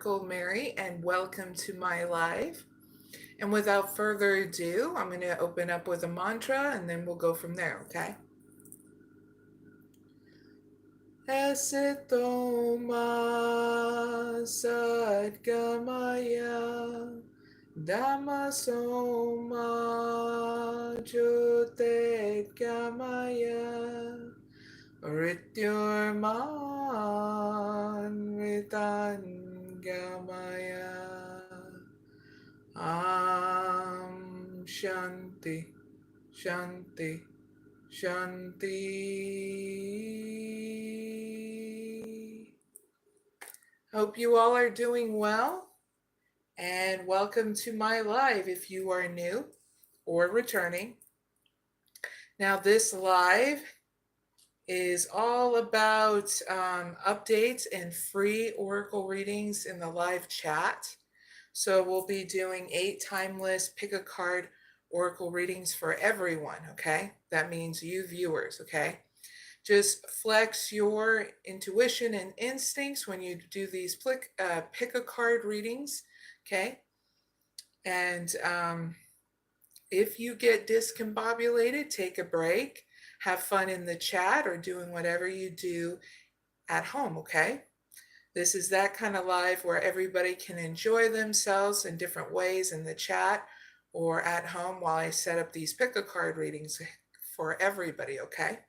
Mary, and welcome to my live. And without further ado, I'm going to open up with a mantra and then we'll go from there, okay? Esitoma sadgamaya Dhammasoma Jyotirgamaya Rityangamaya Shanti Shanti Shanti. Hope you all are doing well, and welcome to my live if you are new or returning. Now, this live is all about updates and free oracle readings in the live chat. So we'll be doing 8 timeless pick a card oracle readings for everyone, okay? That means you viewers, okay? Just flex your intuition and instincts when you do these pick a card readings, okay? And if you get discombobulated, take a break, have fun in the chat or doing whatever you do at home, okay? This is that kind of live where everybody can enjoy themselves in different ways in the chat or at home while I set up these pick a card readings for everybody, okay?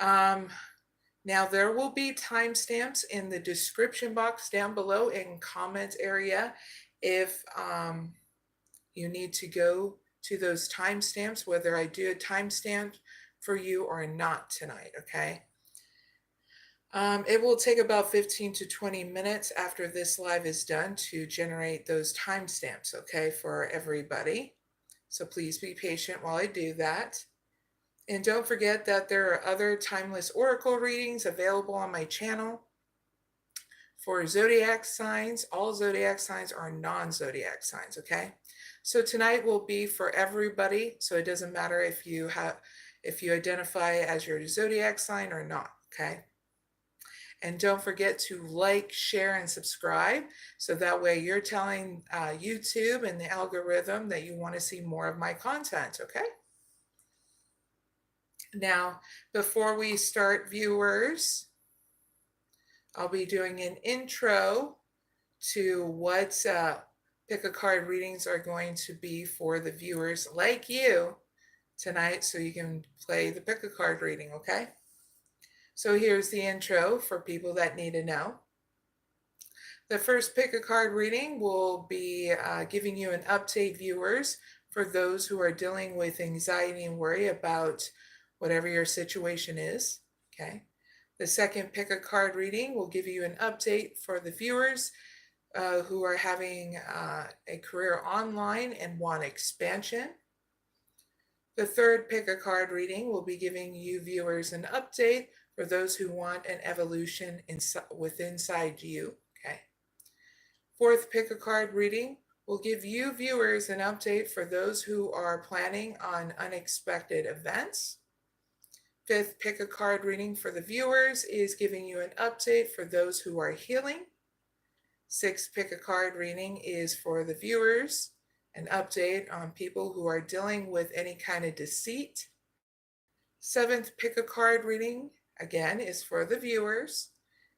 Now there will be timestamps in the description box down below in comments area if you need to go to those timestamps, whether I do a timestamp for you or not tonight, okay? It will take about 15 to 20 minutes after this live is done to generate those timestamps, okay, for everybody. So please be patient while I do that. And don't forget that there are other timeless oracle readings available on my channel for zodiac signs. All zodiac signs are non-zodiac signs, okay? So tonight will be for everybody, so it doesn't matter if you identify as your zodiac sign or not, okay? And don't forget to like, share, and subscribe, so that way you're telling YouTube and the algorithm that you want to see more of my content, okay? Now, before we start, viewers, I'll be doing an intro to what pick a card readings are going to be for the viewers like you tonight, so you can play the pick a card reading, okay? So here's the intro for people that need to know. The first pick a card reading will be giving you an update, viewers, for those who are dealing with anxiety and worry about whatever your situation is, okay? The second pick a card reading will give you an update for the viewers who are having a career online and want expansion. The third pick a card reading will be giving you viewers an update for those who want an evolution inside you, okay? Fourth pick a card reading will give you viewers an update for those who are planning on unexpected events. Fifth pick a card reading for the viewers is giving you an update for those who are healing. Sixth pick a card reading is for the viewers, an update on people who are dealing with any kind of deceit. Seventh pick a card reading, again, is for the viewers,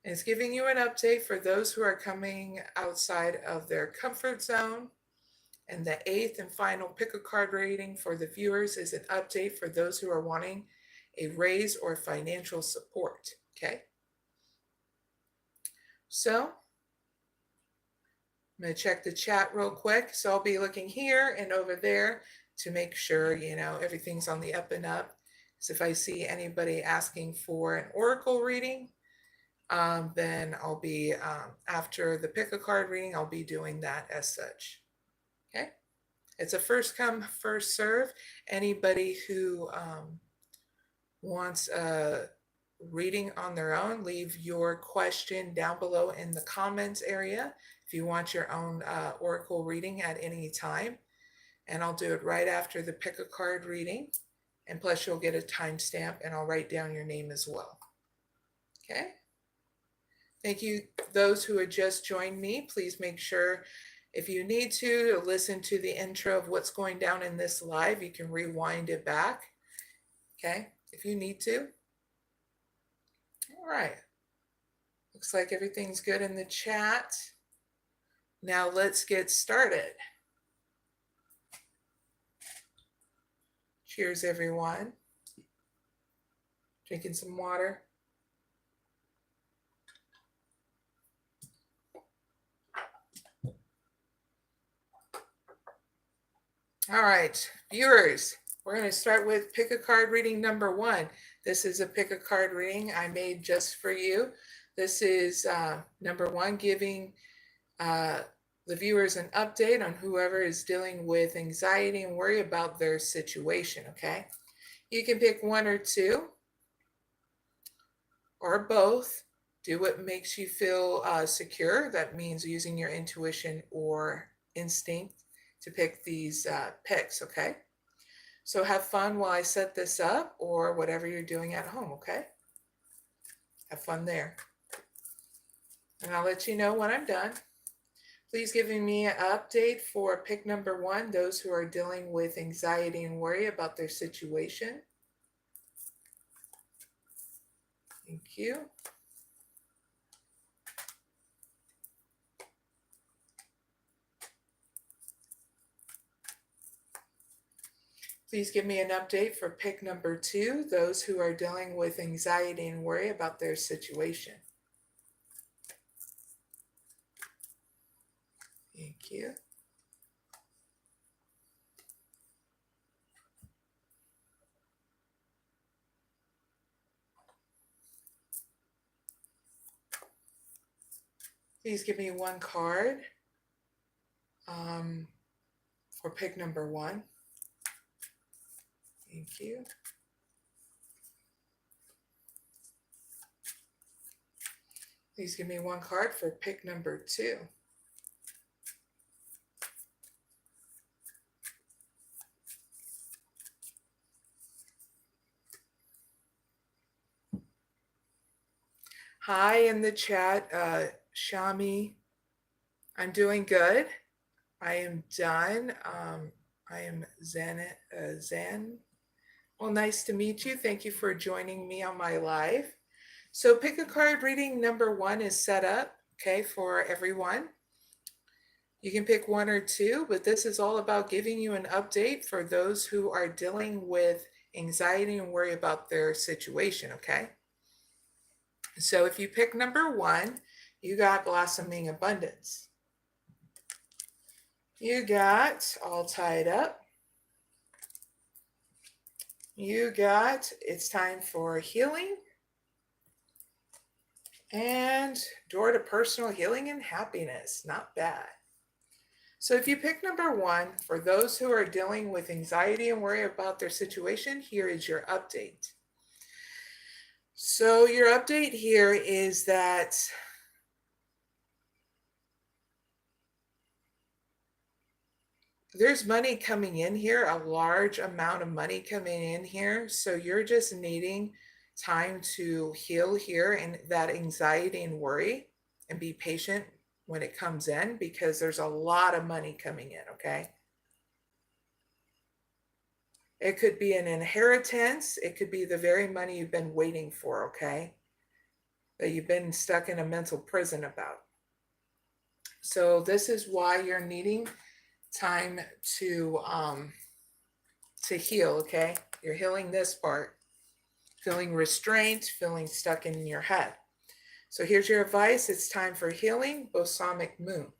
and it's giving you an update for those who are coming outside of their comfort zone. And the eighth and final pick a card reading for the viewers is an update for those who are wanting a raise or financial support, okay? So I'm going to check the chat real quick. So I'll be looking here and over there to make sure, you know, everything's on the up and up. So if I see anybody asking for an oracle reading, then I'll be, after the pick a card reading, I'll be doing that as such, okay? It's a first come, first serve. Anybody who wants a reading on their own, leave your question down below in the comments area if you want your own oracle reading at any time. And I'll do it right after the pick a card reading. And plus you'll get a timestamp and I'll write down your name as well. Okay? Thank you, those who had just joined me. Please make sure, if you need to listen to the intro of what's going down in this live, you can rewind it back, okay, if you need to. All right. Looks like everything's good in the chat. Now let's get started. Cheers, everyone. Drinking some water. All right, viewers, we're going to start with pick a card reading number 1. This is a pick a card reading I made just for you. This is number 1, giving the viewers an update on whoever is dealing with anxiety and worry about their situation, okay? You can pick 1 or 2 or both. Do what makes you feel secure. That means using your intuition or instinct to pick these picks, okay? So have fun while I set this up, or whatever you're doing at home, okay? Have fun there. And I'll let you know when I'm done. Please give me an update for pick number 1, those who are dealing with anxiety and worry about their situation. Thank you. Please give me an update for pick number 2, those who are dealing with anxiety and worry about their situation. Thank you. Please give me 1 card for pick number 1. Thank you. Please give me 1 card for pick number 2. Hi in the chat, Shami. I'm doing good. I am done. I am Zen. Well, nice to meet you. Thank you for joining me on my live. So pick a card reading number 1 is set up, okay, for everyone. You can pick 1 or 2, but this is all about giving you an update for those who are dealing with anxiety and worry about their situation, okay? So if you pick number 1, you got blossoming abundance. You got all tied up. You got it's time for healing. And door to personal healing and happiness. Not bad. So if you pick number 1, for those who are dealing with anxiety and worry about their situation, here is your update. So your update here is that there's money coming in here, a large amount of money coming in here. So you're just needing time to heal here and that anxiety and worry, and be patient when it comes in, because there's a lot of money coming in, okay? It could be an inheritance. It could be the very money you've been waiting for, okay? That you've been stuck in a mental prison about. So this is why you're needing time to heal, okay? You're healing this part. Feeling restraint, feeling stuck in your head. So here's your advice. It's time for healing, balsamic moon.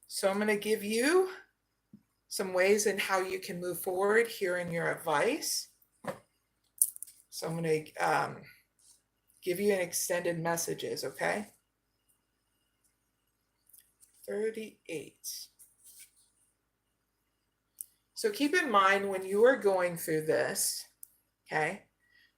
So I'm going to give you some ways in how you can move forward here in your advice. So I'm going to give you an extended messages, okay? 38. So keep in mind when you are going through this, okay?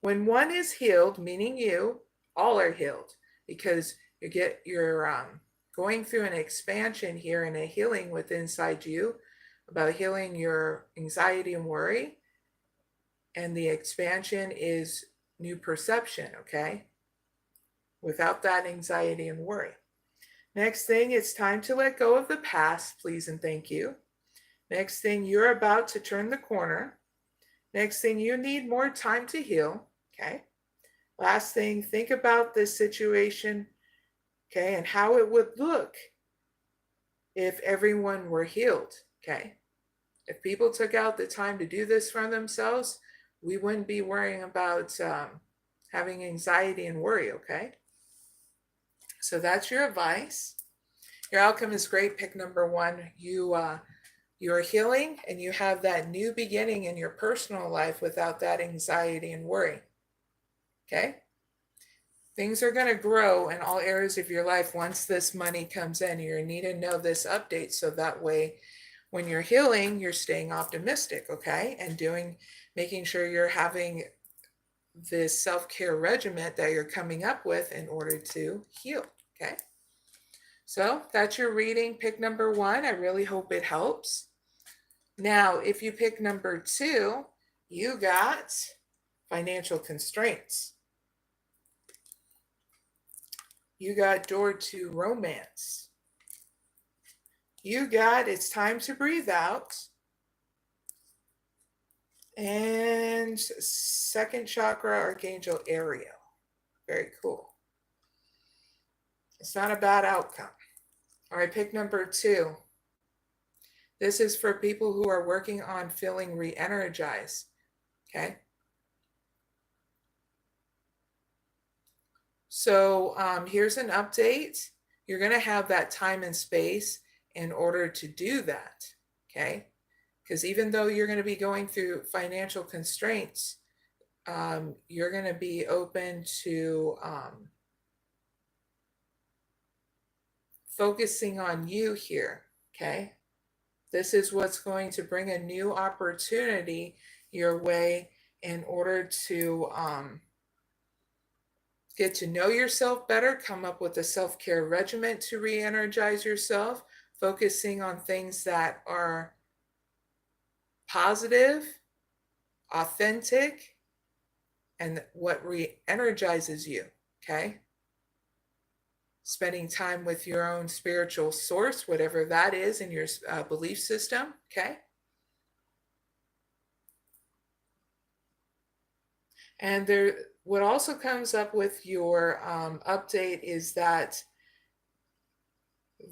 When 1 is healed, meaning you, all are healed, because you're going through an expansion here and a healing within inside you about healing your anxiety and worry. And the expansion is new perception, okay? without that anxiety and worry. Next thing, it's time to let go of the past, please and thank you. Next thing, you're about to turn the corner. Next thing, you need more time to heal, okay? Last thing, think about this situation, okay, and how it would look if everyone were healed, okay? If people took out the time to do this for themselves, we wouldn't be worrying about having anxiety and worry, okay? So that's your advice. Your outcome is great. Pick number 1. You're healing and you have that new beginning in your personal life without that anxiety and worry. Okay? Things are going to grow in all areas of your life once this money comes in. You need to know this update so that way when you're healing, you're staying optimistic, okay? And making sure you're having this self-care regimen that you're coming up with in order to heal, okay? So that's your reading. Pick number 1. I really hope it helps. Now, if you pick number 2, you got financial constraints. You got door to romance. You got it's time to breathe out. And second chakra, Archangel Ariel. Very cool. It's not a bad outcome. All right, pick number 2. This is for people who are working on feeling re-energized, okay? So here's an update. You're going to have that time and space in order to do that, okay? Because even though you're going to be going through financial constraints, you're going to be open to focusing on you here, okay? This is what's going to bring a new opportunity your way in order to get to know yourself better, come up with a self-care regimen to re-energize yourself, focusing on things that are positive, authentic, and what re-energizes you, okay? Spending time with your own spiritual source, whatever that is in your belief system, okay? And what also comes up with your update is that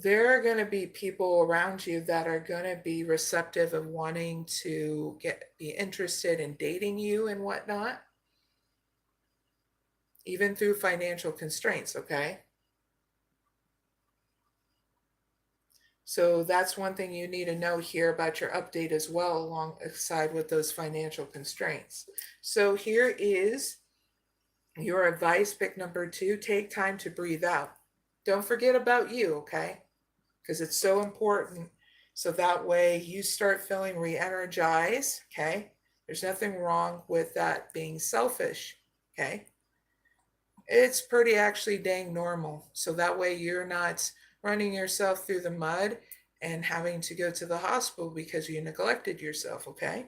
there are going to be people around you that are going to be receptive of wanting to be interested in dating you and whatnot, even through financial constraints, okay? So that's one thing you need to know here about your update as well, alongside with those financial constraints. So here is your advice, pick number 2, take time to breathe out. Don't forget about you, okay? Because it's so important. So that way you start feeling re-energized, okay? There's nothing wrong with that being selfish, okay? It's pretty actually dang normal. So that way you're not running yourself through the mud and having to go to the hospital because you neglected yourself, okay?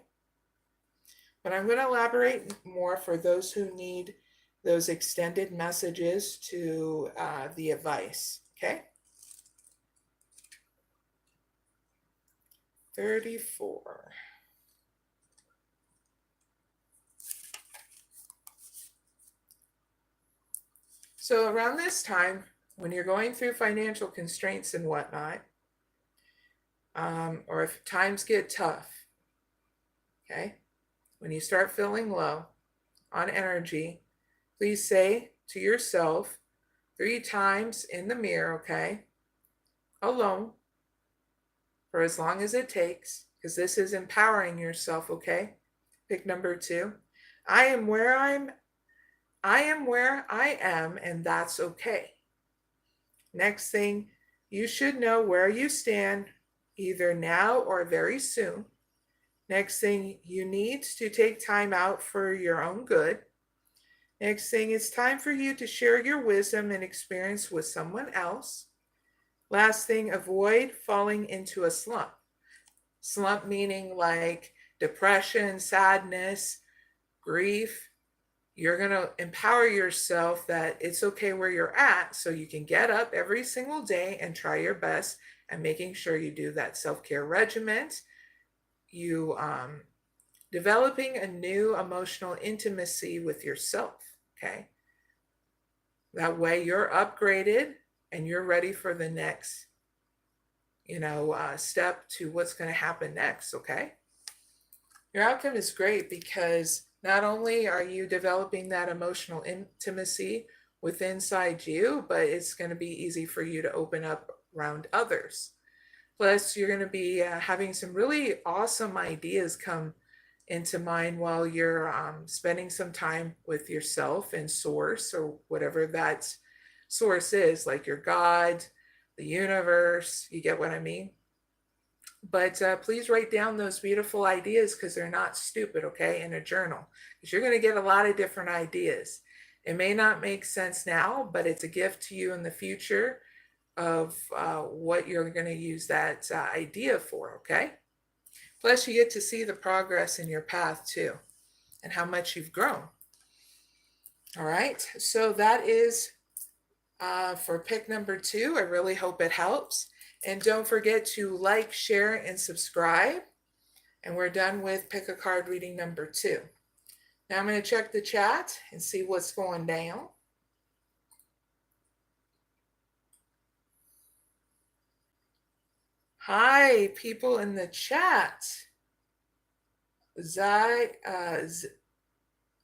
But I'm going to elaborate more for those who need those extended messages to the advice, okay? 34. So around this time, when you're going through financial constraints and whatnot, or if times get tough, okay, when you start feeling low on energy, please say to yourself 3 times in the mirror, okay, alone, for as long as it takes, because this is empowering yourself, okay? Pick number 2. I am where I am, and that's okay. Next thing, you should know where you stand, either now or very soon. Next thing, you need to take time out for your own good. Next thing, it's time for you to share your wisdom and experience with someone else. Last thing, avoid falling into a slump. Slump meaning like depression, sadness, grief. you're going to empower yourself that it's okay where you're at, so you can get up every single day and try your best and making sure you do that self-care regimen. You developing a new emotional intimacy with yourself, okay? That way you're upgraded and you're ready for the next, step to what's going to happen next, okay? Your outcome is great because not only are you developing that emotional intimacy with inside you, but it's going to be easy for you to open up around others. Plus, you're going to be having some really awesome ideas come into mind while you're spending some time with yourself and source, or whatever that source is, like your God, the universe. You get what I mean? But please write down those beautiful ideas, because they're not stupid, okay, in a journal, because you're going to get a lot of different ideas. It may not make sense now, but it's a gift to you in the future of what you're going to use that idea for, okay? Plus, you get to see the progress in your path too, and how much you've grown. All right, so that is for pick number 2. I really hope it helps. And don't forget to like, share, and subscribe. And we're done with pick a card reading number 2. Now I'm going to check the chat and see what's going down. Hi, people in the chat.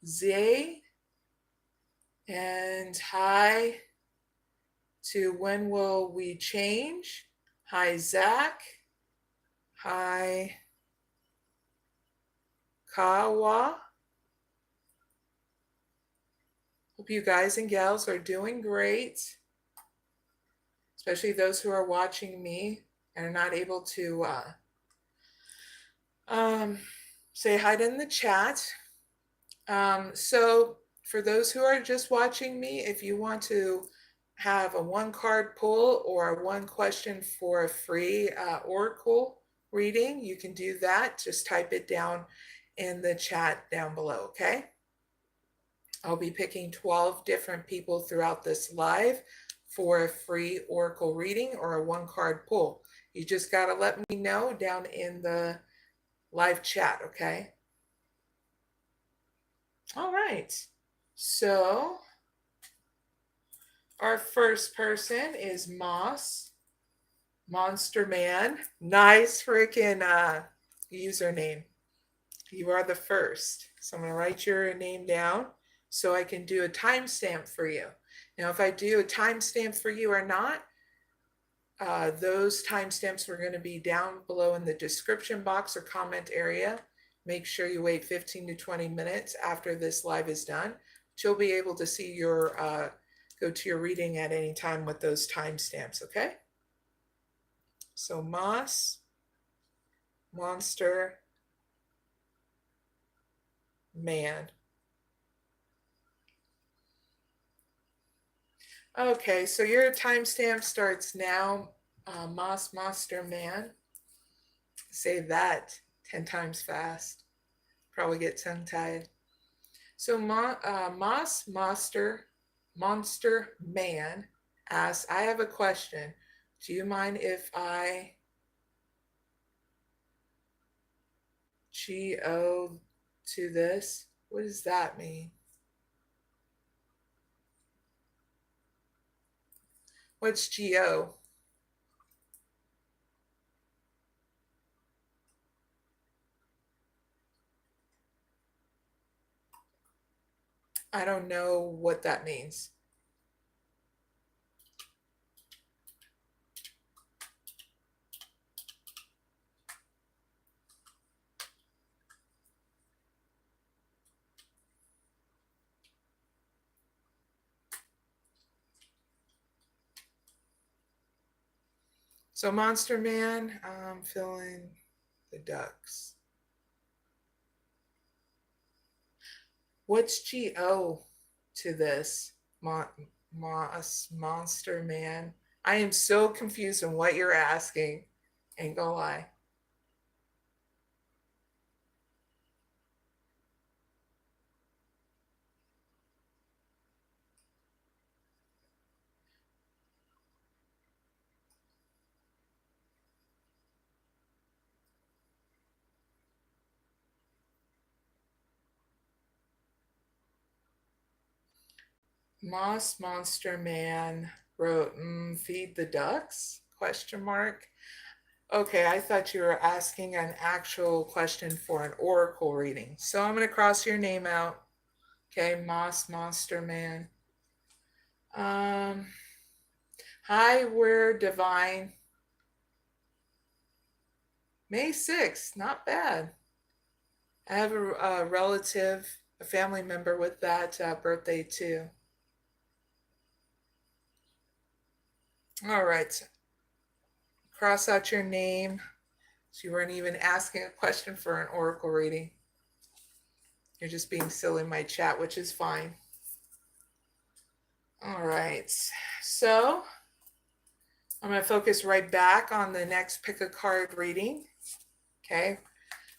Zay, and hi to When Will We Change? Hi, Zach. Hi, Kawa. Hope you guys and gals are doing great, especially those who are watching me and are not able to say hi in the chat. So for those who are just watching me, if you want to have a 1-card pull or a 1 question for a free oracle reading, you can do that. Just type it down in the chat down below, okay? I'll be picking 12 different people throughout this live for a free oracle reading or a 1-card pull. You just got to let me know down in the live chat, okay? All right. So our first person is Moss, Monster Man. Nice freaking username. You are the first. So I'm going to write your name down so I can do a timestamp for you. Now, if I do a timestamp for you or not, those timestamps are going to be down below in the description box or comment area. Make sure you wait 15 to 20 minutes after this live is done. You'll be able to see your go to your reading at any time with those timestamps, okay? So Moss, Monster, Man. Okay, so your timestamp starts now, Moss, Monster, Man. Say that 10 times fast. Probably get tongue-tied. So Moss, Monster, Man asks, I have a question. Do you mind if I GO to this? What does that mean? What's GO? I don't know what that means. So Monster Man, I'm filling the ducks. What's GO to this? Monster Man. I am so confused on what you're asking. Ain't gonna lie. Moss Monster Man wrote, feed the ducks? Question mark. Okay, I thought you were asking an actual question for an oracle reading. So I'm going to cross your name out. Okay, Moss Monster Man. Hi, we're divine. May 6th, not bad. I have a relative, a family member with that birthday too. All right, cross out your name. So you weren't even asking a question for an oracle reading. You're just being silly in my chat, which is fine. All right, so I'm going to focus right back on the next pick a card reading. Okay,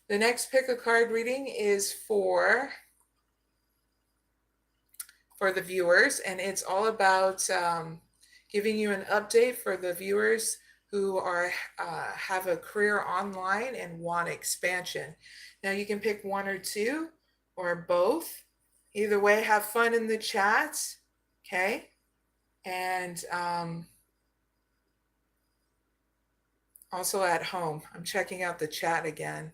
the next pick a card reading is for the viewers, and it's all about giving you an update for the viewers who are have a career online and want expansion. Now you can pick one or two or both. Either way, have fun in the chat, okay? And also at home. I'm checking out the chat again.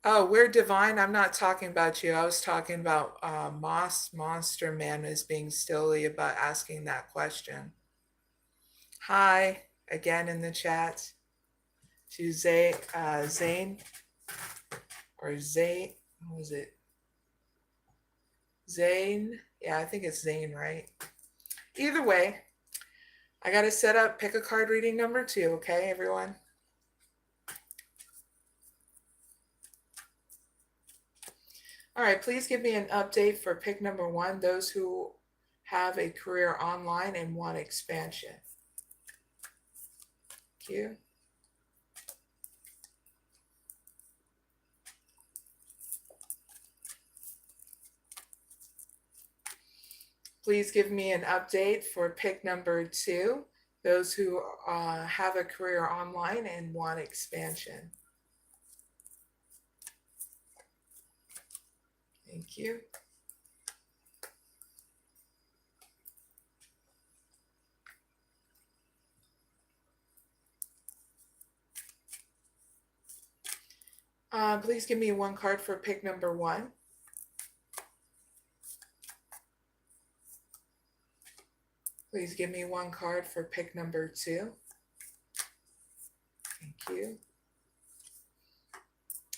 Oh, we're divine. I'm not talking about you. I was talking about Moss Monster Man is being silly about asking that question. Hi, again in the chat. To Zane or Zane, what was it? Zane? Yeah, I think it's Zane, right? Either way, I got to set up pick a card reading number 2, okay, everyone? All right, please give me an update for pick number 1, those who have a career online and want expansion. Thank you. Please give me an update for pick number 2, those who have a career online and want expansion. Thank you. Please give me 1 card for pick number 1. Please give me 1 card for pick number 2. Thank you.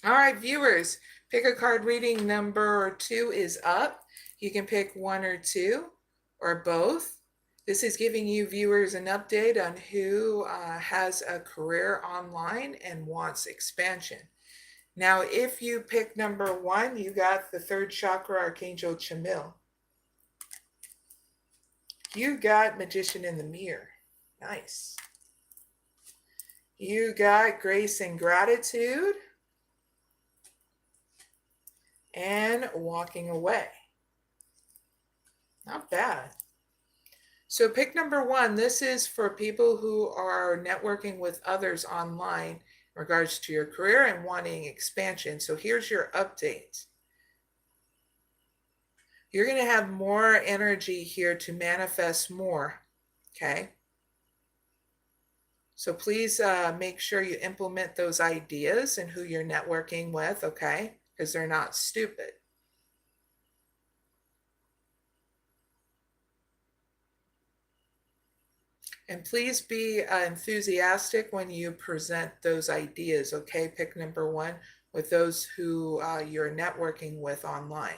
All right, viewers, pick a card reading number 2 is up. You can pick 1 or 2 or both. This is giving you viewers an update on who has a career online and wants expansion. Now, if you pick number 1, you got the 3rd chakra archangel Chamil. You got Magician in the Mirror. Nice. You got Grace and Gratitude and Walking Away. Not bad. So pick number 1. This is for people who are networking with others online in regards to your career and wanting expansion. So here's your update. You're going to have more energy here to manifest more, okay? So please make sure you implement those ideas and who you're networking with, okay? Because they're not stupid. And please be enthusiastic when you present those ideas, okay? Pick number 1 with those who you're networking with online.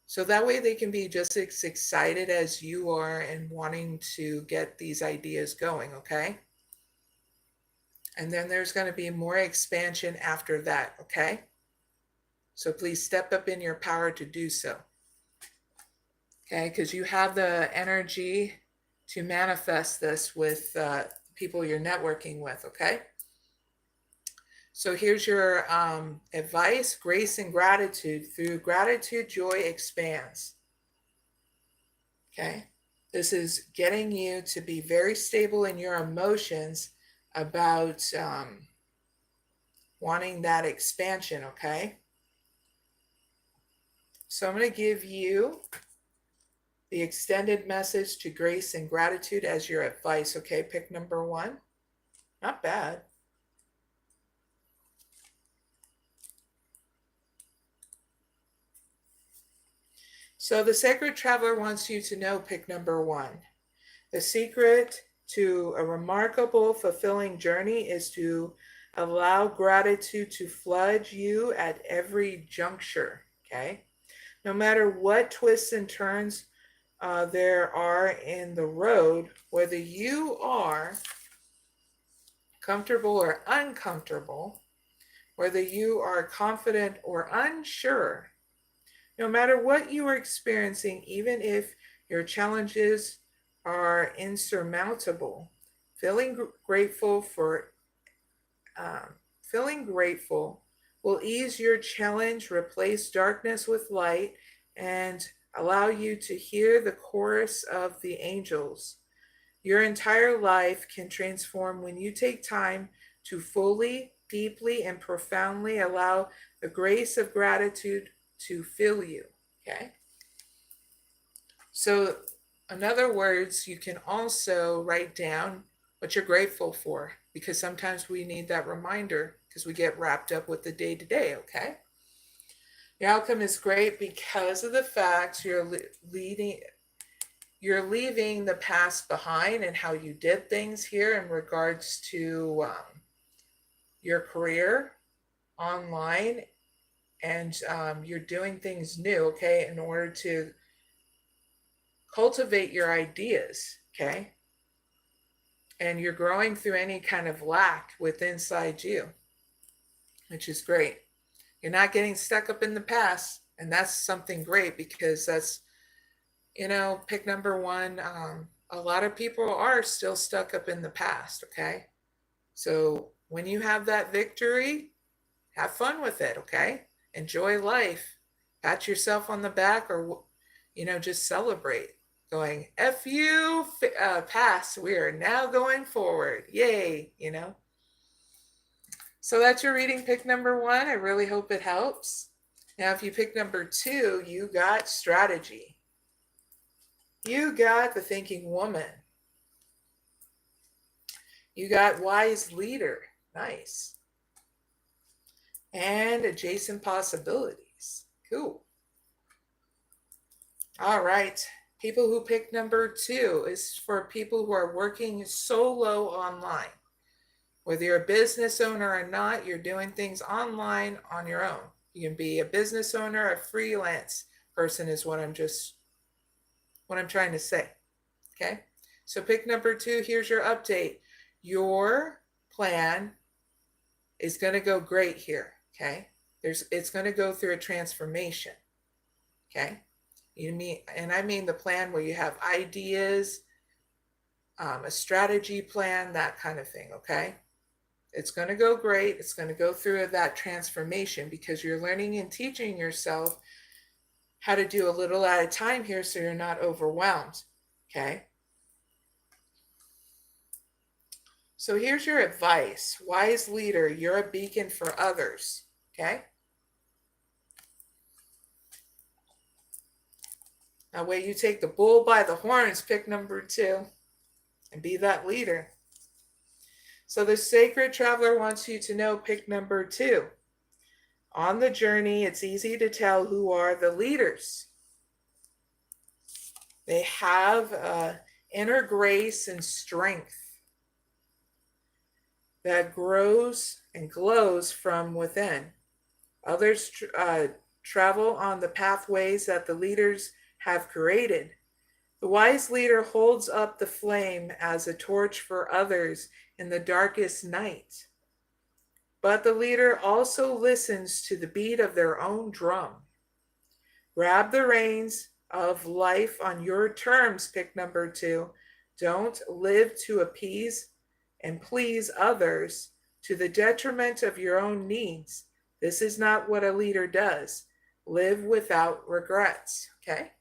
So that way they can be just as excited as you are and wanting to get these ideas going, okay? And then there's going to be more expansion after that, okay? So please step up in your power to do so. Okay, because you have the energy to manifest this with people you're networking with, okay? So here's your advice: grace and gratitude. Through gratitude, joy expands. Okay, this is getting you to be very stable in your emotions about wanting that expansion, okay? So I'm going to give you the extended message to grace and gratitude as your advice, okay? Pick number 1. Not bad. So the Sacred Traveler wants you to know, pick number 1. The secret to a remarkable, fulfilling journey is to allow gratitude to flood you at every juncture, okay? No matter what twists and turns there are in the road, whether you are comfortable or uncomfortable, whether you are confident or unsure, no matter what you are experiencing, even if your challenges are insurmountable, feeling grateful will ease your challenge, replace darkness with light, and allow you to hear the chorus of the angels. Your entire life can transform when you take time to fully, deeply, and profoundly allow the grace of gratitude to fill you, okay? So, in other words, you can also write down what you're grateful for, because sometimes we need that reminder because we get wrapped up with the day-to-day, okay? Your outcome is great because of the fact you're leaving the past behind and how you did things here in regards to your career online, and you're doing things new, okay, in order to cultivate your ideas, okay? And you're growing through any kind of lack within inside you, which is great. You're not getting stuck up in the past, and that's something great, because that's, pick number 1. A lot of people are still stuck up in the past, okay? So when you have that victory, have fun with it, okay? Enjoy life. Pat yourself on the back, or, just celebrate. Going, F you, past, we are now going forward. Yay, So that's your reading, pick number 1. I really hope it helps. Now, if you pick number 2, you got strategy. You got the thinking woman. You got wise leader. Nice. And adjacent possibilities. Cool. All right. People who pick number 2 is for people who are working solo online. Whether you're a business owner or not, you're doing things online on your own. You can be a business owner, a freelance person is what I'm trying to say. Okay? So pick number 2, here's your update. Your plan is going to go great here, okay? It's going to go through a transformation. Okay? I mean the plan where you have ideas, a strategy plan, that kind of thing, okay? It's going to go great. It's going to go through that transformation because you're learning and teaching yourself how to do a little at a time here so you're not overwhelmed, okay? So here's your advice. Wise leader, you're a beacon for others, okay? Now, wait, you take the bull by the horns, pick number 2, and be that leader. So the Sacred Traveler wants you to know, pick number 2. On the journey, it's easy to tell who are the leaders. They have inner grace and strength that grows and glows from within. Others travel on the pathways that the leaders have created. The wise leader holds up the flame as a torch for others in the darkest night. But the leader also listens to the beat of their own drum. Grab the reins of life on your terms, pick number 2. Don't live to appease and please others to the detriment of your own needs. This is not what a leader does. Live without regrets, okay?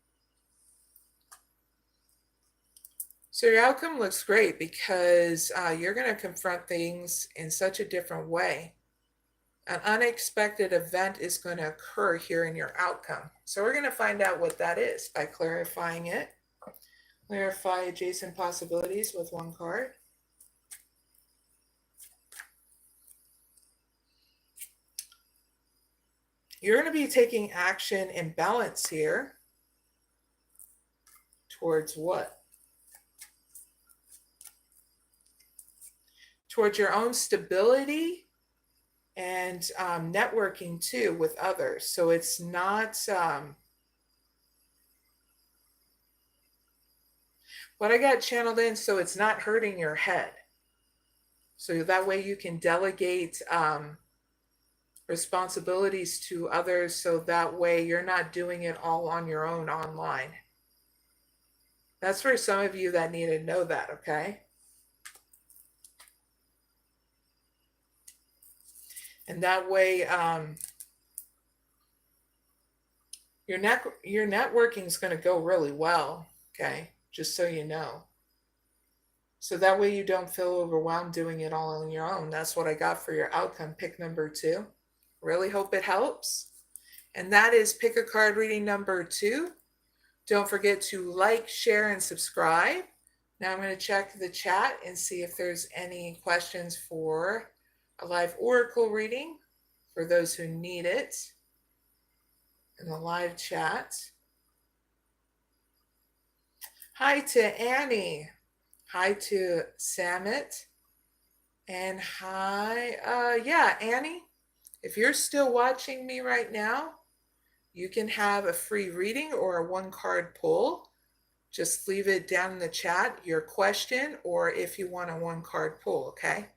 So your outcome looks great because you're going to confront things in such a different way. An unexpected event is going to occur here in your outcome. So we're going to find out what that is by clarifying it. Clarify adjacent possibilities with one card. You're going to be taking action and balance here. Towards what? Towards your own stability and networking too with others. So it's not what I got channeled in, so it's not hurting your head. So that way you can delegate responsibilities to others, so that way you're not doing it all on your own online. That's for some of you that need to know that, okay? And that way your networking is going to go really well, okay? Just so you know. So that way you don't feel overwhelmed doing it all on your own. That's what I got for your outcome, pick number 2. Really hope it helps. And that is pick a card reading number 2. Don't forget to like, share, and subscribe. Now I'm going to check the chat and see if there's any questions for a live oracle reading for those who need it in the live chat. Hi to Annie. Hi to Samit. And hi, yeah, Annie, if you're still watching me right now, you can have a free reading or a one-card pull. Just leave it down in the chat, your question, or if you want a one-card pull, okay?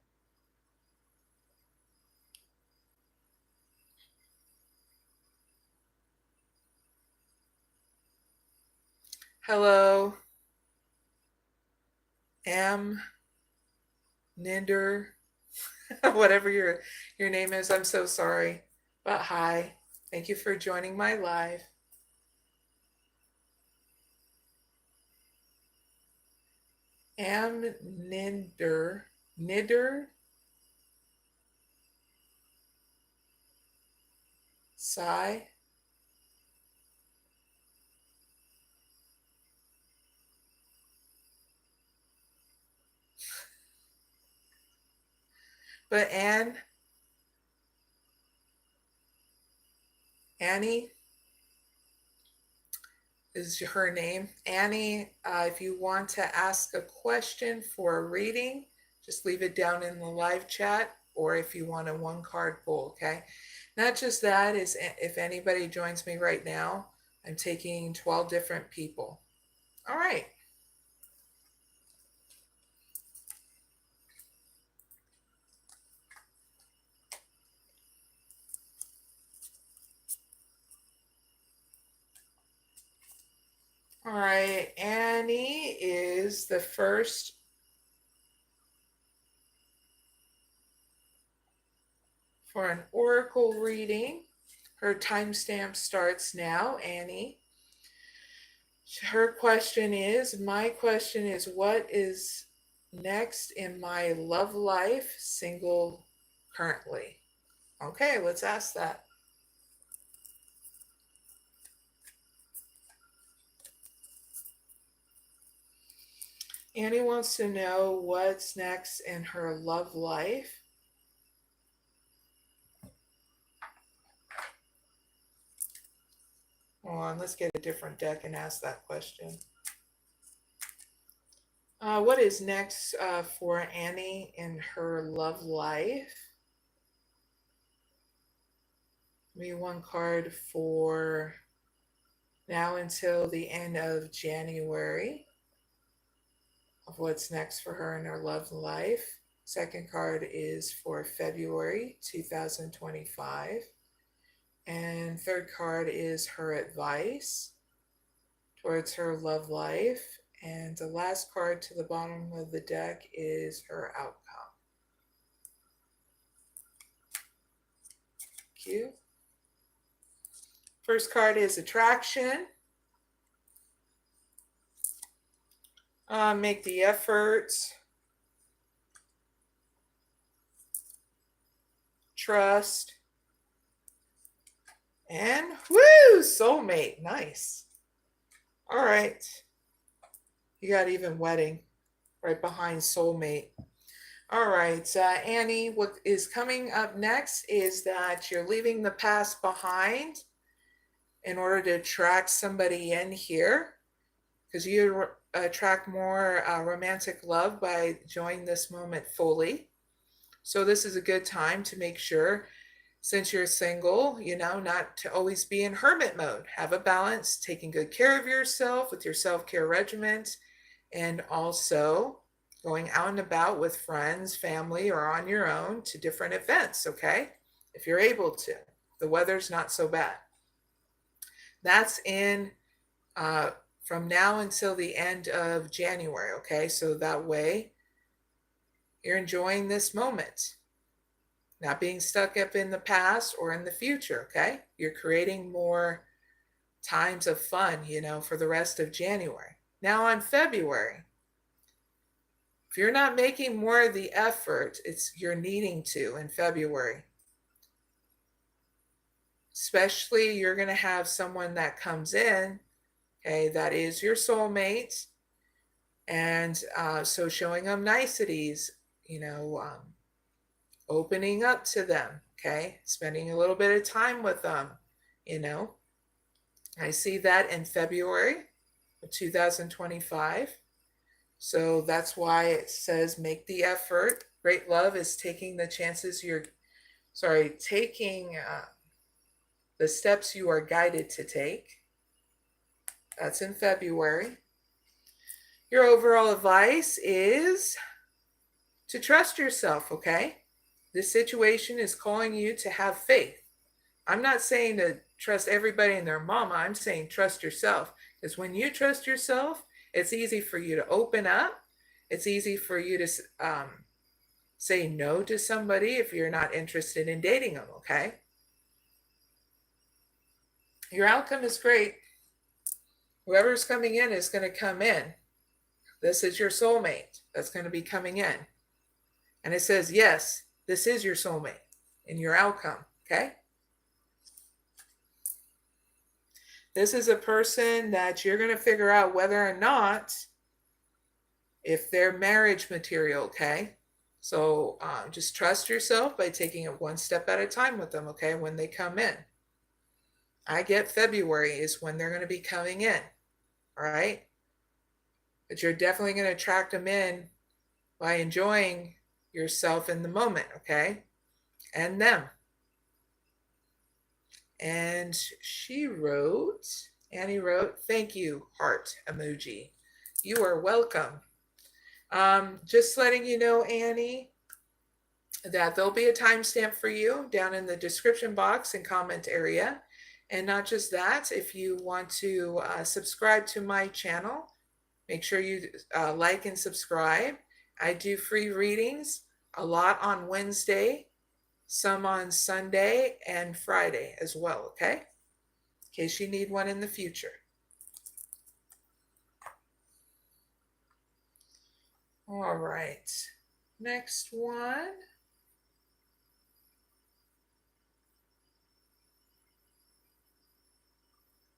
Hello. Ninder, whatever your name is, I'm so sorry. But hi, thank you for joining my live. Ninder, Sigh. But Annie is her name. Annie, if you want to ask a question for a reading, just leave it down in the live chat, or if you want a one-card pull, okay? Not just that, is if anybody joins me right now, I'm taking 12 different people. All right. All right, Annie is the first for an oracle reading. Her timestamp starts now, Annie. Her question is, my question is, what is next in my love life, single currently? Okay, let's ask that. Annie wants to know what's next in her love life. Hold on, let's get a different deck and ask that question. What is next for Annie in her love life? Maybe one card for now until the end of January of what's next for her in her love life. Second card is for February 2025. And third card is her advice towards her love life. And the last card to the bottom of the deck is her outcome. Thank you. First card is attraction. Make the effort. Trust. And woo, soulmate. Nice. All right. You got even wedding right behind soulmate. All right, Annie, what is coming up next is that you're leaving the past behind in order to attract somebody in here, because you attract more romantic love by enjoying this moment fully. So this is a good time to make sure, since you're single, not to always be in hermit mode. Have a balance, taking good care of yourself with your self-care regimen, and also going out and about with friends, family, or on your own to different events, okay? If you're able to. The weather's not so bad. That's in from now until the end of January, okay? So that way you're enjoying this moment, not being stuck up in the past or in the future, okay? You're creating more times of fun, for the rest of January. Now on February, if you're not making more of the effort, you're needing to in February. Especially you're going to have someone that comes in, okay, that is your soulmate. And so showing them niceties, opening up to them, okay, spending a little bit of time with them, I see that in February of 2025. So that's why it says make the effort. Great love is taking the chances taking the steps you are guided to take. That's in February. Your overall advice is to trust yourself, okay? This situation is calling you to have faith. I'm not saying to trust everybody and their mama. I'm saying trust yourself. Because when you trust yourself, it's easy for you to open up. It's easy for you to say no to somebody if you're not interested in dating them, okay? Your outcome is great. Whoever's coming in is going to come in. This is your soulmate that's going to be coming in. And it says, yes, this is your soulmate in your outcome, okay? This is a person that you're going to figure out whether or not if they're marriage material, okay? So just trust yourself by taking it one step at a time with them, okay, when they come in. I get February is when they're going to be coming in, all right? But you're definitely going to attract them in by enjoying yourself in the moment, okay? And them. And Annie wrote, thank you, heart emoji. You are welcome. Just letting you know, Annie, that there'll be a timestamp for you down in the description box and comment area. And not just that, if you want to subscribe to my channel, make sure you like and subscribe. I do free readings, a lot on Wednesday, some on Sunday and Friday as well, okay? In case you need one in the future. All right, next one.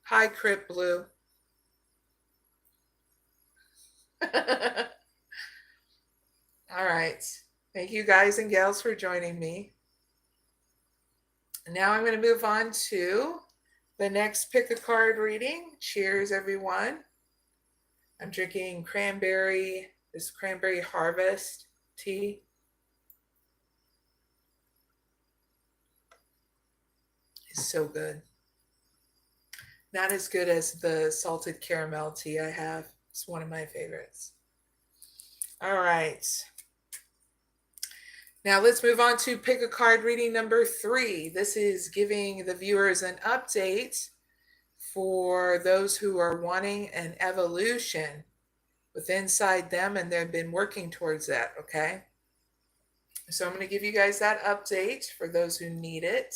Hi, Crypt Blue. All right. Thank you guys and gals for joining me. Now I'm going to move on to the next pick a card reading. Cheers, everyone. I'm drinking this cranberry harvest tea. It's so good. Not as good as the salted caramel tea I have. It's one of my favorites. All right. Now let's move on to pick a card reading number 3. This is giving the viewers an update for those who are wanting an evolution with inside them and they've been working towards that, okay? So I'm going to give you guys that update for those who need it.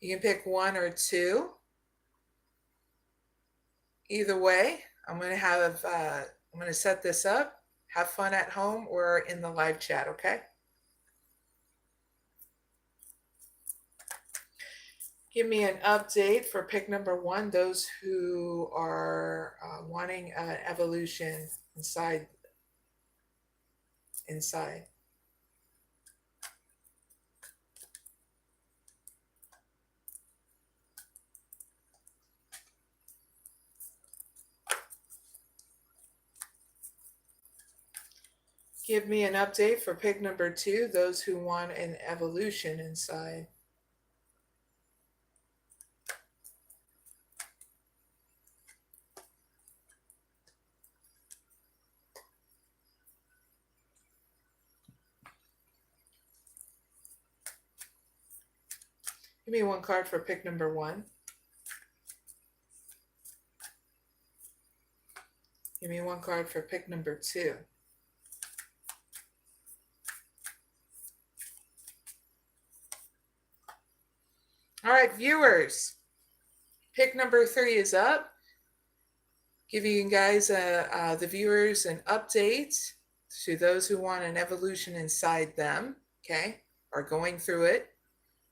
You can pick 1 or 2. Either way, I'm going to set this up. Have fun at home or in the live chat, okay? Give me an update for pick number 1, those who are wanting an evolution inside. Give me an update for pick number 2, those who want an evolution inside. Give me one card for pick number 1. Give me one card for pick number 2. All right, viewers. Pick number 3 is up. Giving you guys, the viewers, an update to those who want an evolution inside them, okay, are going through it,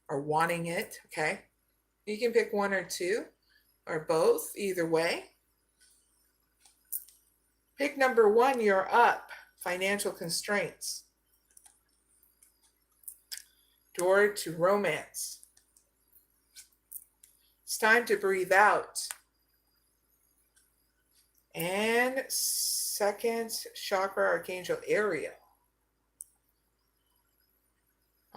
or wanting it, okay. You can pick 1 or 2, or both, either way. Pick number 1, you're up. Financial constraints. Door to romance. It's time to breathe out. And second chakra, Archangel Ariel.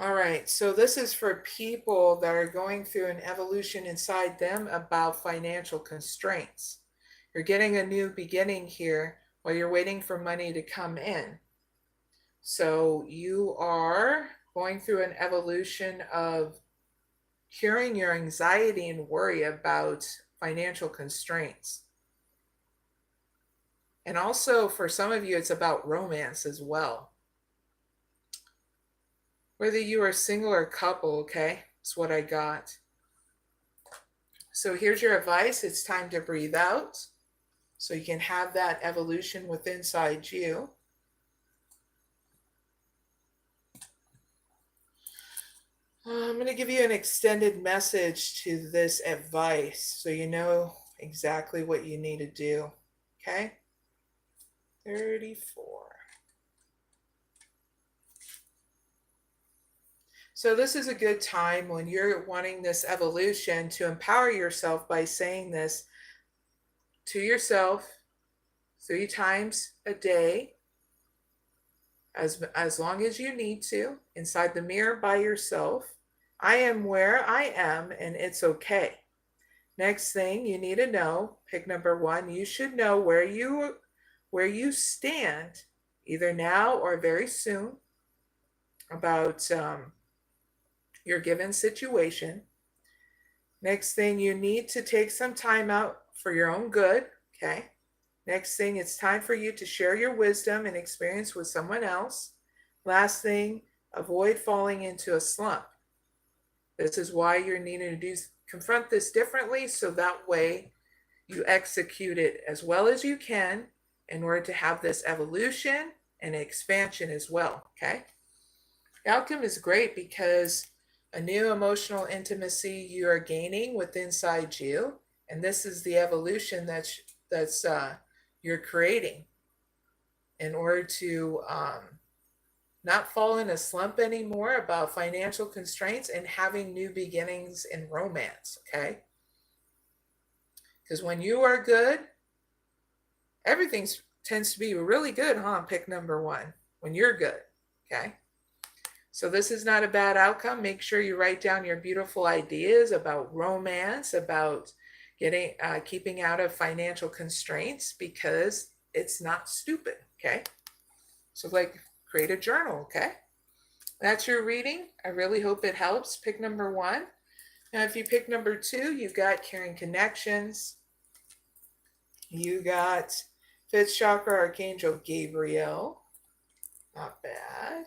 All right, so this is for people that are going through an evolution inside them about financial constraints. You're getting a new beginning here while you're waiting for money to come in. So you are going through an evolution of curing your anxiety and worry about financial constraints. And also for some of you, it's about romance as well. Whether you are single or couple, okay, that's what I got. So here's your advice. It's time to breathe out so you can have that evolution within inside you. I'm going to give you an extended message to this advice so you know exactly what you need to do, okay? 34. So this is a good time when you're wanting this evolution to empower yourself by saying this to yourself 3 times a day, as long as you need to, inside the mirror by yourself. I am where I am and it's okay. Next thing you need to know, pick number 1, you should know where you stand, either now or very soon, about your given situation. Next thing, you need to take some time out for your own good, okay? Next thing, it's time for you to share your wisdom and experience with someone else. Last thing, avoid falling into a slump. This is why you're needing to confront this differently, so that way you execute it as well as you can in order to have this evolution and expansion as well, okay? The outcome is great because a new emotional intimacy you are gaining within inside you, and this is the evolution that's you're creating in order to not fall in a slump anymore about financial constraints and having new beginnings in romance, okay? Because when you are good, everything tends to be really good, huh? Pick number 1, when you're good, okay? So this is not a bad outcome. Make sure you write down your beautiful ideas about romance, about keeping out of financial constraints, because it's not stupid, okay? So create a journal, okay? That's your reading. I really hope it helps. Pick number 1. Now, if you pick number 2, you've got Caring Connections. You got 5th Chakra, Archangel Gabriel. Not bad.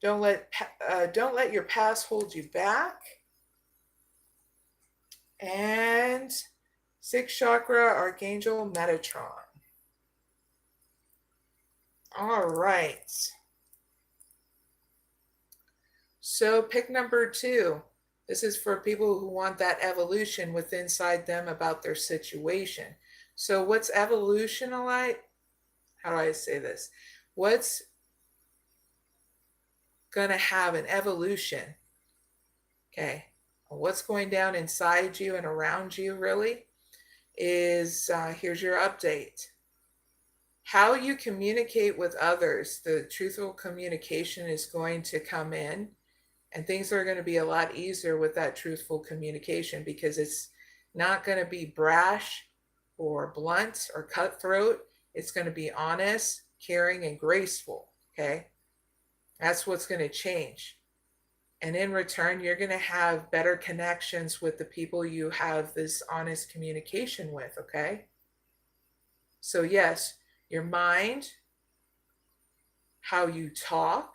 Don't let your past hold you back. And 6th Chakra, Archangel Metatron. All right. So pick number 2. This is for people who want that evolution within inside them about their situation. So what's evolutionalized? How do I say this? What's going to have an evolution? Okay. What's going down inside you and around you really is, here's your update. How you communicate with others, the truthful communication is going to come in, and things are going to be a lot easier with that truthful communication because it's not going to be brash or blunt or cutthroat. It's going to be honest, caring, and graceful. Okay. That's what's going to change. And in return, you're going to have better connections with the people you have this honest communication with, okay? So yes, your mind, how you talk,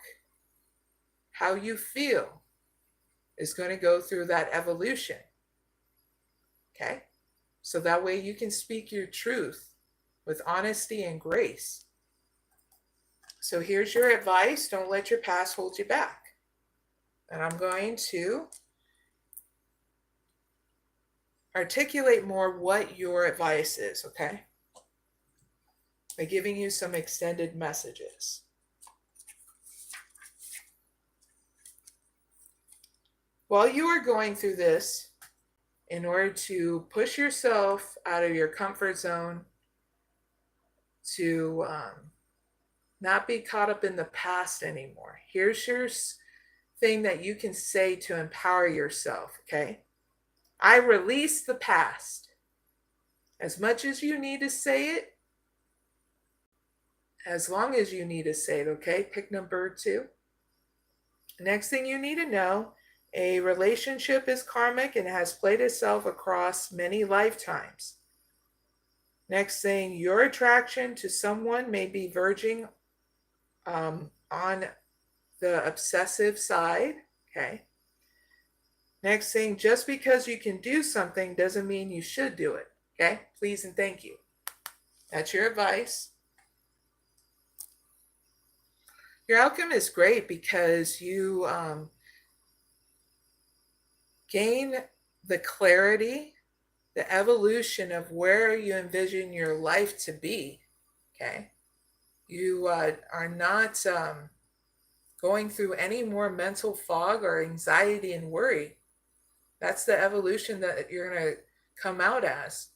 how you feel is going to go through that evolution, okay? So that way you can speak your truth with honesty and grace. So here's your advice. Don't let your past hold you back. And I'm going to articulate more what your advice is, okay? By giving you some extended messages. While you are going through this, in order to push yourself out of your comfort zone, to not be caught up in the past anymore, here's your thing that you can say to empower yourself, okay? I release the past. As much as you need to say it, as long as you need to say it, okay? Pick number 2. Next thing you need to know, a relationship is karmic and has played itself across many lifetimes. Next thing, your attraction to someone may be verging on the obsessive side, okay? Next thing, just because you can do something doesn't mean you should do it, okay? Please and thank you. That's your advice. Your outcome is great because you gain the clarity, the evolution of where you envision your life to be, okay? You are not going through any more mental fog or anxiety and worry. That's the evolution that you're going to come out as,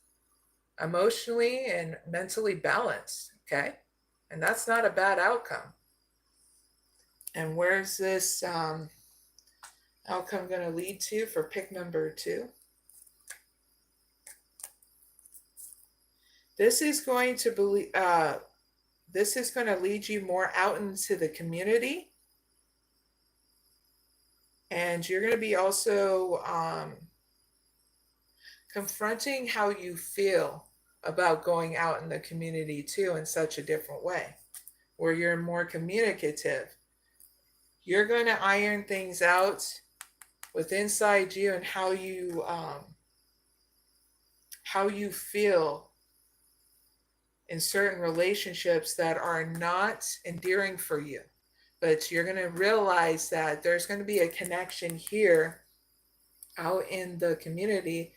emotionally and mentally balanced, okay? And that's not a bad outcome. And where's this outcome going to lead to for pick number 2? This is going to lead you more out into the community. And you're going to be also confronting how you feel about going out in the community too in such a different way, where you're more communicative. You're going to iron things out with inside you and how you feel in certain relationships that are not endearing for you. But you're going to realize that there's going to be a connection here out in the community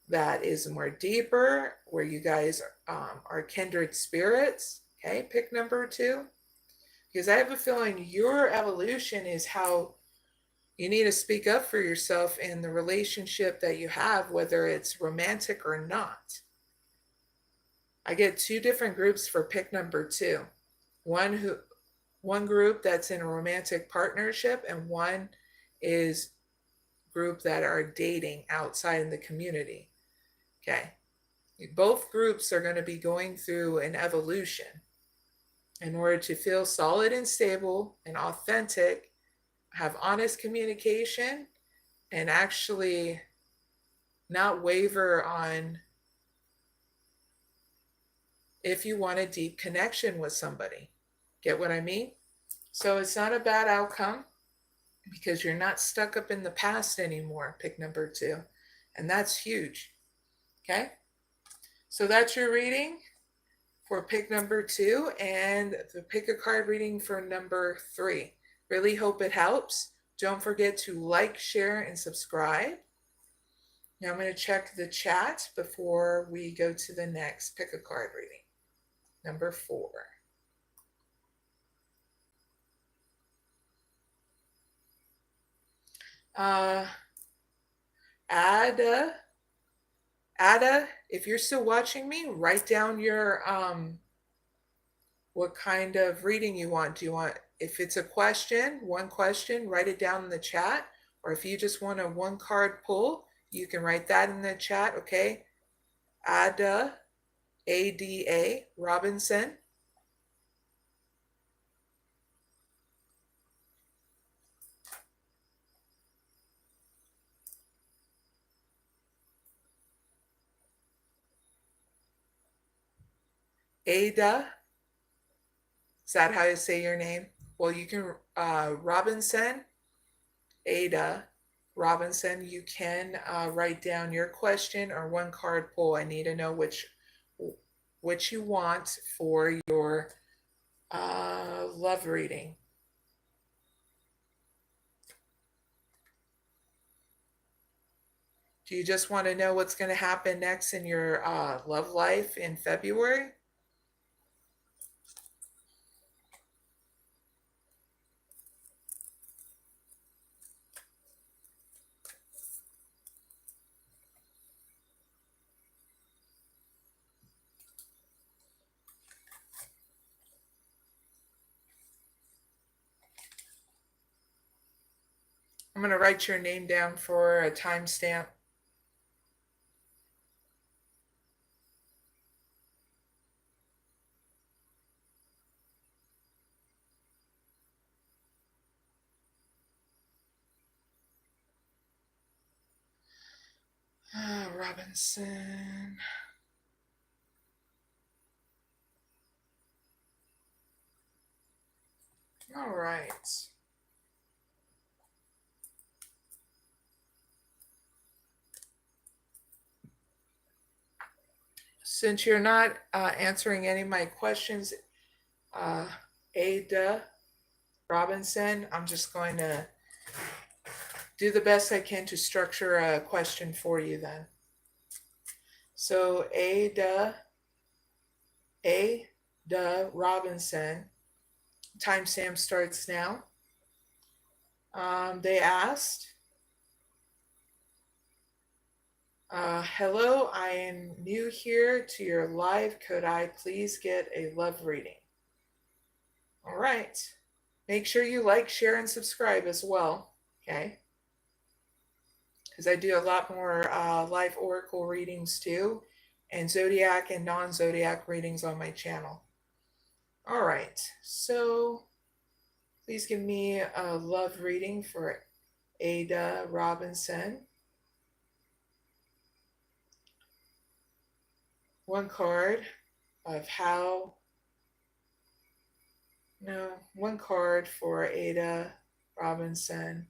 that is more deeper, where you guys are kindred spirits. Okay, pick number 2. Because I have a feeling your evolution is how you need to speak up for yourself in the relationship that you have, whether it's romantic or not. I get 2 different groups for pick number 2. One group that's in a romantic partnership, and one is group that are dating outside in the community. Okay. Both groups are going to be going through an evolution in order to feel solid and stable and authentic, have honest communication, and actually not waver on if you want a deep connection with somebody. Get what I mean? So it's not a bad outcome because you're not stuck up in the past anymore, pick number 2. And that's huge. Okay? So that's your reading for pick number 2 and the pick a card reading for number 3. Really hope it helps. Don't forget to like, share, and subscribe. Now I'm going to check the chat before we go to the next pick a card reading. Number 4. Ada, if you're still watching me, write down your what kind of reading you want. Do you want, if it's a question, one question, write it down in the chat. Or if you just want a one card pull, you can write that in the chat, okay? Ada, A-D-A, Robinson. Ada, is that how you say your name? Well, you can, Robinson, Ada, Robinson, you can write down your question or one card pull. I need to know which you want for your love reading. Do you just want to know what's going to happen next in your love life in February? I'm going to write your name down for a timestamp. Robinson. All right. Since you're not answering any of my questions, Ada Robinson, I'm just going to do the best I can to structure a question for you then. So Ada Robinson, timestamp starts now. They asked, hello, I am new here to your live. Could I please get a love reading? All right. Make sure you like, share, and subscribe as well. Okay. Because I do a lot more live oracle readings too, and zodiac and non-zodiac readings on my channel. All right. So please give me a love reading for Ada Robinson. One card of how, no, one card for Ada Robinson.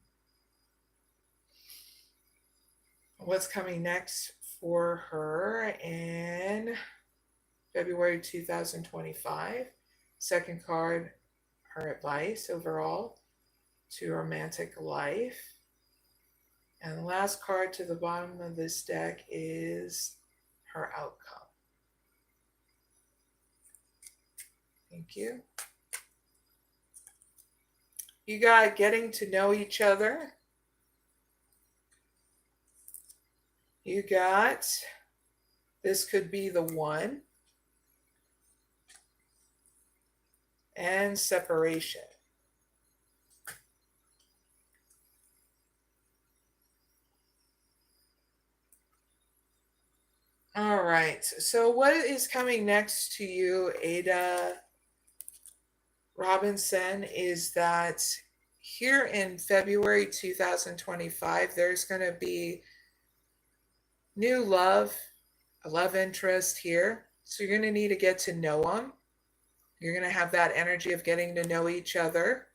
What's coming next for her in February 2025. Second card, her advice overall to romantic life. And the last card to the bottom of this deck is her outcome. Thank you. You got getting to know each other. You got, this could be the one. And separation. All right. So what is coming next to you, Ada Robinson, is that here in February 2025, there's going to be new love, a love interest here. So you're going to need to get to know them. You're going to have that energy of getting to know each other.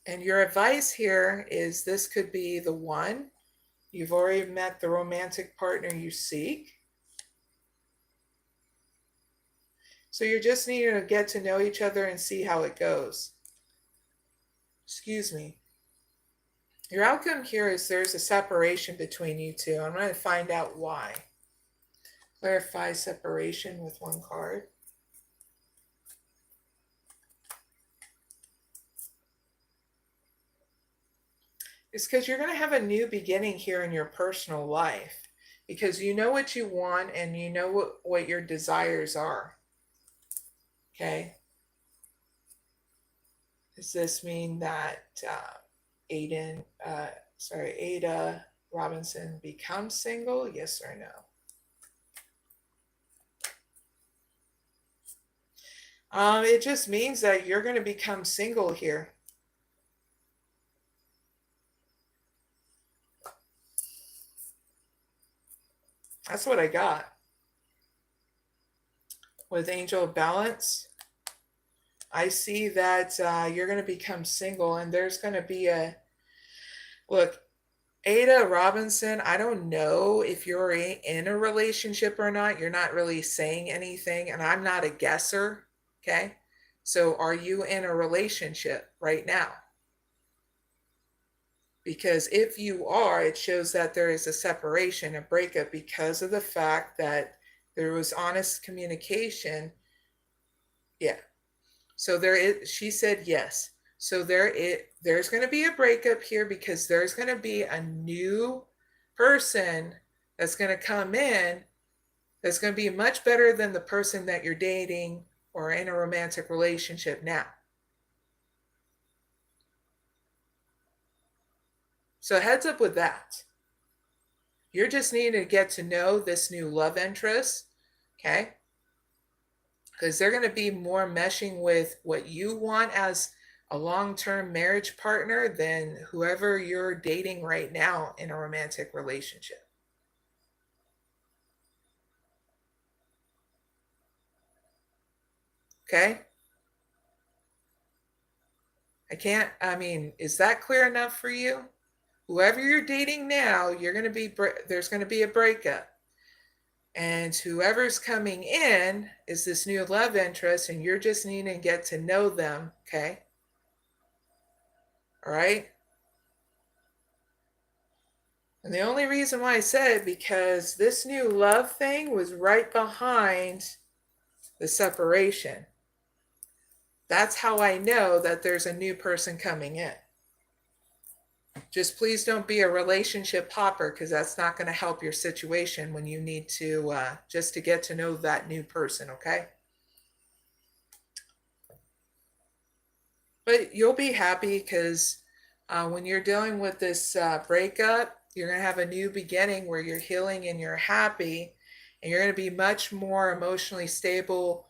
And your advice here is this could be the one. You've already met the romantic partner you seek. So you're just needing to get to know each other and see how it goes. excuse me. Your outcome here is there's a separation between you two. I'm going to find out why. Clarify separation with one card. It's because you're going to have a new beginning here in your personal life. Because you know what you want and you know what your desires are. Okay? Does this mean that Ada Robinson becomes single? Yes or no? It just means that you're going to become single here. That's what I got. With Angel of Balance, I see that you're going to become single, and there's going to be look, Ada Robinson, I don't know if you're in a relationship or not. You're not really saying anything, and I'm not a guesser, okay? So are you in a relationship right now? Because if you are, it shows that there is a separation, a breakup, because of the fact that there was honest communication. Yeah. So she said yes. So there's going to be a breakup here because there's going to be a new person that's going to come in that's going to be much better than the person that you're dating or in a romantic relationship now. So heads up with that. You're just needing to get to know this new love interest, okay? Because they're going to be more meshing with what you want as a long-term marriage partner than whoever you're dating right now in a romantic relationship. Okay? Is that clear enough for you? Whoever you're dating now, there's going to be a breakup. And whoever's coming in is this new love interest, and you're just needing to get to know them, okay? All right? And the only reason why I said it, because this new love thing was right behind the separation. That's how I know that there's a new person coming in. Just please don't be a relationship hopper, because that's not going to help your situation when you need to, just to get to know that new person, okay? But you'll be happy because when you're dealing with this breakup, you're going to have a new beginning where you're healing and you're happy, and you're going to be much more emotionally stable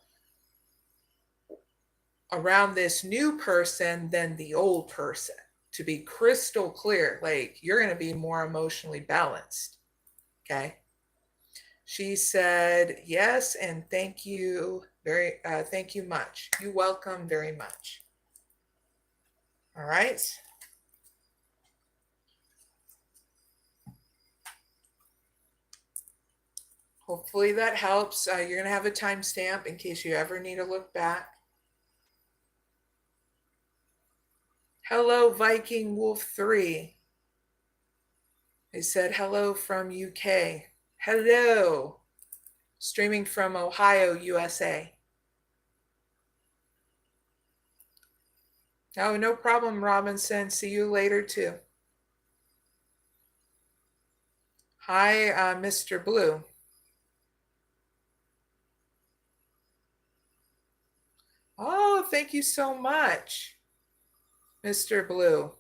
around this new person than the old person. To be crystal clear, like you're going to be more emotionally balanced. Okay. She said yes, and thank you thank you much. You're welcome very much. All right. Hopefully that helps. You're going to have a timestamp in case you ever need to look back. Hello, Viking Wolf 3. They said hello from UK. Hello. Streaming from Ohio, USA. Oh, no problem, Robinson. See you later, too. Hi, Mr. Blue. Oh, thank you so much, Mr. Blue.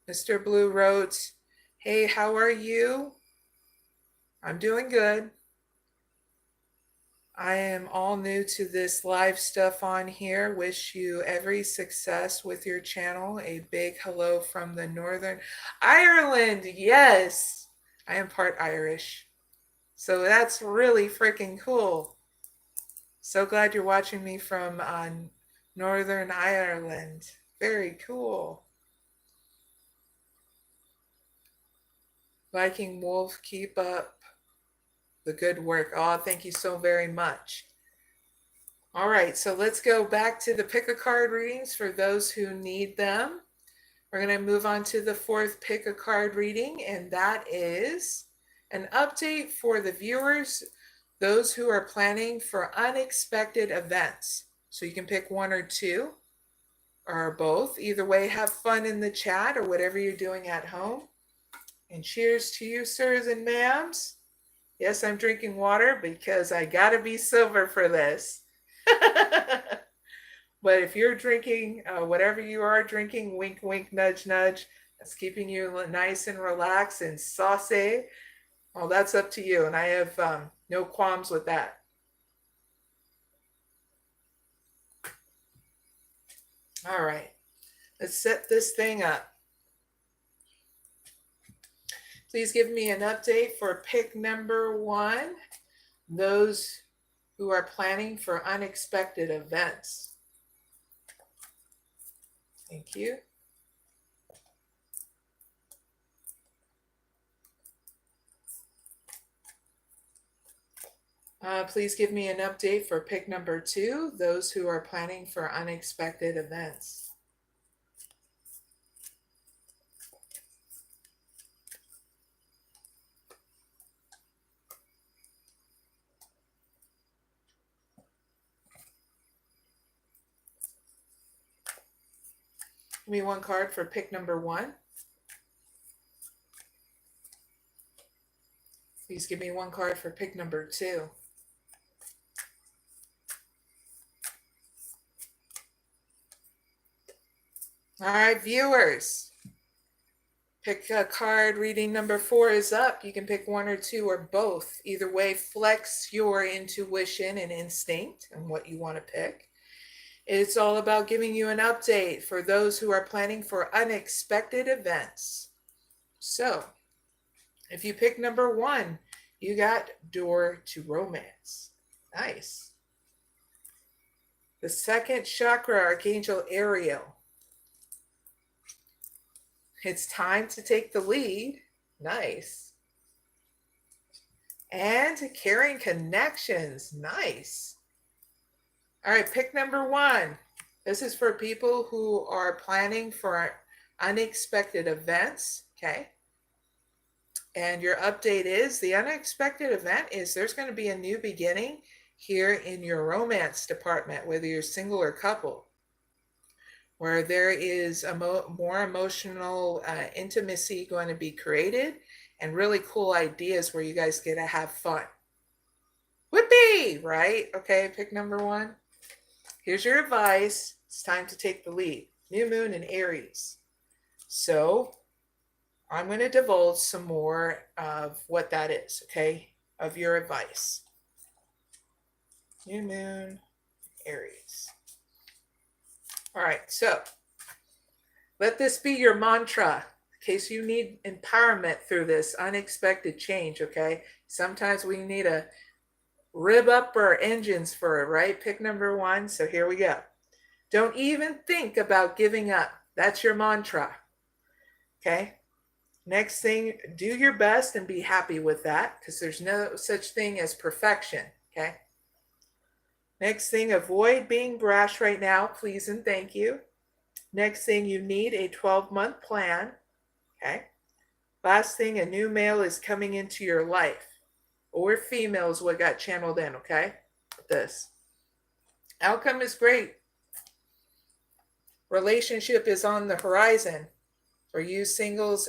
Mr. Blue wrote, hey, how are you? I'm doing good. I am all new to this live stuff on here. Wish you every success with your channel. A big hello from the Northern Ireland. Yes, I am part Irish. So that's really freaking cool. So glad you're watching me from Northern Ireland. Very cool. Viking Wolf, keep up the good work. Oh, thank you so very much. All right, so let's go back to the pick a card readings for those who need them. We're going to move on to the fourth pick a card reading, and that is an update for the viewers, those who are planning for unexpected events. So you can pick one or two or both. Either way, have fun in the chat or whatever you're doing at home. And cheers to you, sirs and ma'ams. Yes, I'm drinking water because I gotta be sober for this. But if you're drinking, whatever you are drinking, wink, wink, nudge, nudge, that's keeping you nice and relaxed and saucy, well, that's up to you. And I have no qualms with that. All right, let's set this thing up. Please give me an update for pick number one, those who are planning for unexpected events. Thank you. Please give me an update for pick number two, those who are planning for unexpected events. Give me one card for pick number one. Please give me one card for pick number two. All right, viewers. Pick a card. Reading number 4 is up. You can pick one or two or both. Either way, flex your intuition and instinct and what you want to pick. It's all about giving you an update for those who are planning for unexpected events. So, if you pick number 1, you got Door to Romance. Nice. The second chakra, Archangel Ariel. It's time to take the lead. Nice. And Carrying Connections. Nice. All right, pick number 1. This is for people who are planning for unexpected events. Okay. And your update is the unexpected event is there's going to be a new beginning here in your romance department, whether you're single or couple, where there is a more emotional intimacy going to be created and really cool ideas where you guys get to have fun. Whoopee, right? Okay, pick number 1. Here's your advice. It's time to take the lead. New moon in Aries. So I'm going to divulge some more of what that is, okay, of your advice. New moon, Aries. All right, so let this be your mantra in case you need empowerment through this unexpected change, okay? Sometimes we need to rib up our engines for it, right? Pick number 1, so here we go. Don't even think about giving up. That's your mantra, okay? Next thing, do your best and be happy with that because there's no such thing as perfection, okay? Next thing, avoid being brash right now, please and thank you. Next thing, you need a 12-month plan, okay? Last thing, a new male is coming into your life, or female is what got channeled in, okay? This. Outcome is great. Relationship is on the horizon. For you singles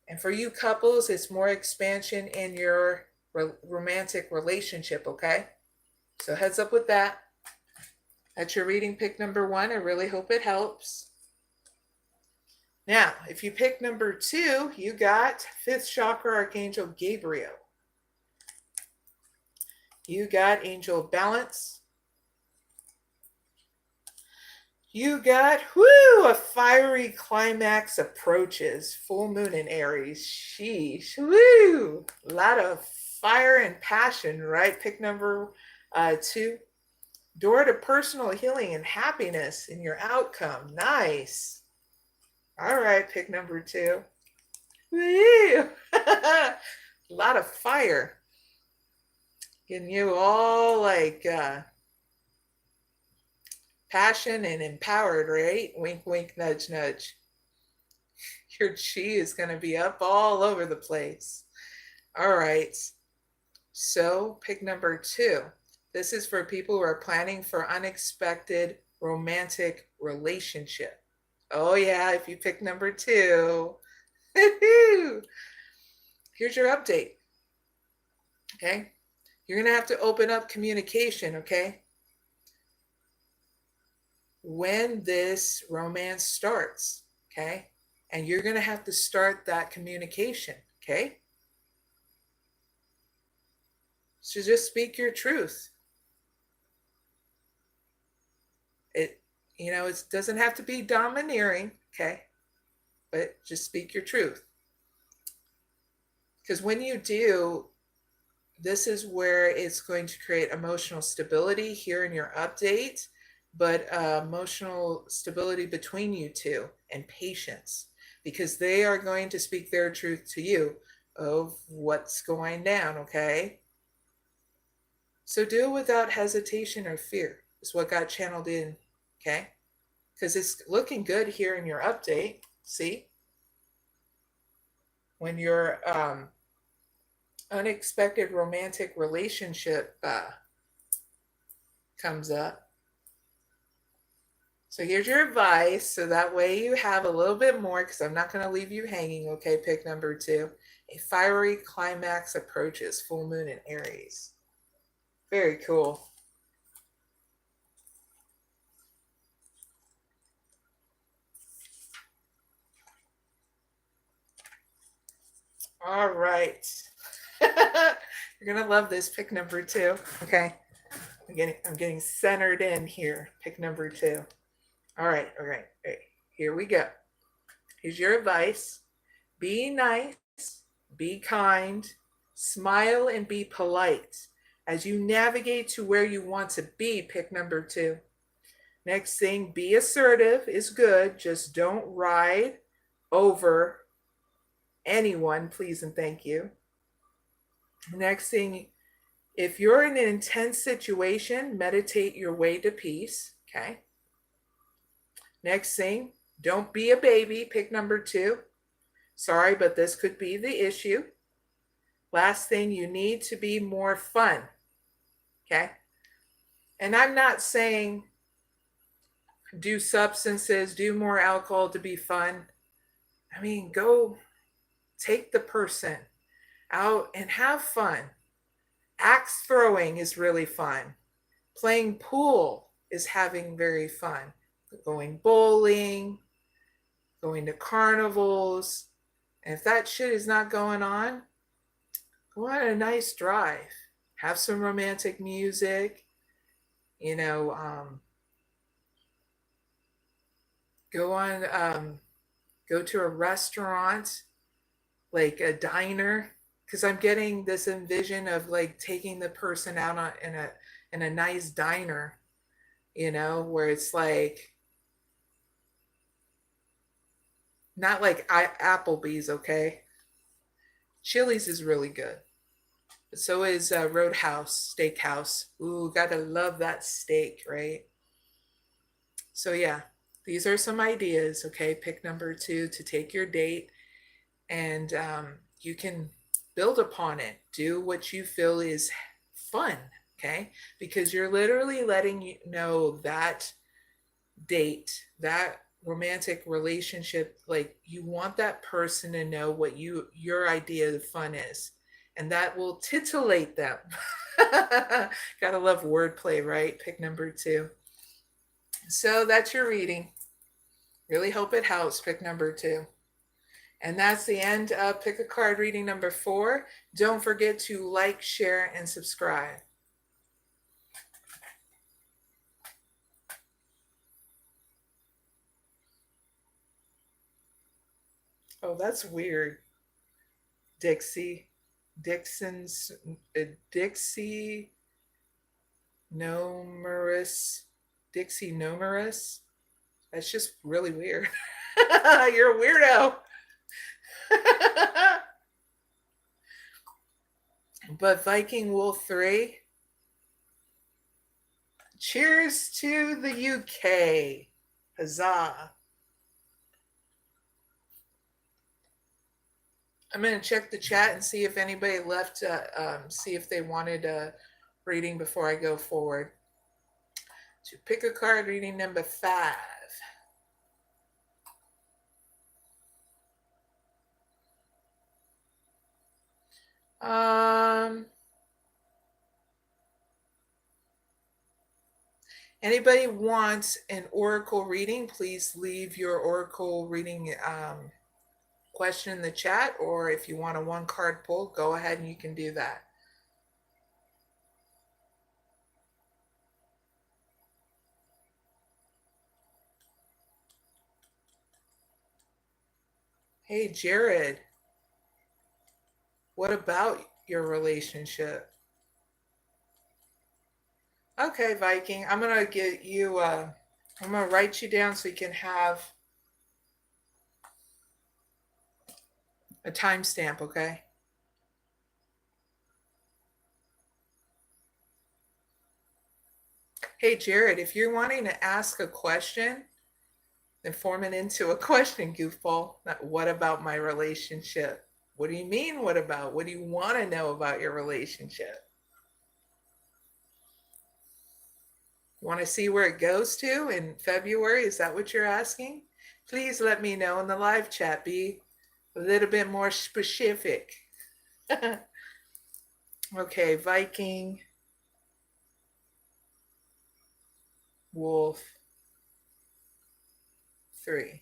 and for you couples, it's more expansion in your romantic relationship, okay? So heads up with that. That's your reading pick number 1. I really hope it helps. Now, if you pick number 2, you got 5th chakra, Archangel Gabriel. You got Angel Balance. You got, a fiery climax approaches. Full moon in Aries. Sheesh. Woo! A lot of fire and passion, right? Pick number 2. Door to personal healing and happiness in your outcome. Nice. All right, pick number 2. Woo! A lot of fire. Getting you all like passion and empowered, right? Wink, wink, nudge, nudge. Your chi is going to be up all over the place. All right. So pick number 2. This is for people who are planning for unexpected romantic relationship. Oh yeah, if you pick number 2, here's your update. Okay. You're going to have to open up communication, okay? When this romance starts, okay? And you're going to have to start that communication, okay? So just speak your truth. It doesn't have to be domineering, okay? But just speak your truth. Because when you do, this is where it's going to create emotional stability here in your update, but emotional stability between you two and patience, because they are going to speak their truth to you of what's going down, okay? So do it without hesitation or fear is what got channeled in, okay? Because it's looking good here in your update. See? When your unexpected romantic relationship comes up. So here's your advice. So that way you have a little bit more, because I'm not going to leave you hanging, okay? Pick number 2. A fiery climax approaches, full moon in Aries. Very cool. All right. You're going to love this. Pick number 2. Okay. I'm getting centered in here. Pick number 2. All right. Here we go. Here's your advice. Be nice, be kind, smile, and be polite. As you navigate to where you want to be, pick number 2. Next thing, be assertive is good. Just don't ride over anyone, please and thank you. Next thing, if you're in an intense situation, meditate your way to peace, okay? Next thing, don't be a baby, pick number 2. Sorry, but this could be the issue. Last thing, you need to be more fun, okay? And I'm not saying do substances, do more alcohol to be fun. I mean, go take the person out and have fun. Axe throwing is really fun. Playing pool is having very fun. Going bowling, going to carnivals. And if that shit is not going on, go on a nice drive. Have some romantic music. Go to a restaurant, like a diner, because I'm getting this envision of like taking the person out in a nice diner, where it's like not like Applebee's, okay? Chili's is really good. But so is Roadhouse Steakhouse. Ooh, gotta love that steak, right? So yeah, these are some ideas, okay? Pick number 2 to take your date, and you can build upon it. Do what you feel is fun, okay? Because you're literally letting you know that date, that romantic relationship, like you want that person to know what your idea of fun is, and that will titillate them. Gotta love wordplay, right? Pick number 2. So that's your reading. Really hope it helps. Pick number 2. And that's the end of Pick a Card reading number 4. Don't forget to like, share, and subscribe. Oh, that's weird. Dixie Nomerous. That's just really weird. You're a weirdo. But Viking Wolf 3, cheers to the UK. Huzzah. I'm going to check the chat and see if anybody left, see if they wanted a reading before I go forward. To pick a card, reading number 5. Anybody wants an oracle reading, please leave your oracle reading question in the chat, or if you want a 1-card pull, go ahead and you can do that. Hey, Jared, what about your relationship? Okay, Viking, I'm going to get you, I'm going to write you down so you can have a timestamp, okay? Hey, Jared, if you're wanting to ask a question, then form it into a question, goofball. Not what about my relationship? What do you mean, what about? What do you want to know about your relationship? You want to see where it goes to in February? Is that what you're asking? Please let me know in the live chat. Be a little bit more specific. Okay, Viking, Wolf, 3.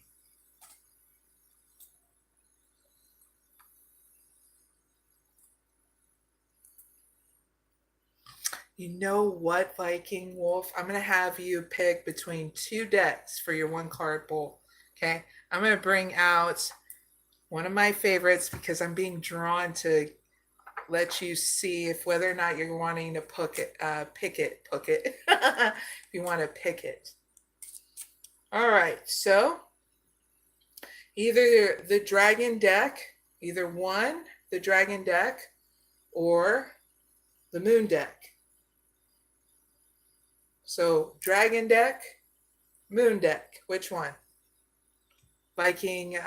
You know what, Viking Wolf? I'm going to have you pick between 2 decks for your 1-card pull. Okay? I'm going to bring out one of my favorites because I'm being drawn to let you see if whether or not you're wanting to pick it. If you want to pick it. All right. So either the dragon deck, either one, the dragon deck, or the moon deck. So dragon deck, moon deck, which one? Viking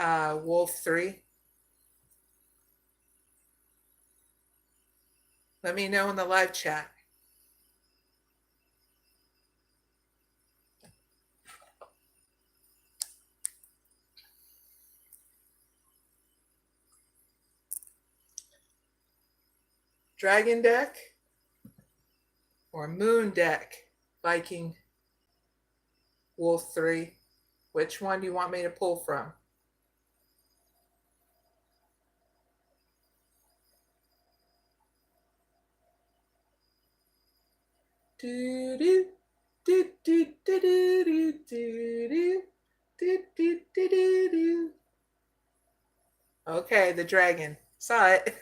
Wolf 3. Let me know in the live chat. Dragon deck or moon deck, Viking Wolf 3. Which one do you want me to pull from? Do do do do do do do do do do do. Okay, the dragon. Saw it.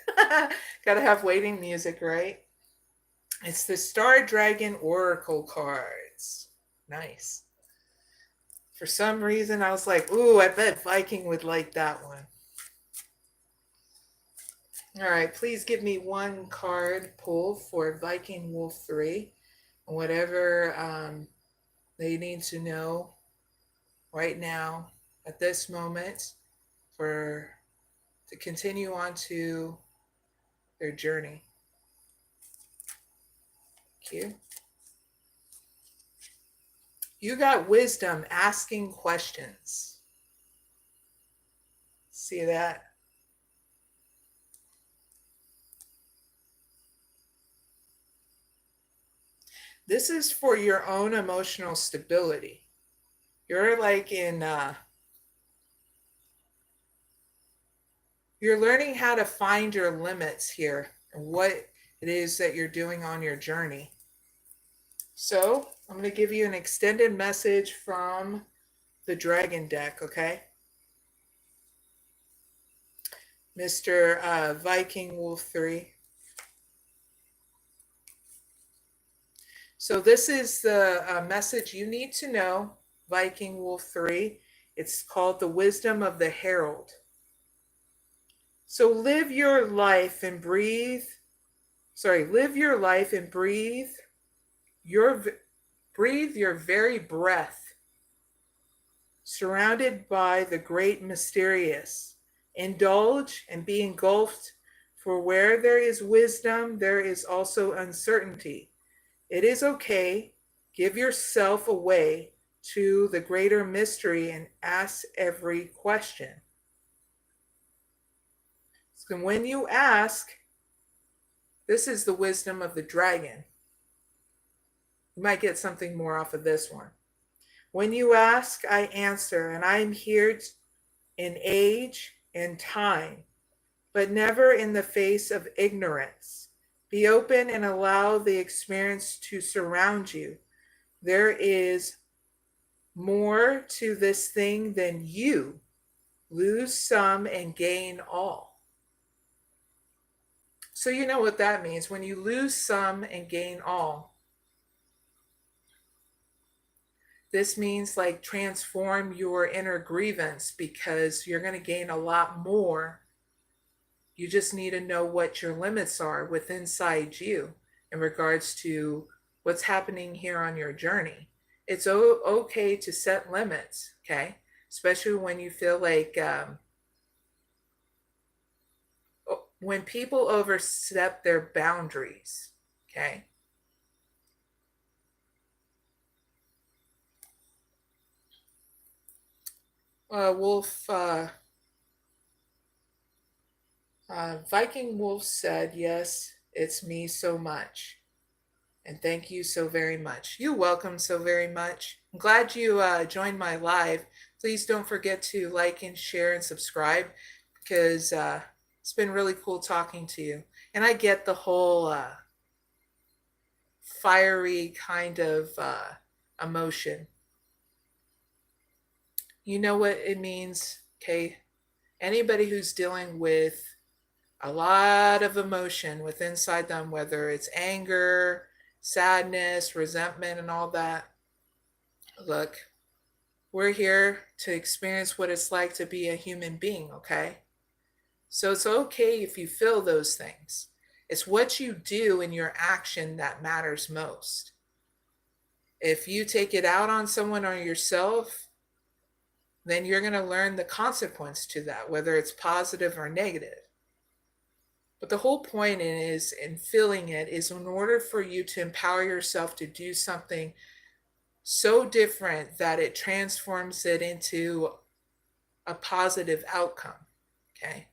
Gotta have waiting music, right? It's the Star Dragon Oracle cards. Nice. For some reason, I was like, ooh, I bet Viking would like that one. All right, please give me 1 card pull for Viking Wolf 3. Whatever they need to know right now at this moment to continue on to their journey. Thank you. You got wisdom asking questions. See that? This is for your own emotional stability. You're like you're learning how to find your limits here and what it is that you're doing on your journey. So I'm going to give you an extended message from the dragon deck, okay? Mr. Viking Wolf 3. So this is the message you need to know, Viking Wolf 3. It's called the Wisdom of the Herald. So live your life and breathe. Live your life and breathe your very breath, surrounded by the great mysterious, Indulge and be engulfed, for where there is wisdom, there is also uncertainty. It is okay. Give yourself away to the greater mystery and ask every question. So when you ask, this is the wisdom of the dragon. You might get something more off of this one. When you ask, I answer, and I am here in age and time, but never in the face of ignorance. Be open and allow the experience to surround you. There is more to this thing than you. Lose some and gain all. So you know what that means. When you lose some and gain all, this means like transform your inner grievance, because you're going to gain a lot more. You just need to know what your limits are within inside you in regards to what's happening here on your journey. It's okay to set limits, okay? Especially when you feel like when people overstep their boundaries, okay? Viking Wolf said, yes, it's me so much. And thank you so very much. You're welcome so very much. I'm glad you joined my live. Please don't forget to like and share and subscribe, because it's been really cool talking to you. And I get the whole fiery kind of emotion. You know what it means, okay? Anybody who's dealing with a lot of emotion within inside them, whether it's anger, sadness, resentment, and all that, look, we're here to experience what it's like to be a human being, okay? So it's okay if you feel those things. It's what you do in your action that matters most. If you take it out on someone or yourself, then you're going to learn the consequence to that, whether it's positive or negative. But the whole point in feeling it is in order for you to empower yourself to do something so different that it transforms it into a positive outcome, okay?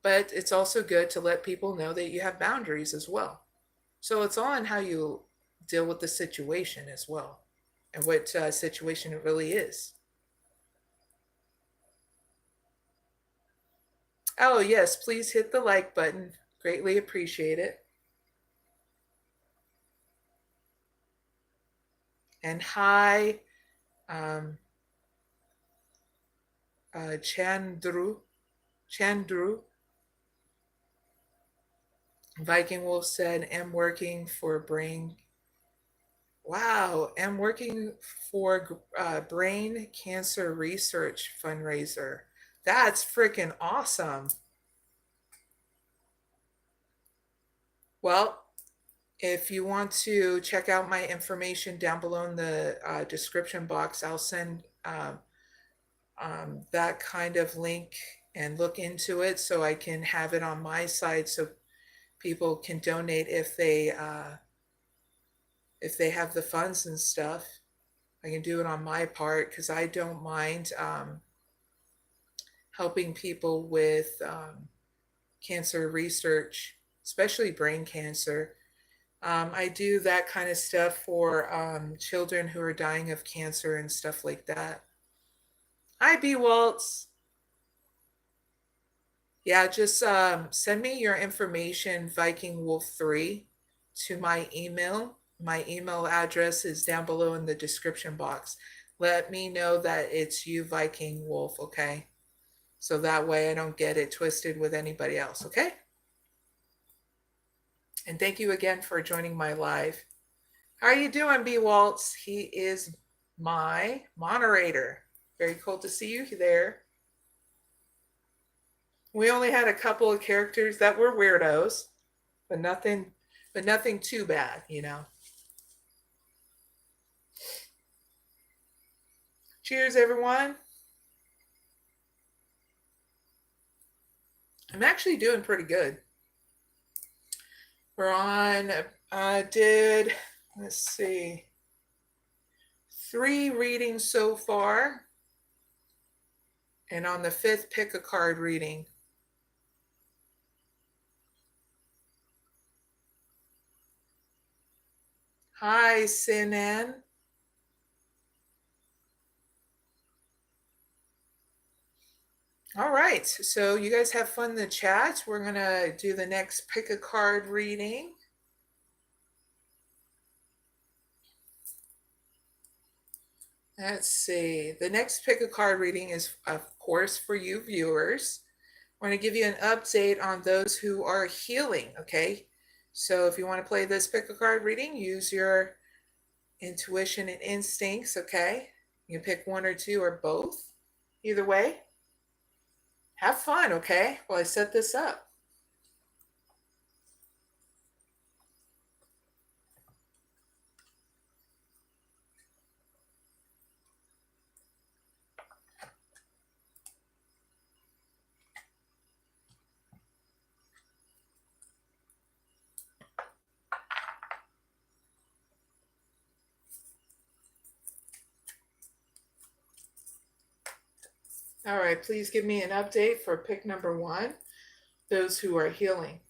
But it's also good to let people know that you have boundaries as well. So it's all in how you deal with the situation as well, and what situation it really is. Oh, yes, please hit the like button. Greatly appreciate it. And hi, um, Chandru. Viking Wolf said, am working for brain. Wow, I'm working for brain cancer research fundraiser. That's freaking awesome. Well, if you want to check out my information down below in the description box, I'll send that kind of link and look into it so I can have it on my side so people can donate if they have the funds and stuff. I can do it on my part because I don't mind helping people with cancer research, especially brain cancer. I do that kind of stuff for children who are dying of cancer and stuff like that. Hi, B. Waltz. Yeah, just send me your information, Viking Wolf 3, to my email. My email address is down below in the description box. Let me know that it's you, Viking Wolf, okay? So that way I don't get it twisted with anybody else, okay? And thank you again for joining my live. How are you doing, B. Waltz? He is my moderator. Very cool to see you there. We only had a couple of characters that were weirdos, but nothing too bad, you know. Cheers, everyone. I'm actually doing pretty good. We're on, let's see, 3 readings so far. And on the 5th pick a card reading. Hi, Sinan. All right, so you guys have fun in the chat. We're going to do the next pick a card reading. Let's see. The next pick a card reading is, of course, for you viewers. We're going to give you an update on those who are healing, okay? So if you want to play this pick a card reading, use your intuition and instincts, okay? You can pick 1 or 2 or both. Either way, have fun, okay? While I set this up. All right, please give me an update for pick number 1, those who are healing.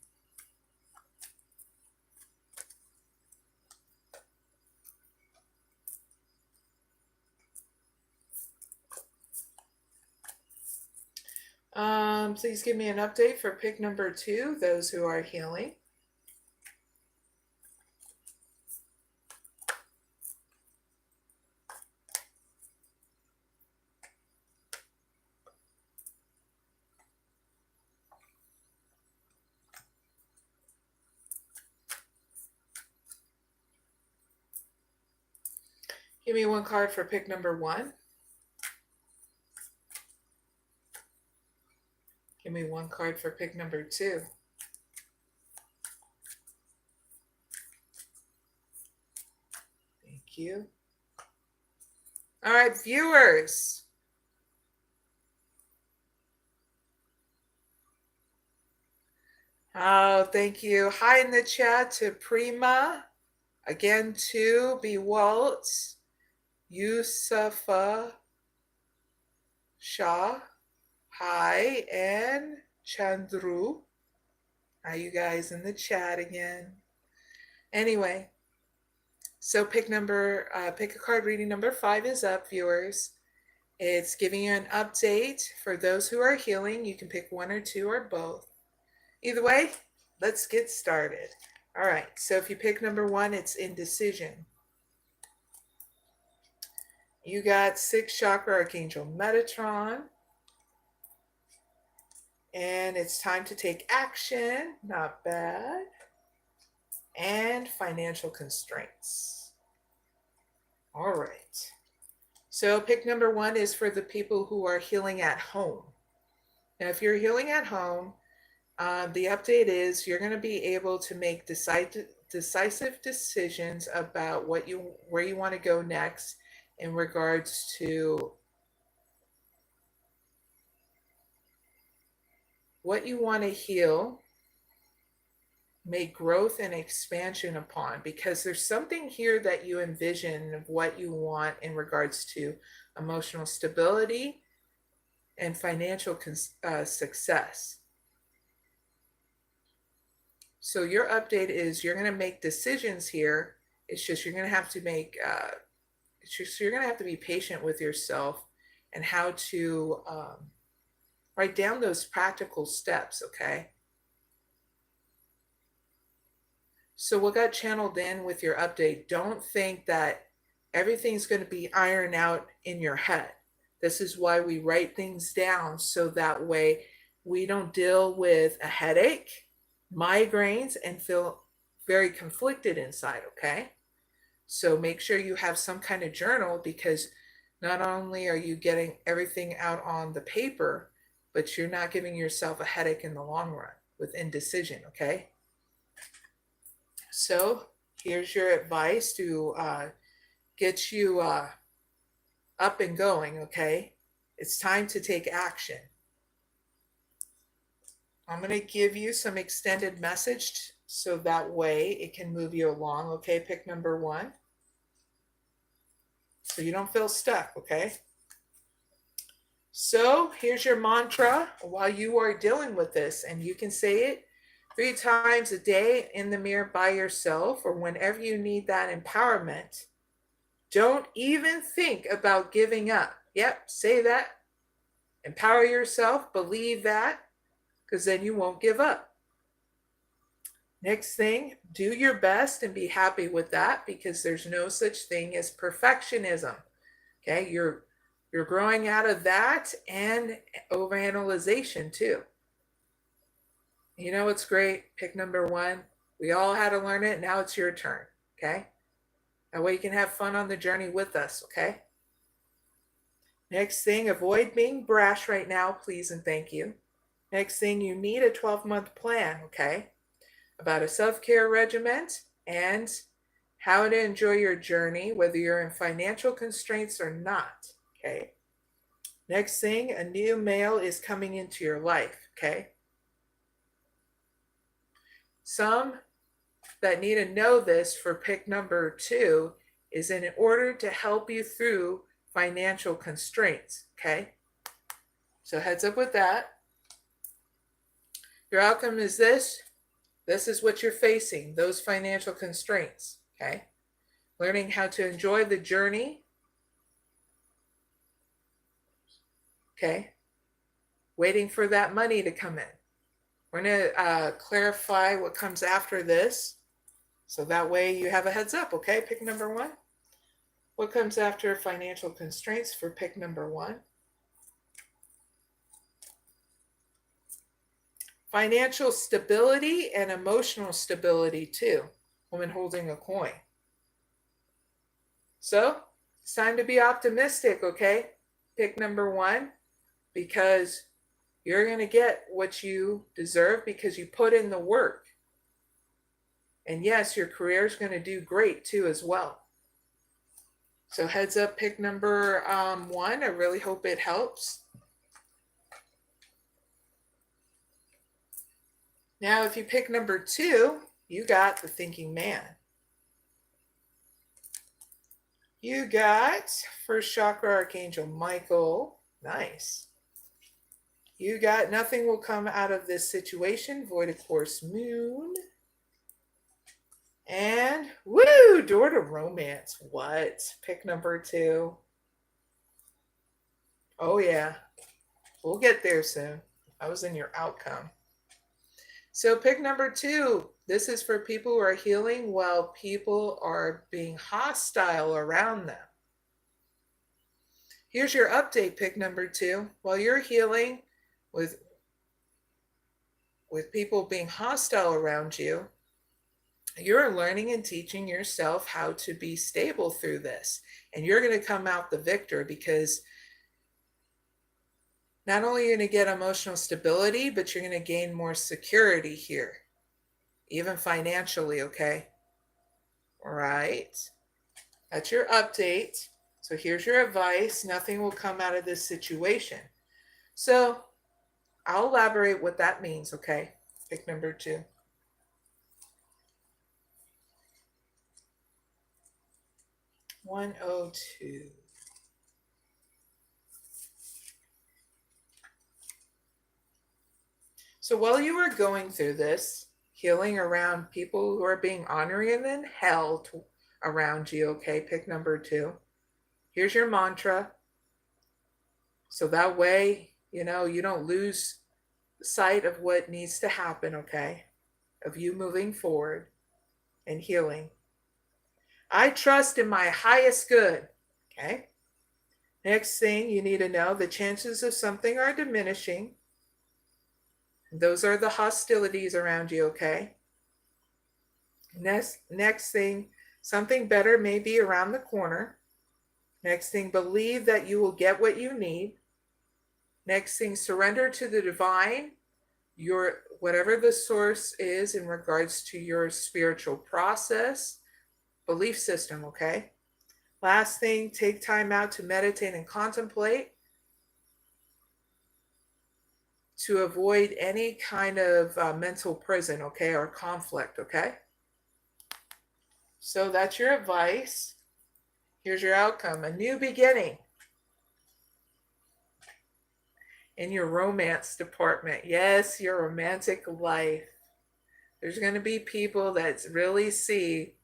Please give me an update for pick number 2, those who are healing. Give me 1 card for pick number 1. Give me 1 card for pick number 2. Thank you. All right, viewers. Oh, thank you. Hi in the chat to Prema. Again to Be Waltz, Yusufa Shah. Hi, and Chandru. Are you guys in the chat again? Anyway, so pick a card reading number 5 is up, viewers. It's giving you an update for those who are healing. You can pick 1 or 2 or both. Either way, let's get started. All right, so if you pick number 1, it's indecision. You got 6th chakra Archangel Metatron. And it's time to take action. Not bad. And financial constraints. All right. So pick number 1 is for the people who are healing at home. Now, if you're healing at home, the update is you're going to be able to make decisive decisions about where you want to go next in regards to what you want to heal, make growth and expansion upon, because there's something here that you envision of what you want in regards to emotional stability and financial success. So your update is you're going to make decisions here. It's just you're going to have to make, you're going to have to be patient with yourself and how to write down those practical steps, okay? So what got channeled in with your update, don't think that everything's going to be ironed out in your head. This is why we write things down, so that way we don't deal with a headache, migraines, and feel very conflicted inside, okay? So make sure you have some kind of journal, because not only are you getting everything out on the paper, but you're not giving yourself a headache in the long run with indecision, okay? So here's your advice to get you up and going, okay? It's time to take action. I'm going to give you some extended message so that way it can move you along. Okay, pick number 1. So you don't feel stuck, okay? So here's your mantra while you are dealing with this, and you can say it 3 times a day in the mirror by yourself or whenever you need that empowerment. Don't even think about giving up. Yep, say that. Empower yourself, believe that, because then you won't give up. Next thing, do your best and be happy with that, because there's no such thing as perfectionism. Okay, you're growing out of that and overanalyzation too. You know what's great? Pick number 1. We all had to learn it. Now it's your turn. Okay, that way you can have fun on the journey with us. Okay. Next thing, avoid being brash right now, please and thank you. Next thing, you need a 12-month plan, okay, about a self-care regimen and how to enjoy your journey, whether you're in financial constraints or not, okay. Next thing, a new male is coming into your life, okay. Some that need to know this for pick number 2 is in order to help you through financial constraints, okay? So heads up with that. Your outcome is this. This is what you're facing, those financial constraints, okay? Learning how to enjoy the journey, okay? Waiting for that money to come in. We're going to clarify what comes after this, so that way you have a heads up, okay? Pick number 1. What comes after financial constraints for pick number 1? Financial stability and emotional stability too. Woman holding a coin. So it's time to be optimistic, okay? Pick number 1, because you're going to get what you deserve because you put in the work. And yes, your career is going to do great too as well. So heads up, pick number 1. I really hope it helps. Now, if you pick number 2, you got the thinking man. You got first chakra archangel Michael. Nice. You got nothing will come out of this situation. Void of course moon. And woo, door to romance. What? Pick number 2. Oh yeah. We'll get there soon. I was in your outcome. So pick number 2. This is for people who are healing while people are being hostile around them. Here's your update, pick number 2. While you're healing with people being hostile around you, you're learning and teaching yourself how to be stable through this. And you're going to come out the victor, because not only are you going to get emotional stability, but you're going to gain more security here, even financially, okay? All right. That's your update. So here's your advice. Nothing will come out of this situation. So I'll elaborate what that means, okay? Pick number 2. $102. So while you are going through this, healing around people who are being honoring and then held around you, okay, pick number 2. Here's your mantra. So that way, you don't lose sight of what needs to happen, okay, of you moving forward and healing. I trust in my highest good, okay? Next thing you need to know, the chances of something are diminishing. Those are the hostilities around you, okay? Next thing, something better may be around the corner. Next thing, believe that you will get what you need. Next thing, surrender to the divine, whatever the source is in regards to your spiritual process, belief system, okay? Last thing, take time out to meditate and contemplate. to avoid any kind of mental prison, okay, or conflict, okay? So that's your advice. Here's your outcome, a new beginning in your romance department. Yes, your romantic life. There's going to be people that really see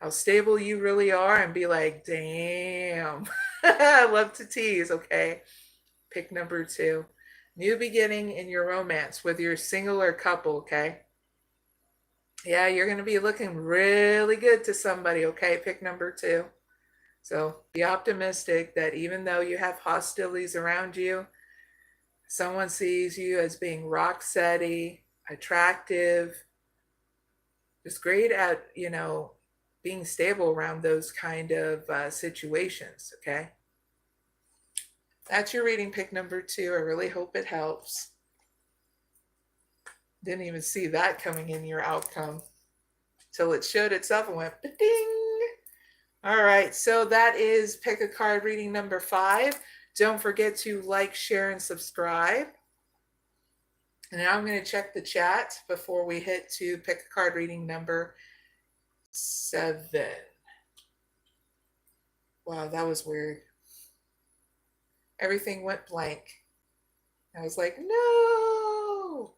how stable you really are and be like, damn. I love to tease, okay? Pick number 2. New beginning in your romance with your singular couple, okay? Yeah, you're going to be looking really good to somebody, okay? Pick number 2. So be optimistic that even though you have hostilities around you, someone sees you as being rock steady, attractive, just great at, being stable around those kind of situations, okay? That's your reading, pick number 2. I really hope it helps. Didn't even see that coming in your outcome till it showed itself and went ding. All right, so that is pick a card reading number 5. Don't forget to like, share, and subscribe. And now I'm going to check the chat before we hit to pick a card reading number 7. Wow, that was weird. Everything went blank. I was like, no!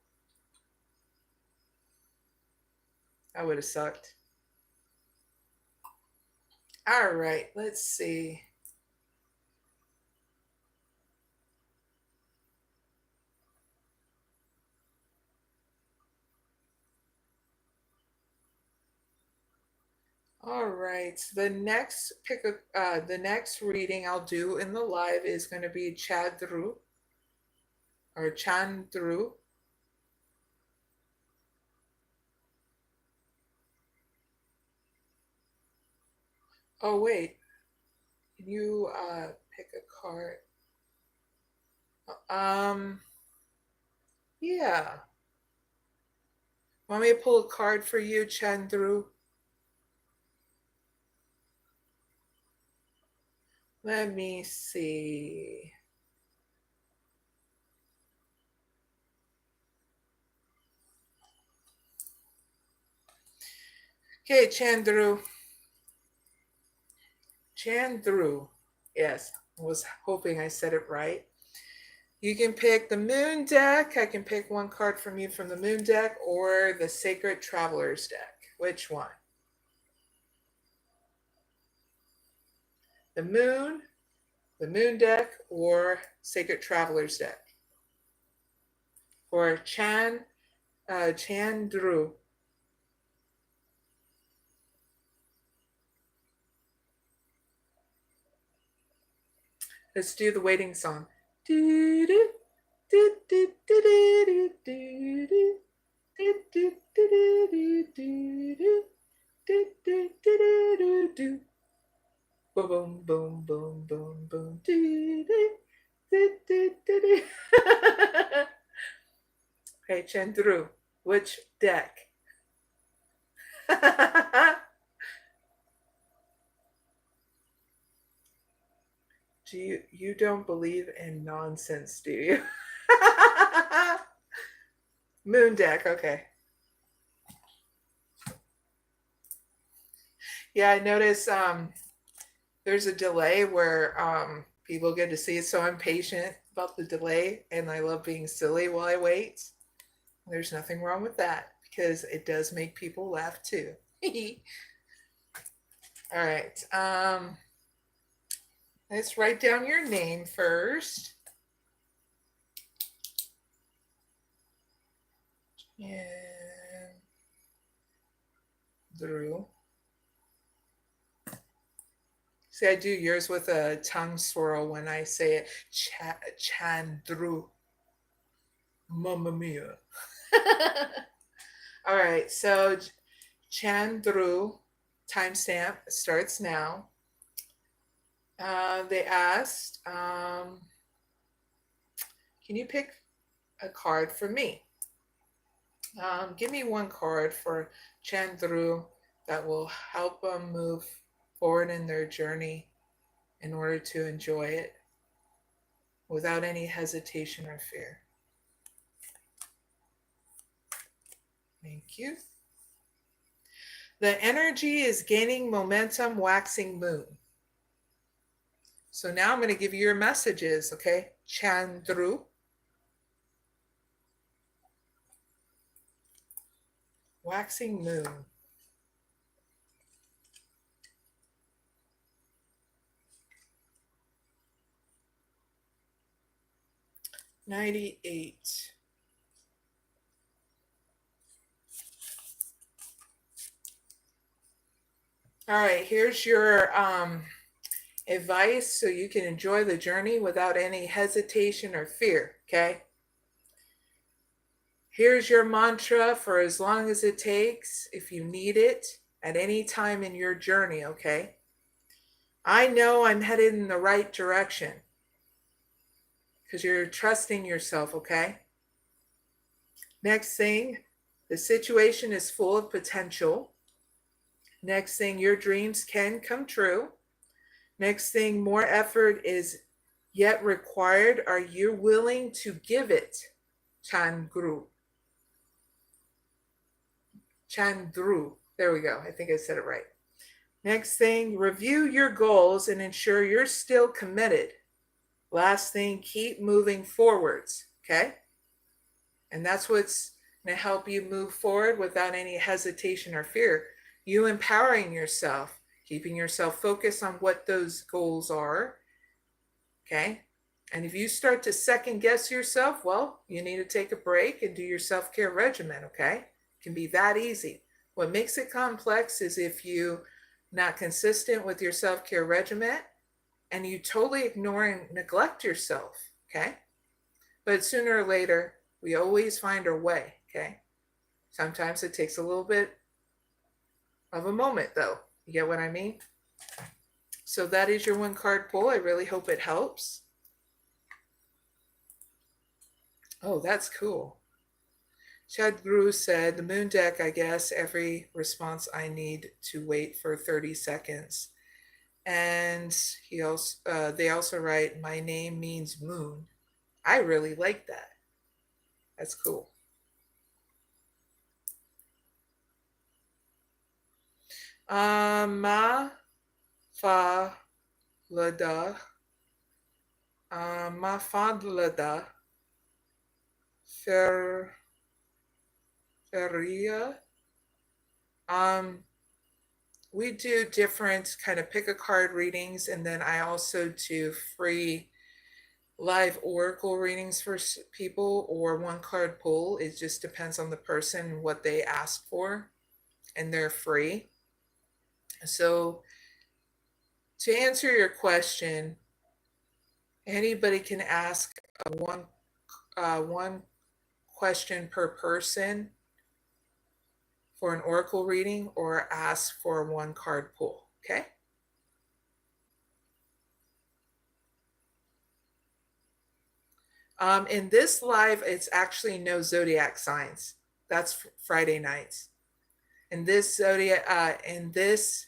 That would have sucked. All right, let's see. All right, the next reading I'll do in the live is going to be Chandru or Chandru. Oh wait, can you pick a card? Yeah. Want me to pull a card for you, Chandru? Let me see. Okay, Chandru. Chandru. Yes, I was hoping I said it right. You can pick the Moon deck. I can pick one card from you from the Moon deck or the Sacred Traveler's deck. Which one? The Moon deck, or Sacred Traveler's deck? For Chandru. Let's do the waiting song. Boom, boom, boom, boom, boom. Okay, Chandru, which deck? You don't believe in nonsense, do you? Moon deck, okay. Yeah, I notice there's a delay where people get to see it, so I'm patient about the delay, and I love being silly while I wait. There's nothing wrong with that because it does make people laugh too. All right. Let's write down your name first. And Drew. See, I do yours with a tongue swirl when I say it. Chandru. Mamma mia. All right, so Chandru timestamp starts now. They asked, can you pick a card for me? Give me one card for Chandru that will help them move forward in their journey in order to enjoy it without any hesitation or fear. Thank you. The energy is gaining momentum, waxing moon. So now I'm going to give you your messages, okay? Chandru. Waxing moon. $98. All right, here's your advice so you can enjoy the journey without any hesitation or fear, okay? Here's your mantra for as long as it takes, if you need it, at any time in your journey, okay? I know I'm headed in the right direction because you're trusting yourself, okay? Next thing, the situation is full of potential. Next thing, your dreams can come true. Next thing, more effort is yet required. Are you willing to give it? Chandru. Chandru. There we go. I think I said it right. Next thing, review your goals and ensure you're still committed. Last thing, keep moving forwards. Okay? And that's what's going to help you move forward without any hesitation or fear. You empowering yourself, keeping yourself focused on what those goals are. Okay? And if you start to second guess yourself, well, you need to take a break and do your self-care regimen. Okay? It can be that easy. What makes it complex is if you not consistent with your self-care regimen and you totally ignore and neglect yourself. Okay? But sooner or later, we always find our way. Okay? Sometimes it takes a little bit of a moment, though. You get what I mean? So that is your one card pull. I really hope it helps. Oh, that's cool. Chandru said, the moon deck, I guess, every response I need to wait for 30 seconds. And he also, they also write, my name means moon. I really like that. That's cool. Mafalda Ferreira. We do different kind of pick a card readings, and then I also do free live oracle readings for people or one card pull. It just depends on the person, what they ask for, and they're free. So to answer your question, anybody can ask one question per person for an oracle reading or ask for a one card pull. Okay? In this live, it's actually no zodiac signs. That's Friday nights. In this zodiac, in this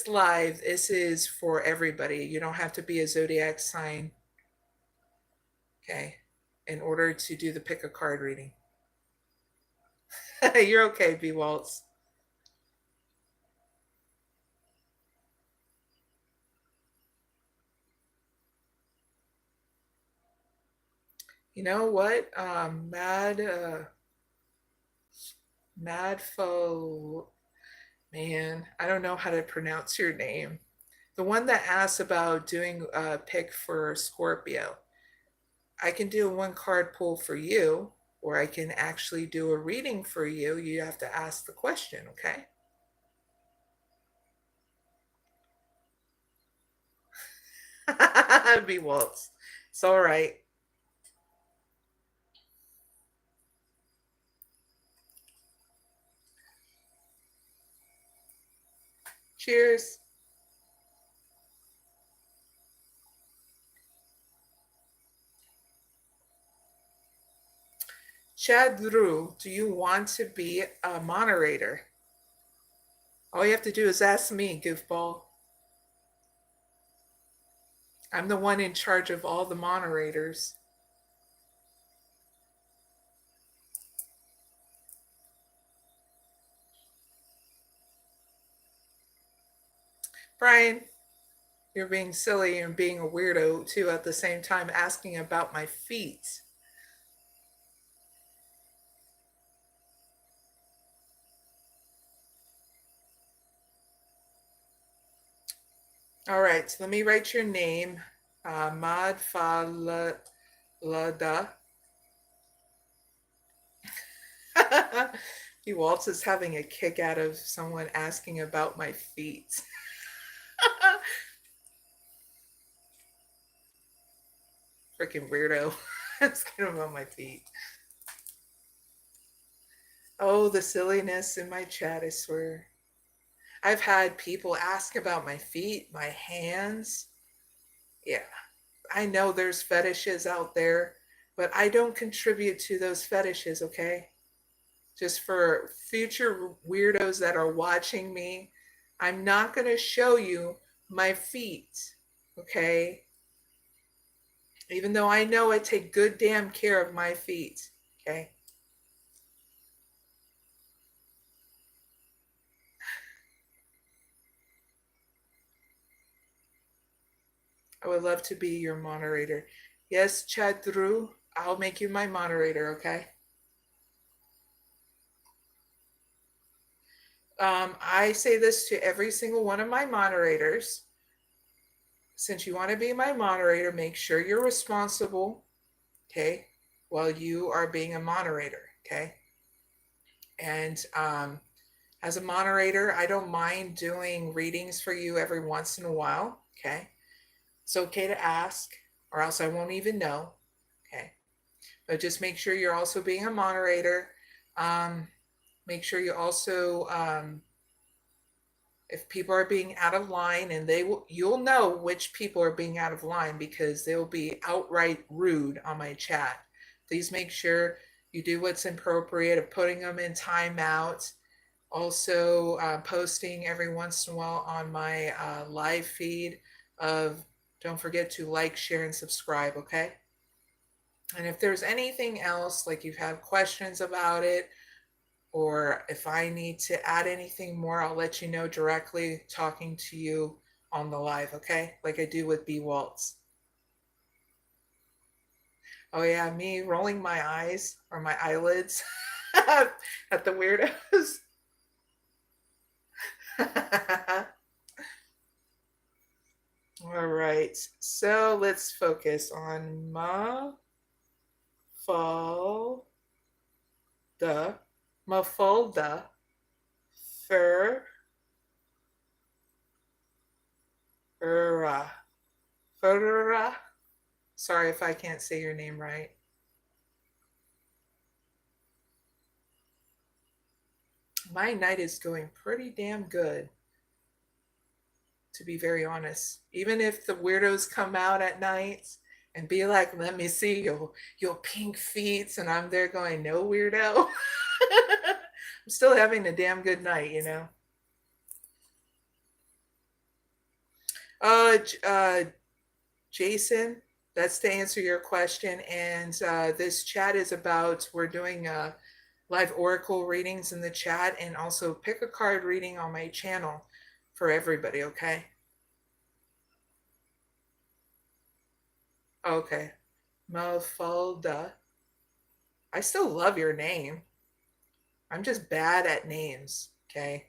live, this is for everybody. You don't have to be a zodiac sign, okay, in order to do the pick a card reading. You're okay, B. Waltz. You know what? Madfo, man, I don't know how to pronounce your name. The one that asks about doing a pick for Scorpio. I can do a one card pull for you, or I can actually do a reading for you. You have to ask the question, okay? B. Waltz. It's all right. Cheers. Chandru, do you want to be a moderator? All you have to do is ask me, goofball. I'm the one in charge of all the moderators. Brian, you're being silly and being a weirdo too at the same time asking about my feet. All right, so let me write your name. Mafalda. He Waltz is having a kick out of someone asking about my feet. Freaking weirdo. Asking about my feet. Oh, the silliness in my chat, I swear. I've had people ask about my feet, my hands. Yeah, I know there's fetishes out there, but I don't contribute to those fetishes, okay? Just for future weirdos that are watching me, I'm not going to show you my feet, okay? Even though I know I take good damn care of my feet, okay? I would love to be your moderator. Yes, Chandru, I'll make you my moderator, okay? I say this to every single one of my moderators. Since you want to be my moderator, make sure you're responsible, okay, while you are being a moderator, okay? And as a moderator, I don't mind doing readings for you every once in a while, okay? It's okay to ask, or else I won't even know, okay? But just make sure you're also being a moderator. Make sure you also, if people are being out of line, and you'll know which people are being out of line because they'll be outright rude on my chat. Please make sure you do what's appropriate of putting them in timeout. Also, posting every once in a while on my live feed of don't forget to like, share, and subscribe, okay? And if there's anything else, like you have questions about it, or if I need to add anything more, I'll let you know directly talking to you on the live, okay? Like I do with B Waltz. Oh yeah, me rolling my eyes or my eyelids at the weirdos. All right, so let's focus on Mafalda Ferreira. Ferreira. Sorry if I can't say your name right. My night is going pretty damn good, to be very honest. Even if the weirdos come out at night and be like, let me see your pink feet, and I'm there going, no, weirdo. I'm still having a damn good night, you know. Uh, Jason, that's to answer your question. And this chat is about, we're doing live oracle readings in the chat, and also pick a card reading on my channel for everybody, okay? Okay. Mafalda. I still love your name. I'm just bad at names, okay?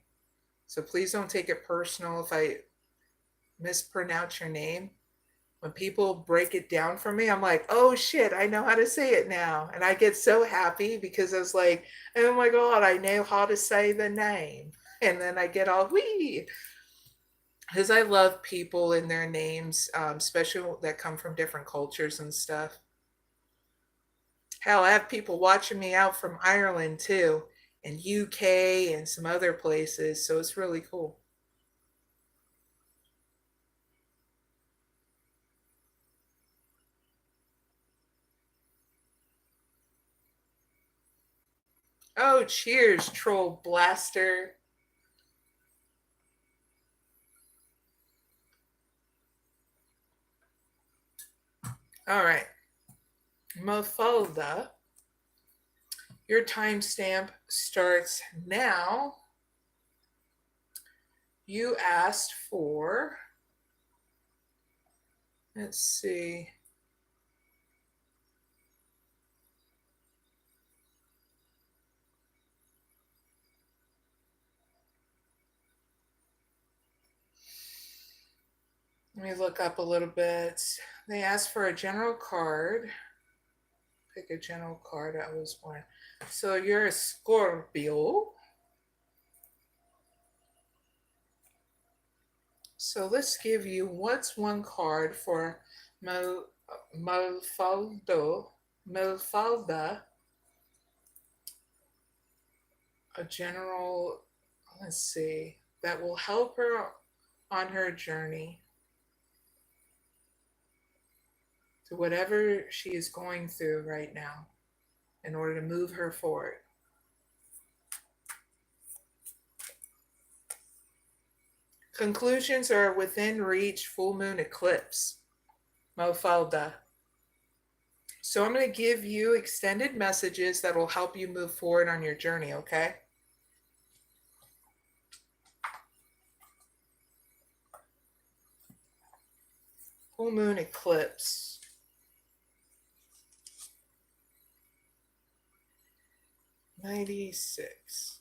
So please don't take it personal if I mispronounce your name. When people break it down for me, I'm like, oh shit, I know how to say it now. And I get so happy because I was like, oh my God, I know how to say the name. And then I get all wee. Because I love people and their names, especially that come from different cultures and stuff. Hell, I have people watching me out from Ireland too, and UK and some other places. So it's really cool. Oh, cheers, troll blaster. All right. Mafalda, your timestamp starts now. you asked for, let's see. Let me look up a little bit. They asked for a general card. Pick a general card. I was born. So you're a Scorpio. So let's give you what's one card for Mafalda, a general, let's see, that will help her on her journey to whatever she is going through right now in order to move her forward. Conclusions are within reach, full moon eclipse. Mafalda. So I'm going to give you extended messages that will help you move forward on your journey, okay? Full moon eclipse. 96.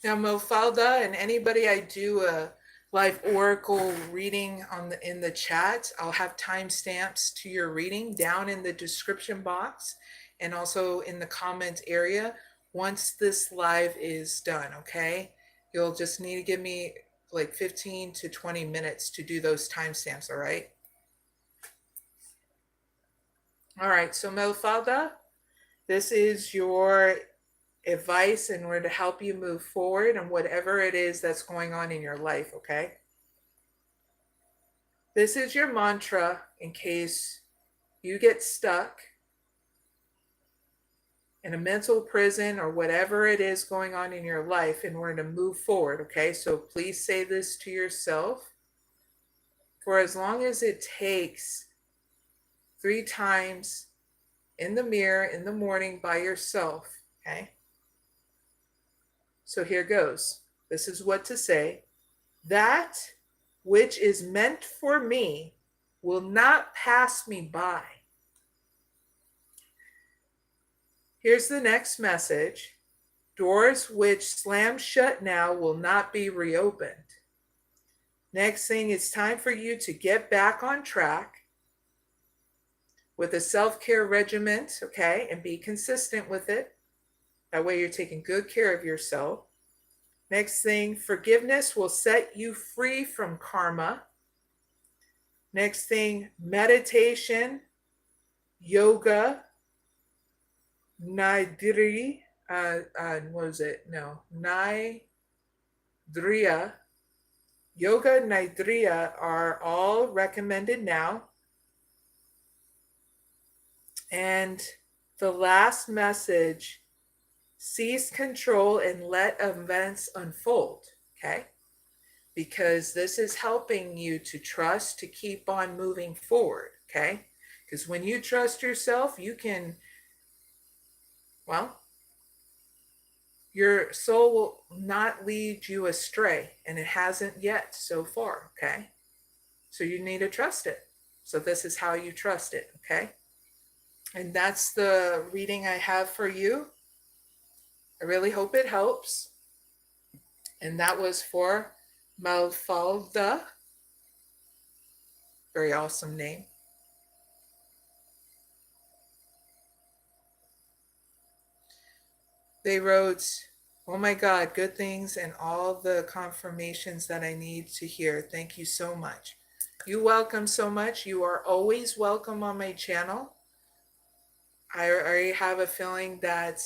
Now, Mafalda, and anybody I do a live oracle reading in the chat, I'll have timestamps to your reading down in the description box and also in the comment area once this live is done, okay? You'll just need to give me like 15 to 20 minutes to do those timestamps, all right? All right, so Mafalda, this is your advice in order to help you move forward and whatever it is that's going on in your life, okay? This is your mantra in case you get stuck in a mental prison or whatever it is going on in your life in order to move forward, okay? So please say this to yourself for as long as it takes 3 times in the mirror in the morning by yourself, okay? So here goes. This is what to say. That which is meant for me will not pass me by. Here's the next message. Doors which slam shut now will not be reopened. Next thing, it's time for you to get back on track with a self-care regimen, okay, and be consistent with it. That way you're taking good care of yourself. Next thing, forgiveness will set you free from karma. Next thing, meditation, yoga, Nidri, what was it? No, Nidriya. Yoga, Nidriya are all recommended now. And the last message, seize control and let events unfold, okay? Because this is helping you to trust, to keep on moving forward, okay? Because when you trust yourself, you can, well, your soul will not lead you astray, and it hasn't yet so far, okay? So you need to trust it. So this is how you trust it, okay? And that's the reading I have for you. I really hope it helps. And that was for Mafalda. Very awesome name. They wrote, oh my God, good things and all the confirmations that I need to hear. Thank you so much. You're welcome so much. You are always welcome on my channel. I already have a feeling that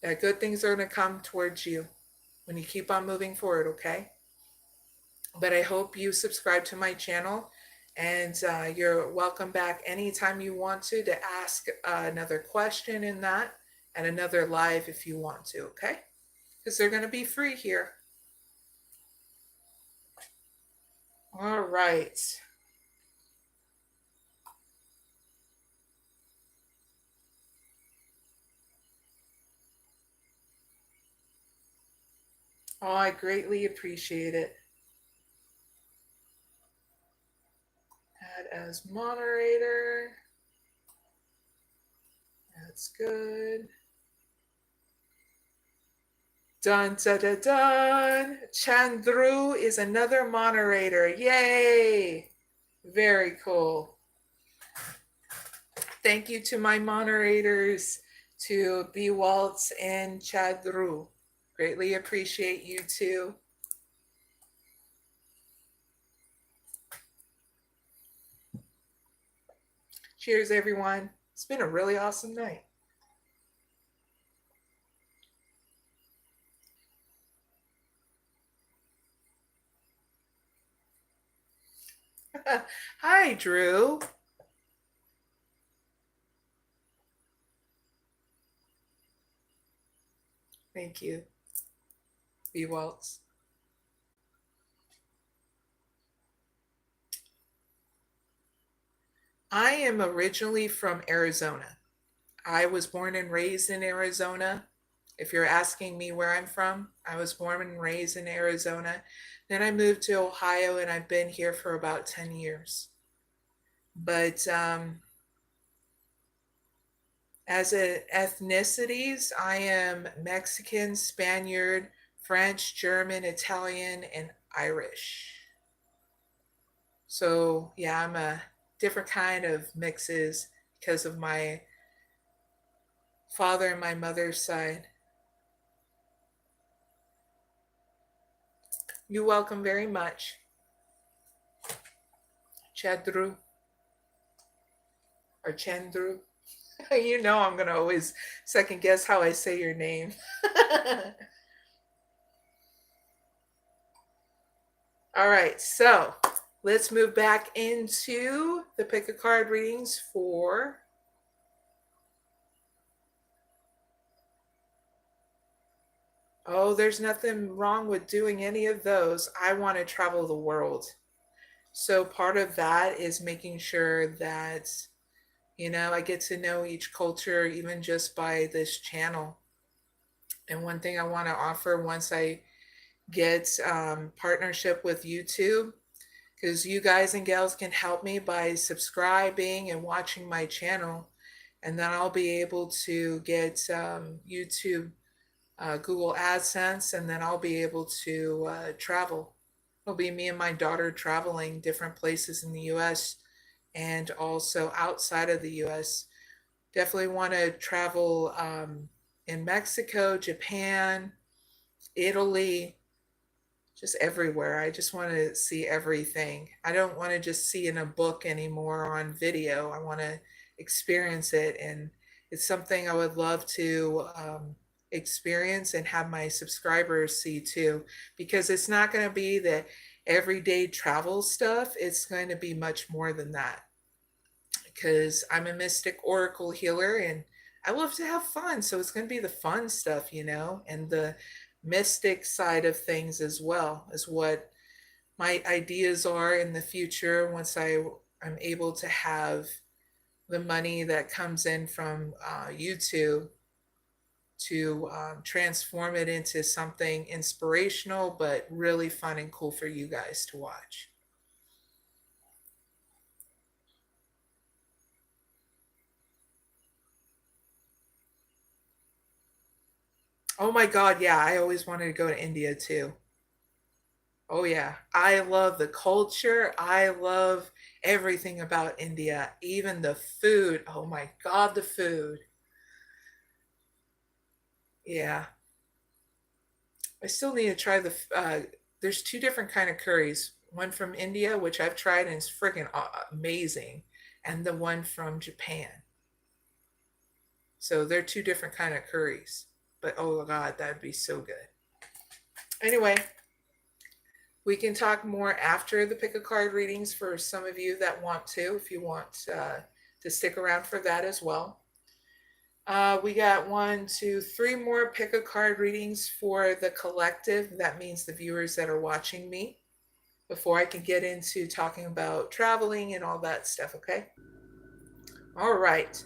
that good things are going to come towards you when you keep on moving forward, okay? But I hope you subscribe to my channel, and you're welcome back anytime you want to ask another question in that and another live if you want to, okay? Because they're going to be free here. All right. Oh, I greatly appreciate it. Add as moderator. That's good. Dun dun dun dun. Chandru is another moderator. Yay! Very cool. Thank you to my moderators, to B Waltz and Chandru. Greatly appreciate you too. Cheers, everyone. It's been a really awesome night. Hi, Drew. Thank you, B Waltz. I am originally from Arizona. I was born and raised in Arizona. If you're asking me where I'm from, I was born and raised in Arizona. Then I moved to Ohio and I've been here for about 10 years. But as ethnicities, I am Mexican, Spaniard, French, German, Italian, and Irish. So, yeah, I'm a different kind of mixes because of my father and my mother's side. You're welcome very much. Chadru or Chandru. You know I'm going to always second guess how I say your name. All right, so let's move back into the pick a card readings for oh, there's nothing wrong with doing any of those. I want to travel the world. So part of that is making sure that, I get to know each culture even just by this channel. And one thing I want to offer once I get partnership with YouTube, because you guys and gals can help me by subscribing and watching my channel. And then I'll be able to get YouTube, Google AdSense, and then I'll be able to travel. It'll be me and my daughter traveling different places in the US and also outside of the US. Definitely want to travel in Mexico, Japan, Italy, just everywhere. I just want to see everything. I don't want to just see in a book anymore on video. I want to experience it. And it's something I would love to experience and have my subscribers see too, because it's not going to be the everyday travel stuff. It's going to be much more than that, because I'm a mystic oracle healer and I love to have fun. So it's going to be the fun stuff, and the mystic side of things as well is what my ideas are in the future once I'm able to have the money that comes in from YouTube to transform it into something inspirational but really fun and cool for you guys to watch. Oh my God, yeah, I always wanted to go to India too. Oh yeah, I love the culture. I love everything about India, even the food. Oh my God, the food. Yeah, I still need to try there's two different kind of curries. One from India, which I've tried and it's freaking amazing, and the one from Japan. So they're two different kind of curries. But oh God, that'd be so good. Anyway, we can talk more after the pick a card readings for some of you that want to, if you want to stick around for that as well. We got 1, 2, 3 more pick a card readings for the collective. That means the viewers that are watching me, before I can get into talking about traveling and all that stuff, okay? All right.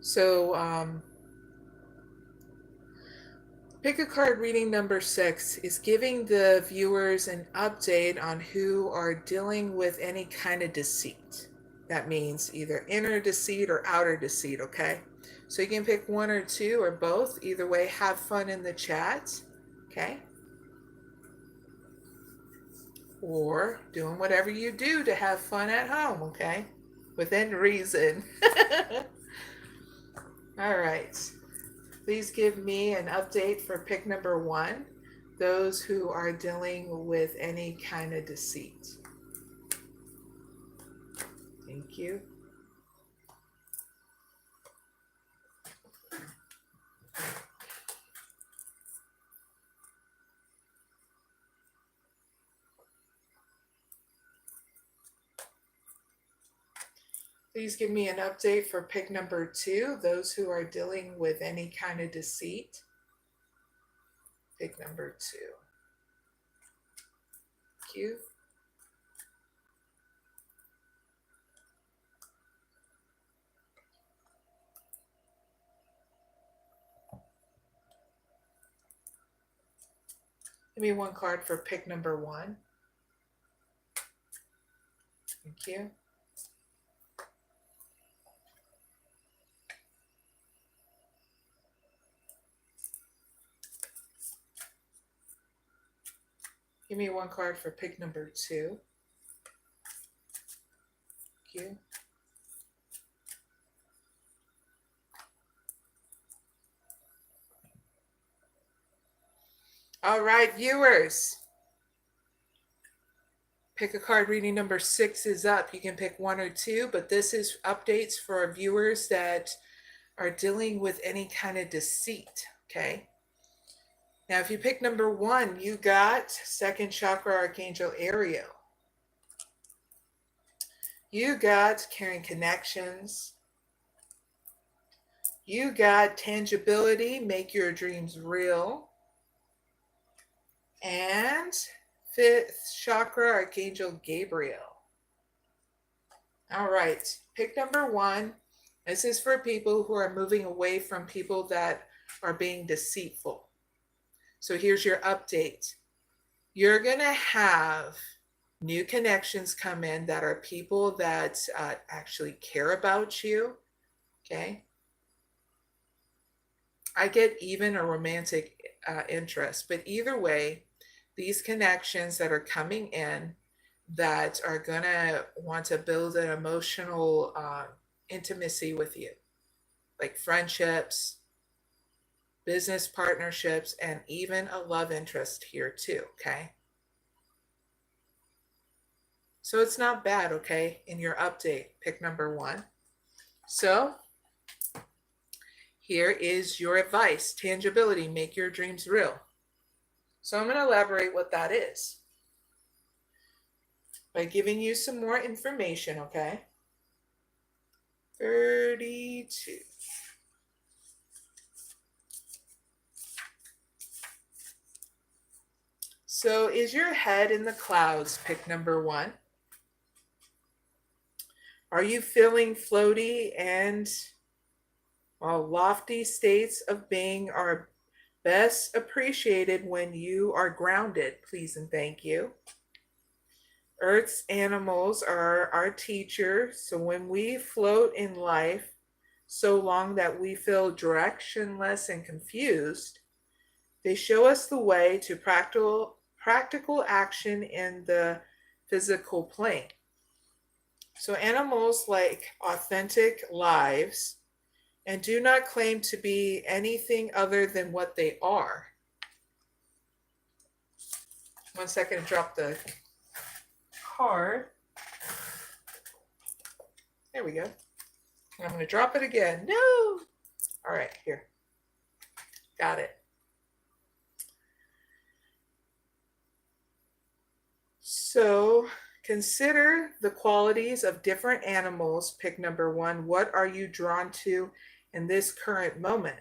So, Pick a card reading number 6 is giving the viewers an update on who are dealing with any kind of deceit. That means either inner deceit or outer deceit, okay? So you can pick one or two or both. Either way, have fun in the chat, okay? Or doing whatever you do to have fun at home, okay? Within reason. All right. Please give me an update for pick number 1, those who are dealing with any kind of deceit. Thank you. Please give me an update for pick number 2, those who are dealing with any kind of deceit. Pick number 2. Thank you. Give me one card for pick number 1. Thank you. Give me one card for pick number 2. Thank you. All right, viewers. Pick a card reading number 6 is up. You can pick 1 or 2, but this is updates for viewers that are dealing with any kind of deceit, okay? Now, if you pick number 1, you got second chakra archangel Ariel. You got carrying connections. You got tangibility, make your dreams real. And 5th chakra archangel Gabriel. All right, pick number 1. This is for people who are moving away from people that are being deceitful. So here's your update. You're going to have new connections come in that are people that actually care about you, okay? I get even a romantic interest, but either way, these connections that are coming in that are going to want to build an emotional intimacy with you, like friendships, business partnerships, and even a love interest here too, okay? So it's not bad, okay, in your update, pick number 1. So here is your advice. Tangibility, make your dreams real. So I'm going to elaborate what that is by giving you some more information, okay? 32. So is your head in the clouds, pick number 1? Are you feeling floaty and lofty states of being are best appreciated when you are grounded, please and thank you. Earth's animals are our teacher, so when we float in life so long that we feel directionless and confused, they show us the way to practical action in the physical plane. So animals like authentic lives and do not claim to be anything other than what they are. 1 second, drop the card. There we go. I'm going to drop it again. No! All right, here. Got it. So consider the qualities of different animals. Pick number 1. What are you drawn to in this current moment?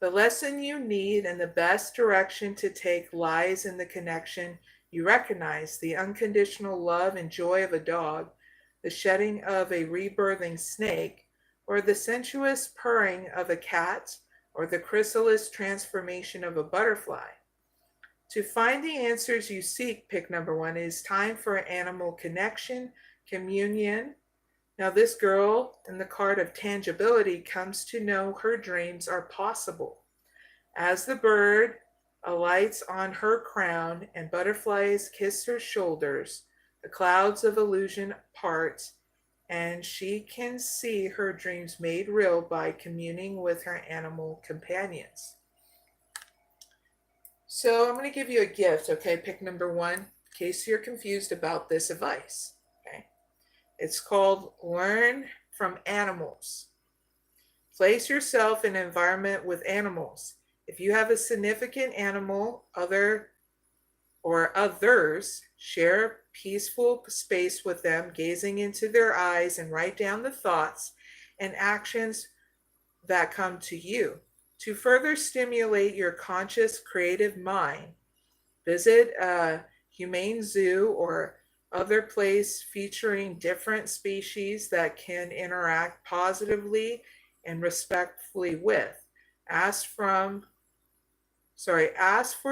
The lesson you need and the best direction to take lies in the connection you recognize, the unconditional love and joy of a dog, the shedding of a rebirthing snake, or the sensuous purring of a cat or the chrysalis transformation of a butterfly. To find the answers you seek, pick number 1, it is time for animal connection, communion. Now this girl in the card of tangibility comes to know her dreams are possible. As the bird alights on her crown and butterflies kiss her shoulders, the clouds of illusion part, and she can see her dreams made real by communing with her animal companions. So I'm going to give you a gift, okay? Pick number 1, in case you're confused about this advice, okay? It's called Learn from Animals. Place yourself in an environment with animals. If you have a significant animal, others, share peaceful space with them, gazing into their eyes, and write down the thoughts and actions that come to you. To further stimulate your conscious creative mind, visit a humane zoo or other place featuring different species that can interact positively and respectfully with. Ask for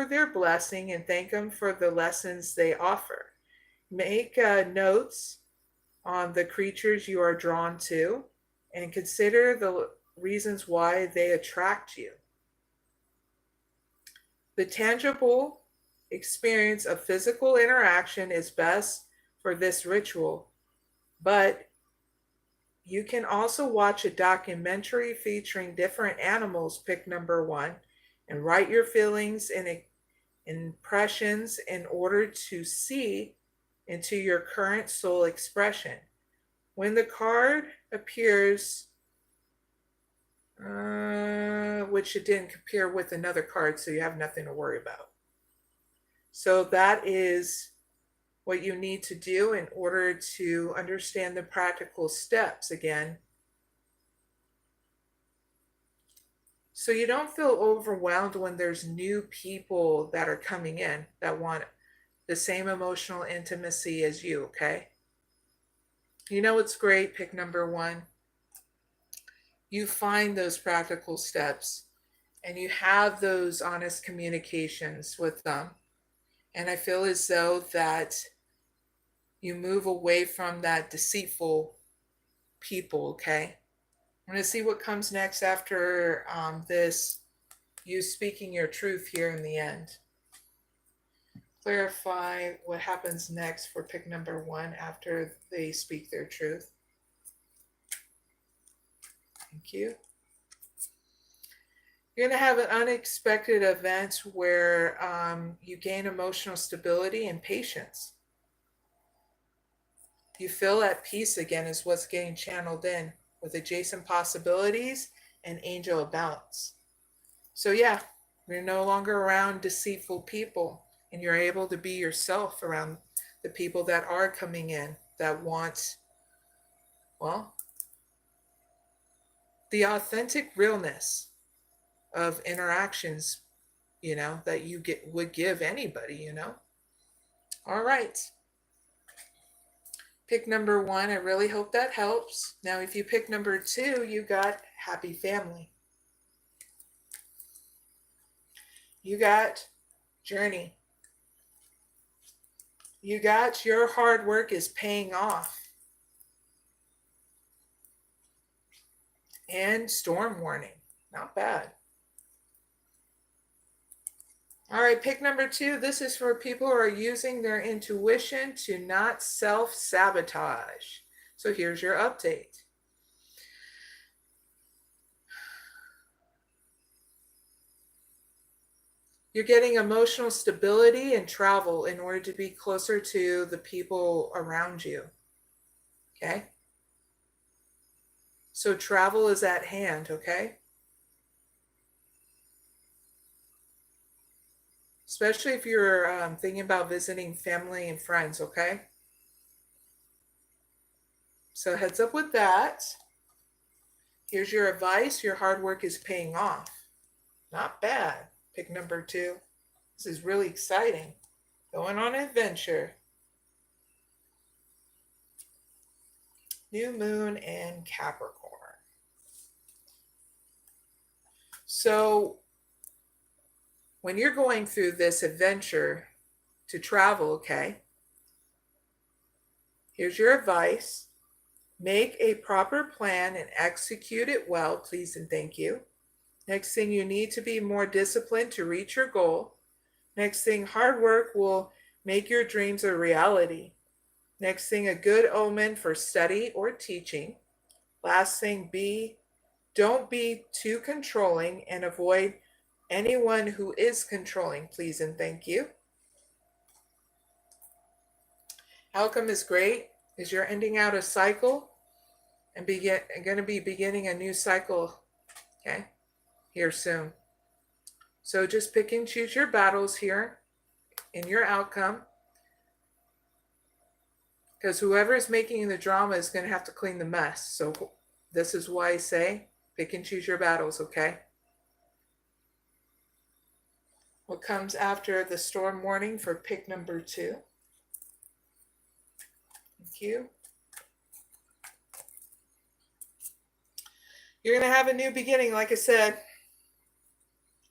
their blessing and thank them for the lessons they offer. Make notes on the creatures you are drawn to and consider the reasons why they attract you. The tangible experience of physical interaction is best for this ritual, but you can also watch a documentary featuring different animals, pick number 1, and write your feelings and impressions in order to see into your current soul expression. When the card appears, which it didn't compare with another card, so you have nothing to worry about. So that is what you need to do in order to understand the practical steps again. So you don't feel overwhelmed when there's new people that are coming in that want the same emotional intimacy as you, okay? You know what's great, pick number 1? You find those practical steps and you have those honest communications with them. And I feel as though that you move away from that deceitful people, okay? I'm going to see what comes next after this, you speaking your truth here in the end. Clarify what happens next for pick number 1 after they speak their truth. Thank you. You're going to have an unexpected event where you gain emotional stability and patience. You feel at peace again is what's getting channeled in with adjacent possibilities and angel of balance. So yeah, you're no longer around deceitful people and you're able to be yourself around the people that are coming in that want, well, the authentic realness of interactions, you know, that you would give anybody, you know. All right. Pick number 1, I really hope that helps. Now, if you pick number 2, you got happy family. You got journey. You got your hard work is paying off. And storm warning. Not bad. All right, pick number 2. This is for people who are using their intuition to not self-sabotage. So here's your update. You're getting emotional stability and travel in order to be closer to the people around you. Okay? So travel is at hand, okay? Especially if you're thinking about visiting family and friends, okay? So heads up with that. Here's your advice. Your hard work is paying off. Not bad. Pick number 2. This is really exciting. Going on an adventure. New moon and Capricorn. So when you're going through this adventure to travel, okay, here's your advice. Make a proper plan and execute it well, please and thank you. Next thing, you need to be more disciplined to reach your goal. Next thing, hard work will make your dreams a reality. Next thing, a good omen for study or teaching. Last thing, don't be too controlling and avoid anyone who is controlling, please and thank you. Outcome is great is you're ending out a cycle and going to be beginning a new cycle, okay, here soon. So just pick and choose your battles here in your outcome, because whoever is making the drama is going to have to clean the mess. So this is why I say pick and choose your battles, okay? What comes after the storm warning for pick number 2? Thank you. You're going to have a new beginning, like I said.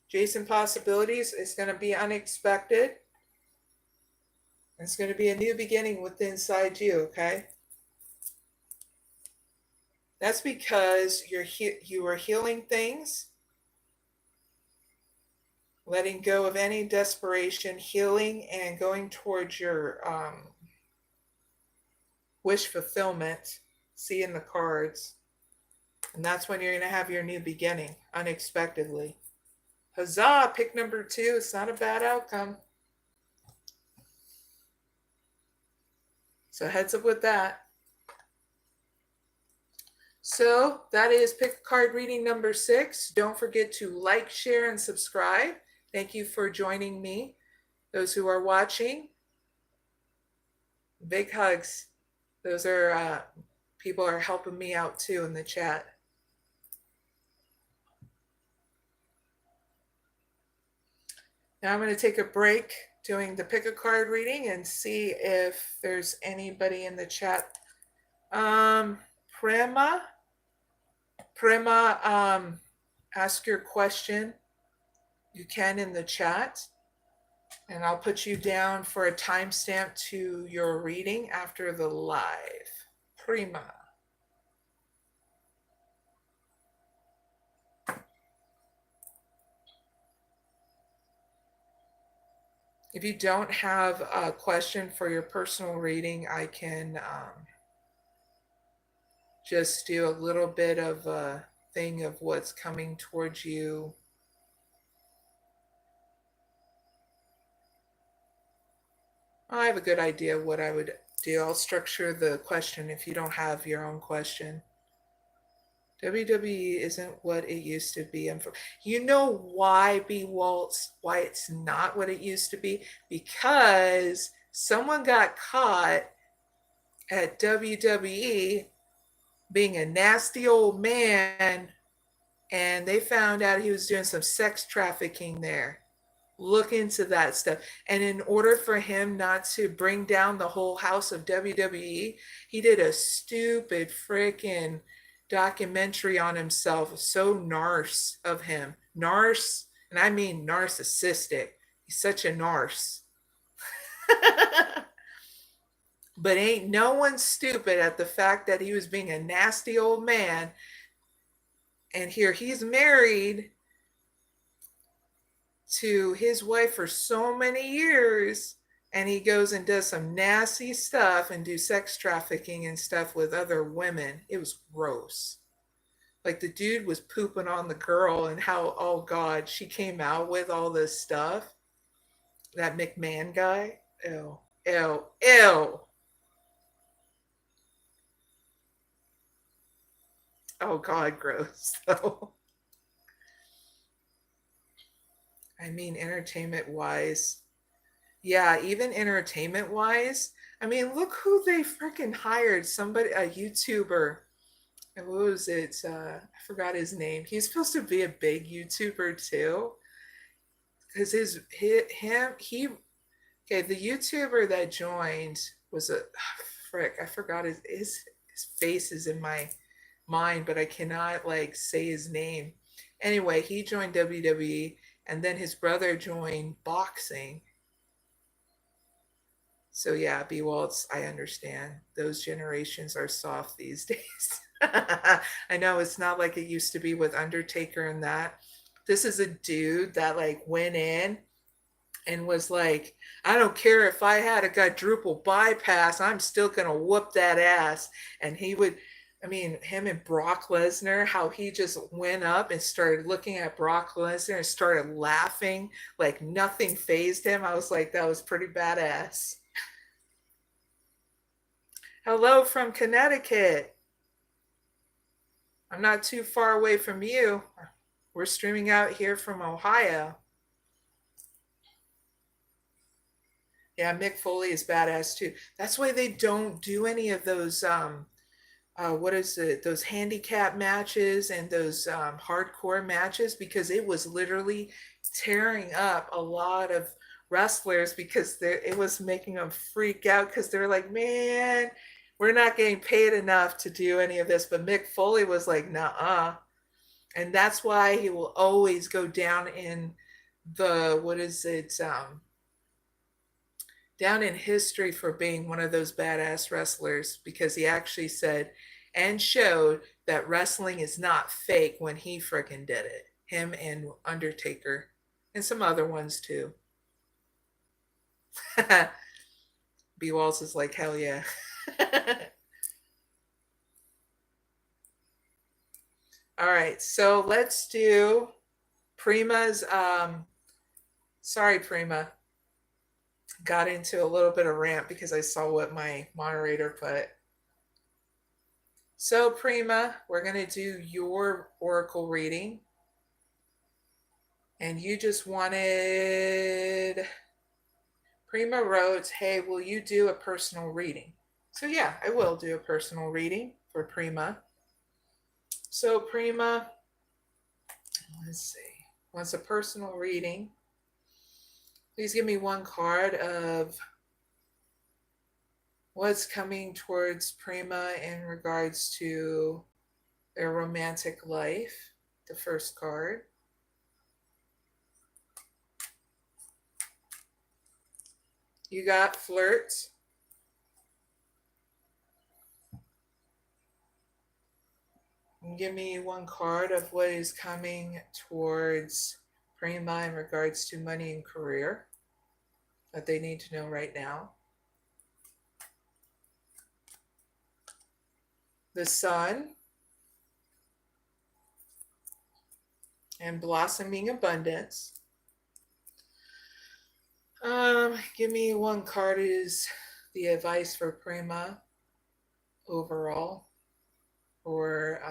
Jason possibilities is going to be unexpected. It's going to be a new beginning within inside you, okay? That's because you are healing things, letting go of any desperation, healing, and going towards your wish fulfillment. See in the cards. And that's when you're going to have your new beginning, unexpectedly. Huzzah! Pick number 2. It's not a bad outcome. So heads up with that. So that is pick a card reading number 6. Don't forget to like, share, and subscribe. Thank you for joining me. Those who are watching, big hugs. Those are people are helping me out too in the chat. Now I'm going to take a break doing the pick a card reading and see if there's anybody in the chat. Prema, ask your question. You can in the chat. And I'll put you down for a timestamp to your reading after the live. Prema. If you don't have a question for your personal reading, I can just do a little bit of a thing of what's coming towards you. I have a good idea of what I would do. I'll structure the question if you don't have your own question. WWE isn't what it used to be. You know why, B. Waltz, why it's not what it used to be? Because someone got caught at WWE being a nasty old man, and they found out he was doing some sex trafficking there. Look into that stuff. And in order for him not to bring down the whole house of WWE, he did a stupid freaking documentary on himself. So narce of him. Narce, and I mean narcissistic. He's such a narce. But ain't no one stupid at the fact that he was being a nasty old man. And here he's married to his wife for so many years, and he goes and does some nasty stuff and do sex trafficking and stuff with other women. It was gross. Like the dude was pooping on the girl, and how, oh God, she came out with all this stuff. That McMahon guy. Ew, ew, ew. Oh God, gross. So I mean, entertainment wise. Yeah, even entertainment wise. I mean, look who they freaking hired. Somebody, a YouTuber. And what was it? I forgot his name. He's supposed to be a big YouTuber too. Because okay, the YouTuber that joined was I forgot his face is in my mind, but I cannot like say his name. Anyway, he joined WWE, and then his brother joined boxing. So yeah, B Waltz, I understand. Those generations are soft these days. I know it's not like it used to be with Undertaker and that. This is a dude that like went in and was like, I don't care if I had a quadruple bypass, I'm still gonna whoop that ass. And he would, I mean, him and Brock Lesnar, how he just went up and started looking at Brock Lesnar and started laughing like nothing phased him. I was like, that was pretty badass. Hello from Connecticut. I'm not too far away from you. We're streaming out here from Ohio. Yeah, Mick Foley is badass too. That's why they don't do any of those what is it, those handicap matches and those hardcore matches, because it was literally tearing up a lot of wrestlers because it was making them freak out because they're like, man, we're not getting paid enough to do any of this. But Mick Foley was like, nah. And that's why he will always go down in the, what is it, down in history for being one of those badass wrestlers, because he actually said and showed that wrestling is not fake when he frickin' did it. Him and Undertaker and some other ones too. B Walls is like, hell yeah. All right, so let's do Prema's, sorry, Prema. Got into a little bit of rant because I saw what my moderator put. So Prema, we're going to do your oracle reading. And you just wanted, Prema wrote, hey, will you do a personal reading? So yeah, I will do a personal reading for Prema. So Prema, let's see, wants a personal reading. Please give me one card of what's coming towards Prema in regards to their romantic life. The first card. You got flirt. And give me one card of what is coming towards Prema in regards to money and career that they need to know right now. The Sun and blossoming abundance. Give me one card is the advice for Prema overall for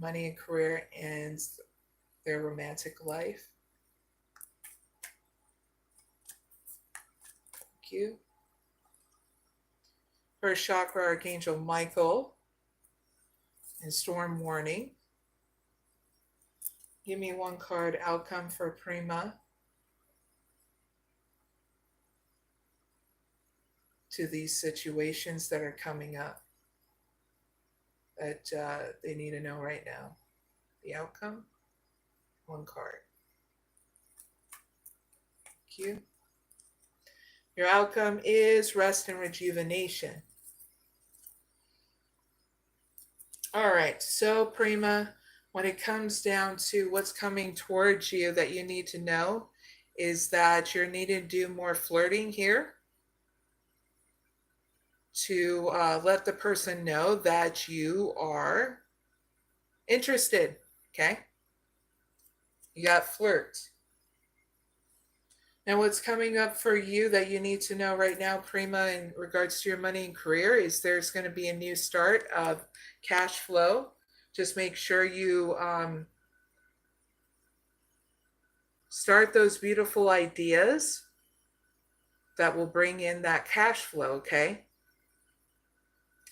money and career and their romantic life. Thank you. First chakra, Archangel Michael and storm warning. Give me one card, outcome for Prema to these situations that are coming up that they need to know right now. The outcome, one card. Thank you. Your outcome is rest and rejuvenation. All right, so Prema, when it comes down to what's coming towards you that you need to know is that you're needing to do more flirting here to let the person know that you are interested, okay? You got flirt. Now, what's coming up for you that you need to know right now, Prema, in regards to your money and career is there's going to be a new start of cash flow. Just make sure you start those beautiful ideas that will bring in that cash flow, okay?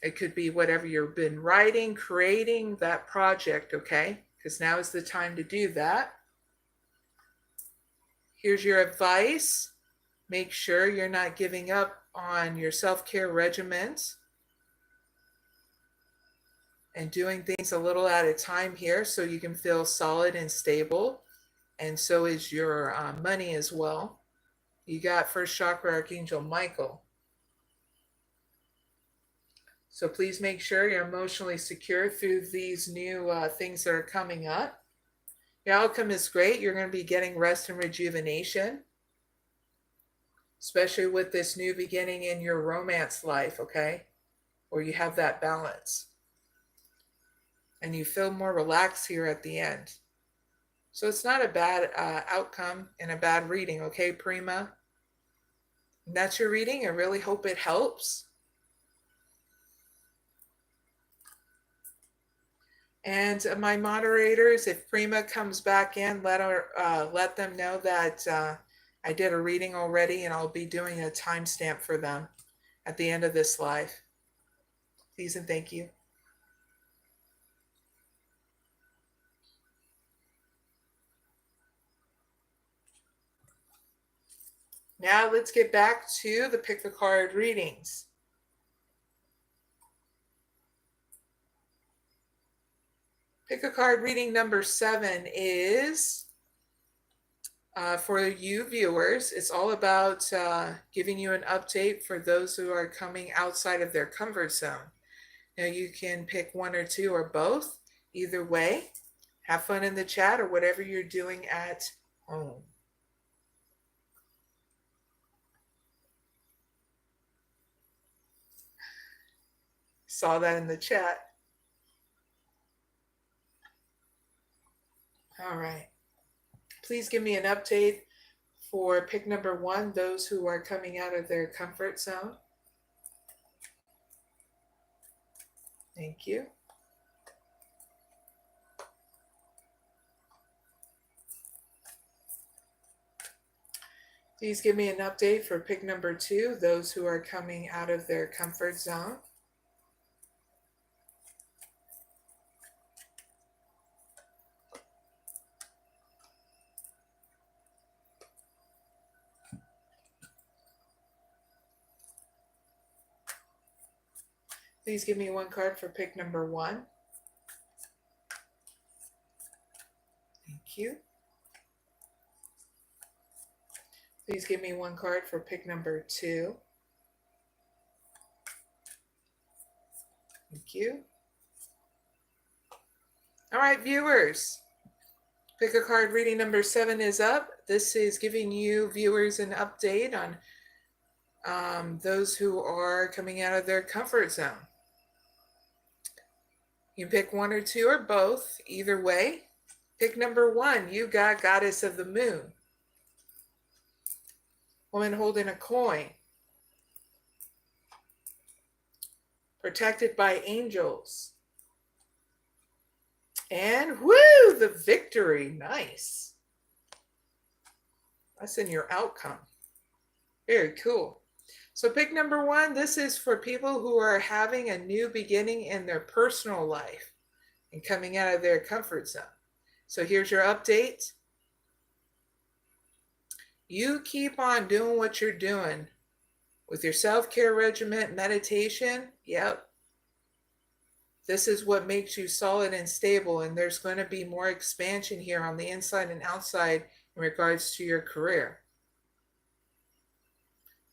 It could be whatever you've been writing, creating, that project, okay? Because now is the time to do that. Here's your advice. Make sure you're not giving up on your self-care regimens. and doing things a little at a time here so you can feel solid and stable. And so is your money as well. You got first chakra Archangel Michael. So please make sure you're emotionally secure through these new things that are coming up. Your outcome is great. You're going to be getting rest and rejuvenation, especially with this new beginning in your romance life, okay? Where you have that balance. And you feel more relaxed here at the end. So it's not a bad outcome and a bad reading, okay, Prema? And that's your reading. I really hope it helps. And my moderators, if Prema comes back in, let them know that I did a reading already, and I'll be doing a timestamp for them at the end of this live. Please and thank you. Now let's get back to the pick a card readings. Pick a card reading number 7 is for you viewers. It's all about giving you an update for those who are coming outside of their comfort zone. Now you can pick one or two or both. Either way, have fun in the chat or whatever you're doing at home. Saw that in the chat. All right. Please give me an update for pick number 1, those who are coming out of their comfort zone. Thank you. Please give me an update for pick number 2, those who are coming out of their comfort zone. Please give me one card for pick number 1. Thank you. Please give me one card for pick number 2. Thank you. All right, viewers. Pick a card reading number 7 is up. This is giving you viewers an update on those who are coming out of their comfort zone. You can pick one or two or both. Either way. Pick number 1. You got Goddess of the Moon. Woman holding a coin. Protected by angels. And woo, the victory. Nice. That's in your outcome. Very cool. So pick number 1, this is for people who are having a new beginning in their personal life and coming out of their comfort zone. So here's your update. You keep on doing what you're doing with your self-care regimen, meditation. Yep. This is what makes you solid and stable, and there's going to be more expansion here on the inside and outside in regards to your career.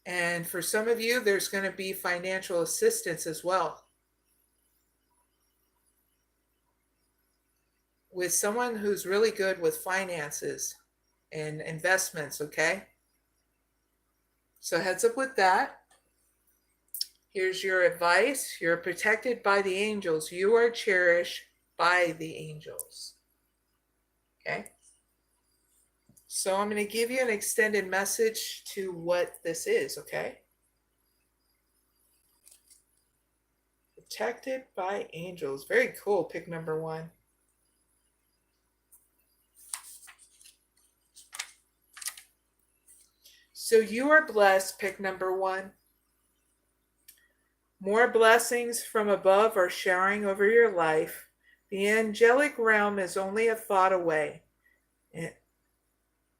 And for some of you, there's going to be financial assistance as well. With someone who's really good with finances and investments, okay? So heads up with that. Here's your advice. You're protected by the angels. You are cherished by the angels. Okay? So I'm going to give you an extended message to what this is, okay? Protected by angels. Very cool. Pick number 1. So you are blessed. Pick number 1. More blessings from above are showering over your life. The angelic realm is only a thought away.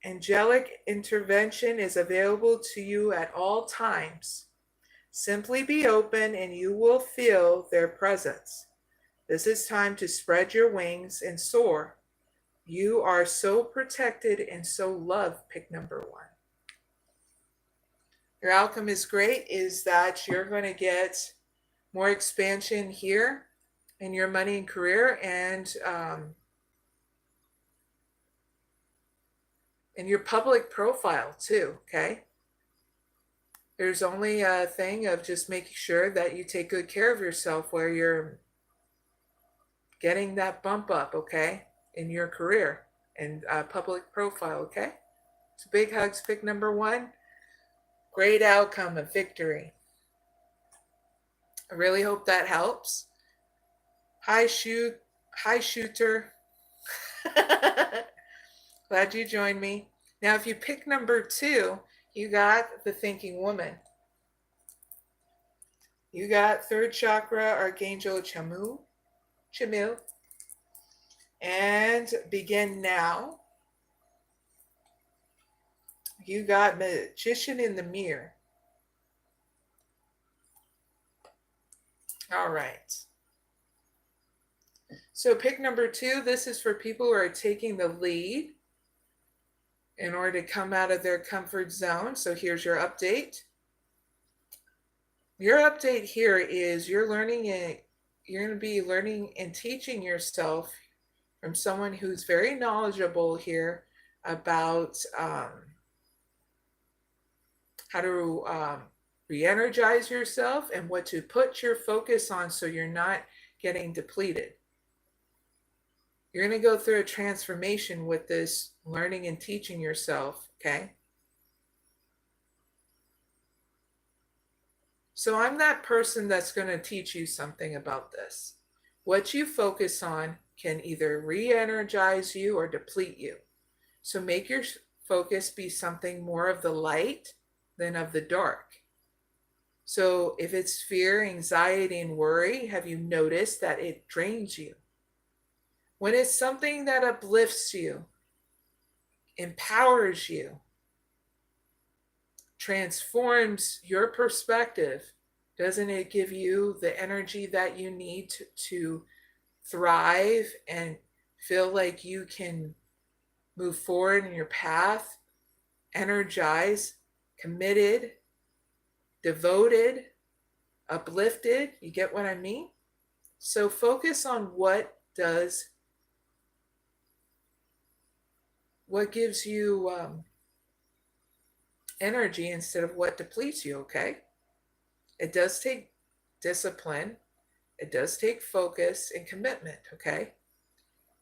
Angelic intervention is available to you at all times. Simply be open and you will feel their presence. This is time to spread your wings and soar. You are so protected and so loved, pick number 1. Your outcome is great, is that you're going to get more expansion here in your money and career, and in your public profile too, okay? There's only a thing of just making sure that you take good care of yourself where you're getting that bump up, okay, in your career and public profile, okay? So big hugs, pick number 1. Great outcome of victory. I really hope that helps. Hi, shooter. Glad you joined me. Now, if you pick number 2, you got the thinking woman. You got 3rd chakra, Archangel Chamil. And begin now. You got magician in the mirror. All right. So pick number 2. This is for people who are taking the lead in order to come out of their comfort zone. So here's your update. Your update here is you're going to be learning and teaching yourself from someone who's very knowledgeable here about how to re-energize yourself and what to put your focus on so you're not getting depleted. You're going to go through a transformation with this learning and teaching yourself, okay? So I'm that person that's going to teach you something about this. What you focus on can either re-energize you or deplete you. So make your focus be something more of the light than of the dark. So if it's fear, anxiety, and worry, have you noticed that it drains you? When it's something that uplifts you, empowers you, transforms your perspective, doesn't it give you the energy that you need to thrive and feel like you can move forward in your path, energized, committed, devoted, uplifted? You get what I mean? So focus on what gives you energy instead of what depletes you, okay? It does take discipline. It does take focus and commitment, okay?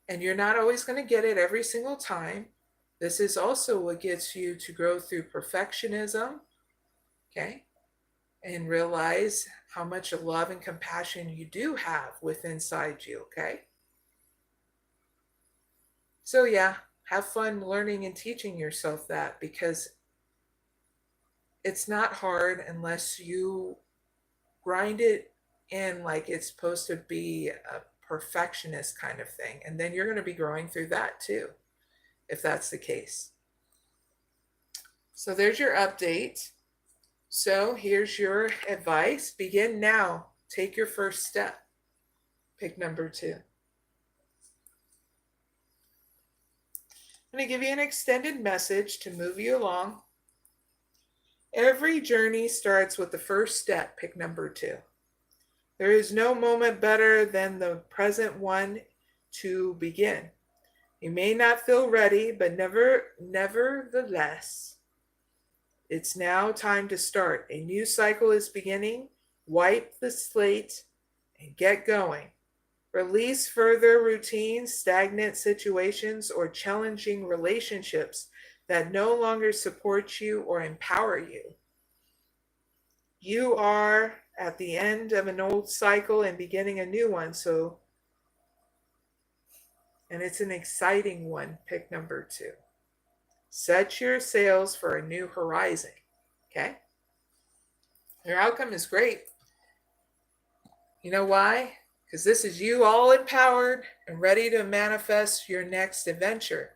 And you're not always going to get it every single time. This is also what gets you to grow through perfectionism, okay? And realize how much love and compassion you do have within inside you, okay? So yeah, have fun learning and teaching yourself that, because it's not hard unless you grind it in like it's supposed to be a perfectionist kind of thing. And then you're going to be growing through that too, if that's the case. So there's your update. So here's your advice. Begin now. Take your first step. Pick number 2. I'm going to give you an extended message to move you along. Every journey starts with the first step. Pick number 2. There is no moment better than the present one to begin. You may not feel ready, but nevertheless, it's now time to start. A new cycle is beginning. Wipe the slate and get going. Release further routines, stagnant situations, or challenging relationships that no longer support you or empower you. You are at the end of an old cycle and beginning a new one. And it's an exciting one. Pick number 2. Set your sails for a new horizon. Okay? Your outcome is great. You know why? Because this is you all empowered and ready to manifest your next adventure.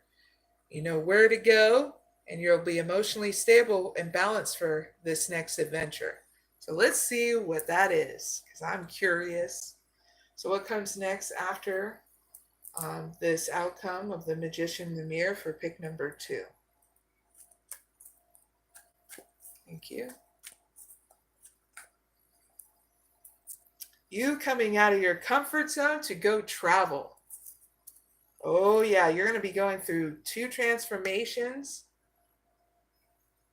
You know where to go, and you'll be emotionally stable and balanced for this next adventure. So let's see what that is, because I'm curious. So what comes next after this outcome of the Magician in the Mirror for pick number 2? Thank you. You coming out of your comfort zone to go travel. Oh yeah, you're going to be going through 2 transformations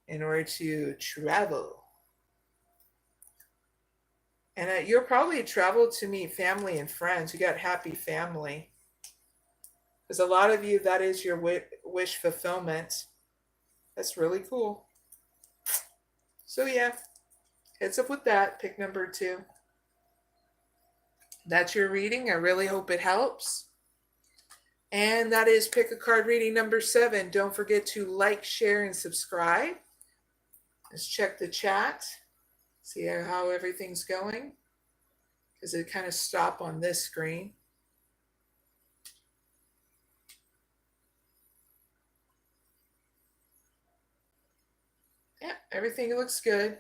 in order to travel. And you'll probably travel to meet family and friends. You got happy family. Because a lot of you, that is your wish fulfillment. That's really cool. So yeah, heads up with that, pick number 2. That's your reading. I really hope it helps. And that is pick a card reading number 7. Don't forget to like, share, and subscribe. Let's check the chat. See how everything's going. Because it kind of stopped on this screen. Yeah, everything looks good.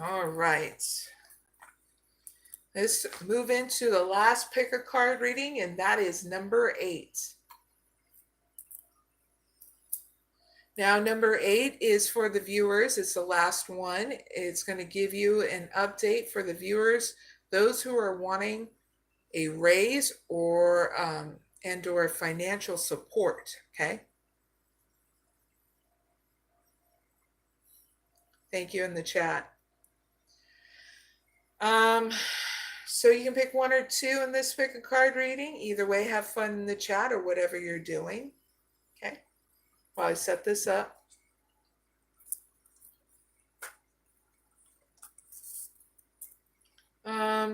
All right. Let's move into the last pick a card reading, and that is number 8. Now, number 8 is for the viewers. It's the last one. It's going to give you an update for the viewers, those who are wanting a raise or and/or financial support. Okay. Thank you in the chat. So you can pick 1 or 2 in this pick a card reading. Either way, have fun in the chat or whatever you're doing. Okay. While I set this up.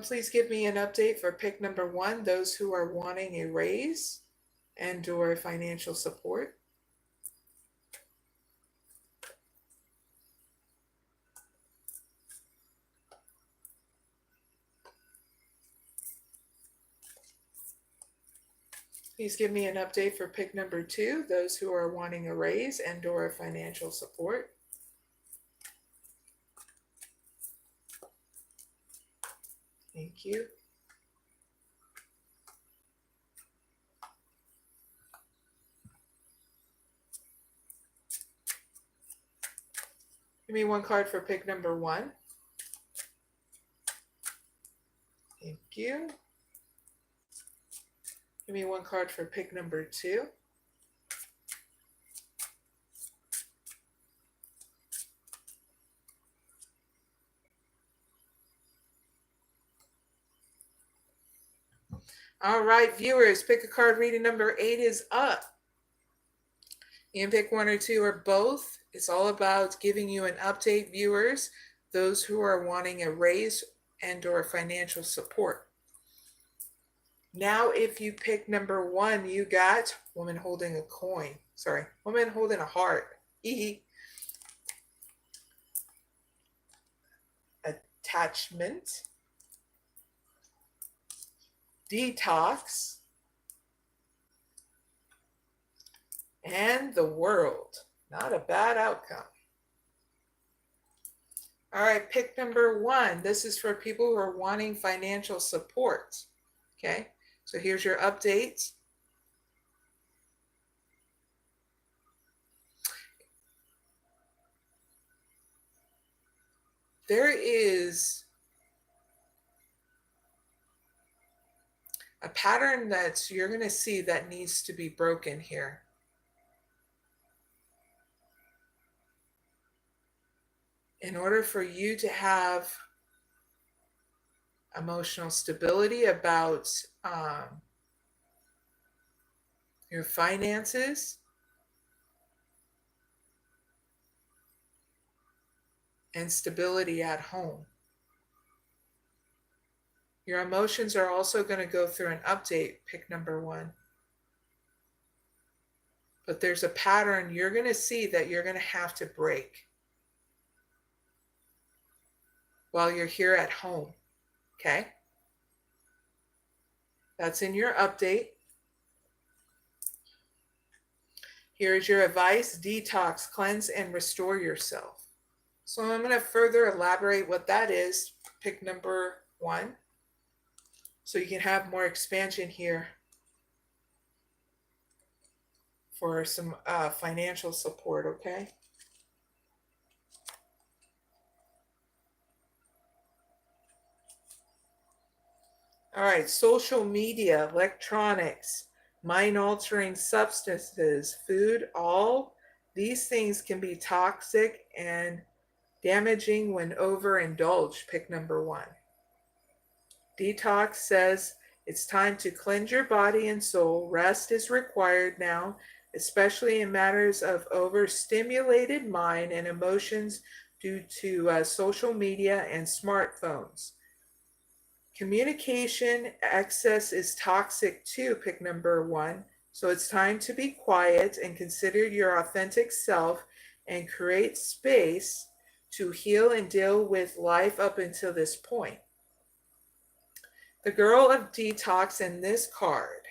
Please give me an update for pick number 1, those who are wanting a raise and/or financial support. Please give me an update for pick number 2, those who are wanting a raise and/or financial support. Thank you. Give me 1 card for pick number 1. Thank you. Give me 1 card for pick number 2. All right, viewers, pick a card reading number 8 is up. You can pick 1 or 2 or both. It's all about giving you an update, viewers, those who are wanting a raise and/or financial support. Now, if you pick number 1, you got woman holding a coin. Sorry, woman holding a heart. Attachment. Detox. And the world. Not a bad outcome. All right, pick number 1. This is for people who are wanting financial support. Okay, so here's your update. There is a pattern that you're going to see that needs to be broken here. In order for you to have emotional stability about your finances and stability at home. Your emotions are also going to go through an update, pick number 1. But there's a pattern you're going to see that you're going to have to break while you're here at home. Okay? That's in your update. Here is your advice: detox, cleanse, and restore yourself. So I'm going to further elaborate what that is. Pick number 1. So you can have more expansion here for some financial support, okay? All right, social media, electronics, mind-altering substances, food, all these things can be toxic and damaging when overindulged. Pick number 1. Detox says it's time to cleanse your body and soul. Rest is required now, especially in matters of overstimulated mind and emotions due to social media and smartphones. Communication excess is toxic too. Pick number 1. So it's time to be quiet and consider your authentic self and create space to heal and deal with life up until this point. The girl of detox in this card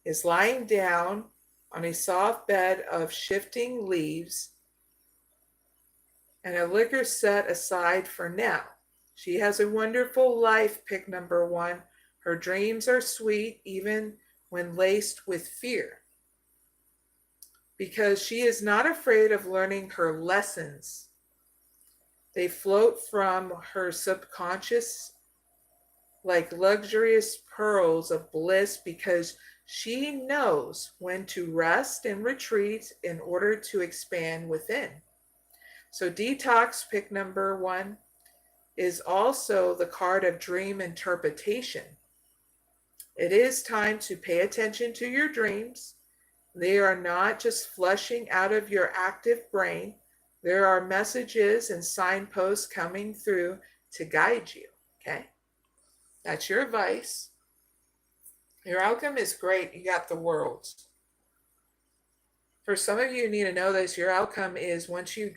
is lying down on a soft bed of shifting leaves and a liquor set aside for now. She has a wonderful life. Pick number 1. Her dreams are sweet even when laced with fear, because she is not afraid of learning her lessons. They float from her subconscious like luxurious pearls of bliss, because she knows when to rest and retreat in order to expand within. So detox, pick number 1, is also the card of dream interpretation. It is time to pay attention to your dreams. They are not just flushing out of your active brain. There are messages and signposts coming through to guide you, okay? That's your advice. Your outcome is great. You got the world. For some of you, you need to know this. Your outcome is once you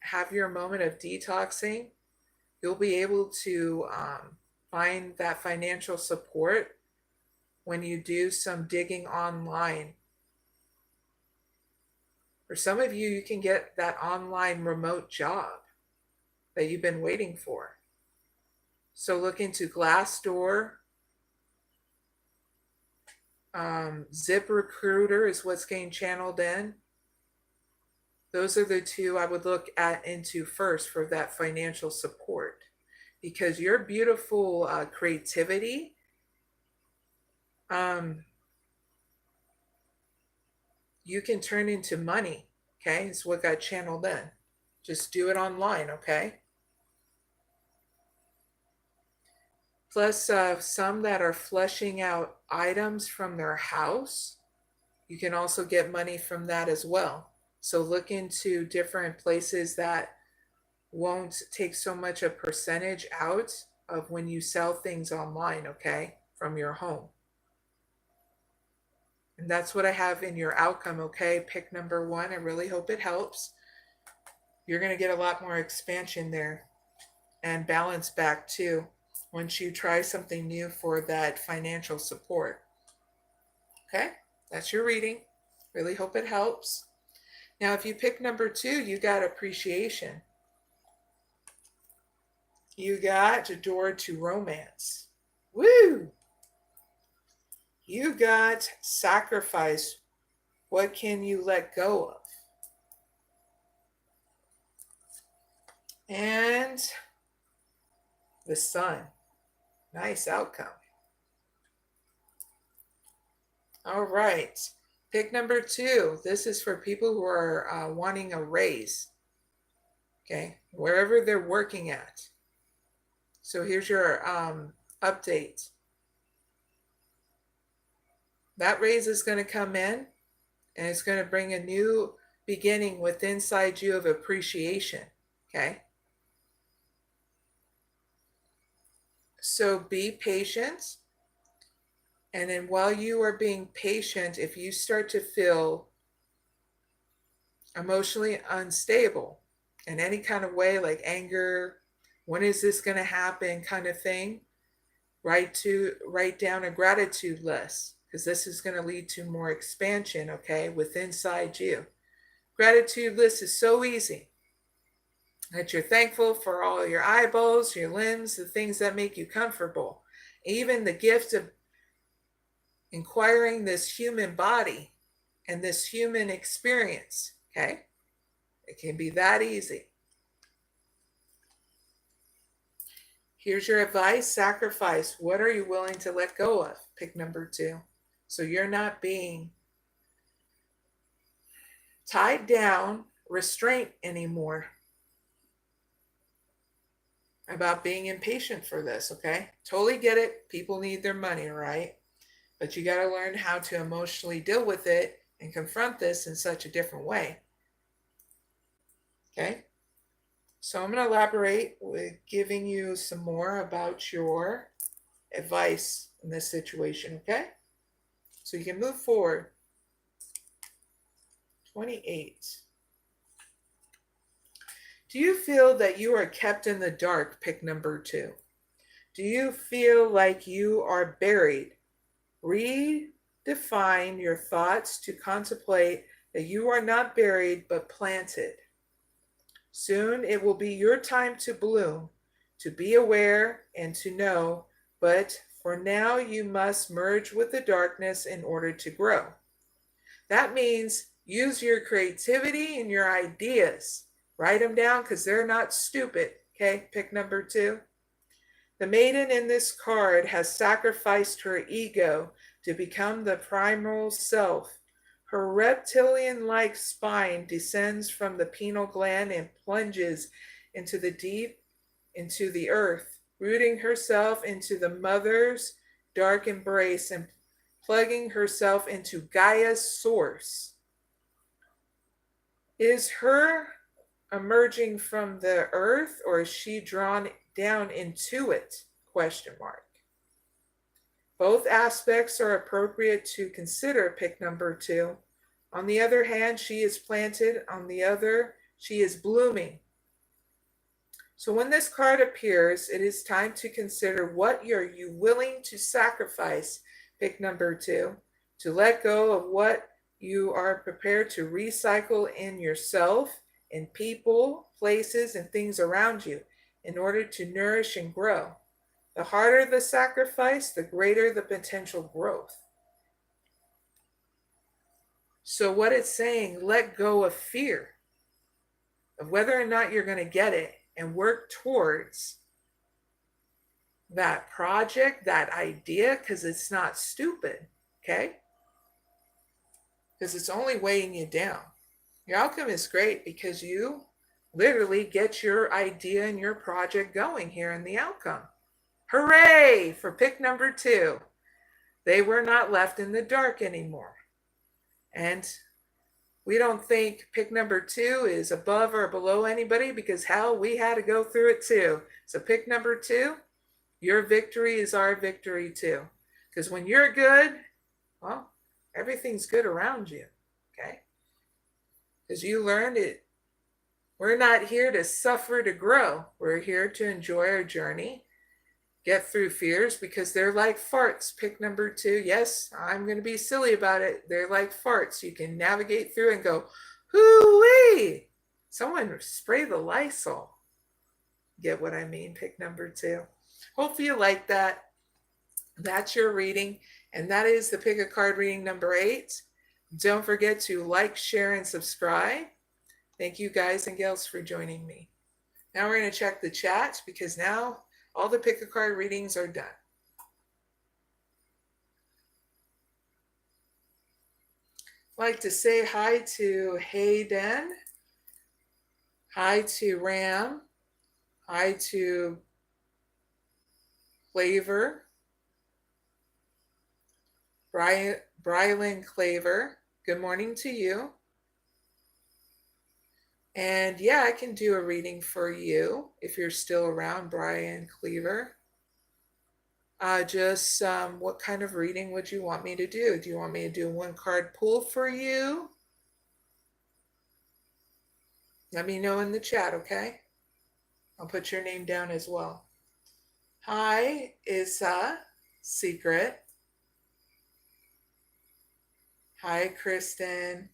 have your moment of detoxing, you'll be able to find that financial support when you do some digging online. For some of you, you can get that online remote job that you've been waiting for. So look into Glassdoor. ZipRecruiter is what's getting channeled in. Those are the 2 I would look into first for that financial support, because your beautiful creativity, you can turn into money, okay? It's what got channeled in. Just do it online, okay? Plus, some that are fleshing out items from their house, you can also get money from that as well. So look into different places that won't take so much a percentage out of when you sell things online, okay, from your home. And that's what I have in your outcome, okay? Pick number 1. I really hope it helps. You're going to get a lot more expansion there and balance back too once you try something new for that financial support. Okay? That's your reading. Really hope it helps. Now, if you pick number 2, you got appreciation. You got a door to romance. Woo! You got sacrifice. What can you let go of? And the sun. Nice outcome. All right. Pick number 2. This is for people who are wanting a raise. Okay. Wherever they're working at. So here's your update. That raise is going to come in, and it's going to bring a new beginning within inside you of appreciation. Okay. So be patient. And then while you are being patient, if you start to feel emotionally unstable in any kind of way, like anger, when is this going to happen kind of thing, write down a gratitude list, because this is going to lead to more expansion, okay, within inside you. gratitude list is so easy. That you're thankful for all your eyeballs, your limbs, the things that make you comfortable. Even the gift of acquiring this human body and this human experience. Okay? It can be that easy. Here's your advice. Sacrifice. What are you willing to let go of? Pick number 2. So you're not being tied down, restraint anymore about being impatient for this, okay? Totally get it. People need their money, right? But you got to learn how to emotionally deal with it and confront this in such a different way. Okay? So I'm going to elaborate with giving you some more about your advice in this situation, okay? So you can move forward. 28. Do you feel that you are kept in the dark? Pick number 2. Do you feel like you are buried? Redefine your thoughts to contemplate that you are not buried but planted. Soon it will be your time to bloom, to be aware and to know, but for now you must merge with the darkness in order to grow. That means use your creativity and your ideas. Write them down because they're not stupid. Okay, pick number 2. The maiden in this card has sacrificed her ego to become the primal self. Her reptilian-like spine descends from the pineal gland and plunges into the earth, rooting herself into the mother's dark embrace and plugging herself into Gaia's source. Is her emerging from the earth, or is she drawn down into it? Question mark. Both aspects are appropriate to consider. Pick number 2. On the other hand, she is planted. On the other, she is blooming. So when this card appears, it is time to consider what are you willing to sacrifice. Pick number 2. To let go of what you are prepared to recycle in yourself, in people, places, and things around you in order to nourish and grow. The harder the sacrifice, the greater the potential growth. So what it's saying, let go of fear of whether or not you're going to get it and work towards that project, that idea, because it's not stupid, okay? Because it's only weighing you down. Your outcome is great because you literally get your idea and your project going here in the outcome. Hooray for pick number 2. They were not left in the dark anymore. And we don't think pick number 2 is above or below anybody because hell, we had to go through it too. So pick number 2, your victory is our victory too. Because when you're good, well, everything's good around you, okay? Because you learned it. We're not here to suffer to grow. We're here to enjoy our journey, get through fears because they're like farts. Pick number 2. Yes, I'm going to be silly about it. They're like farts. You can navigate through and go, hoo-wee! Someone spray the Lysol. Get what I mean? Pick number 2. Hopefully you like that. That's your reading. And that is the Pick a Card reading number 8. Don't forget to like, share, and subscribe. Thank you guys and gals for joining me. Now we're going to check the chat because now all the Pick a Card readings are done. I'd like to say hi to Hayden. Hi to Ram. Hi to Cleaver. Brynley Cleaver. Good morning to you. And yeah, I can do a reading for you if you're still around, Brynley Cleaver. What kind of reading would you want me to do? Do you want me to do 1 card pull for you? Let me know in the chat, okay? I'll put your name down as well. Hi, Issa, Secret. Hi, Kristen.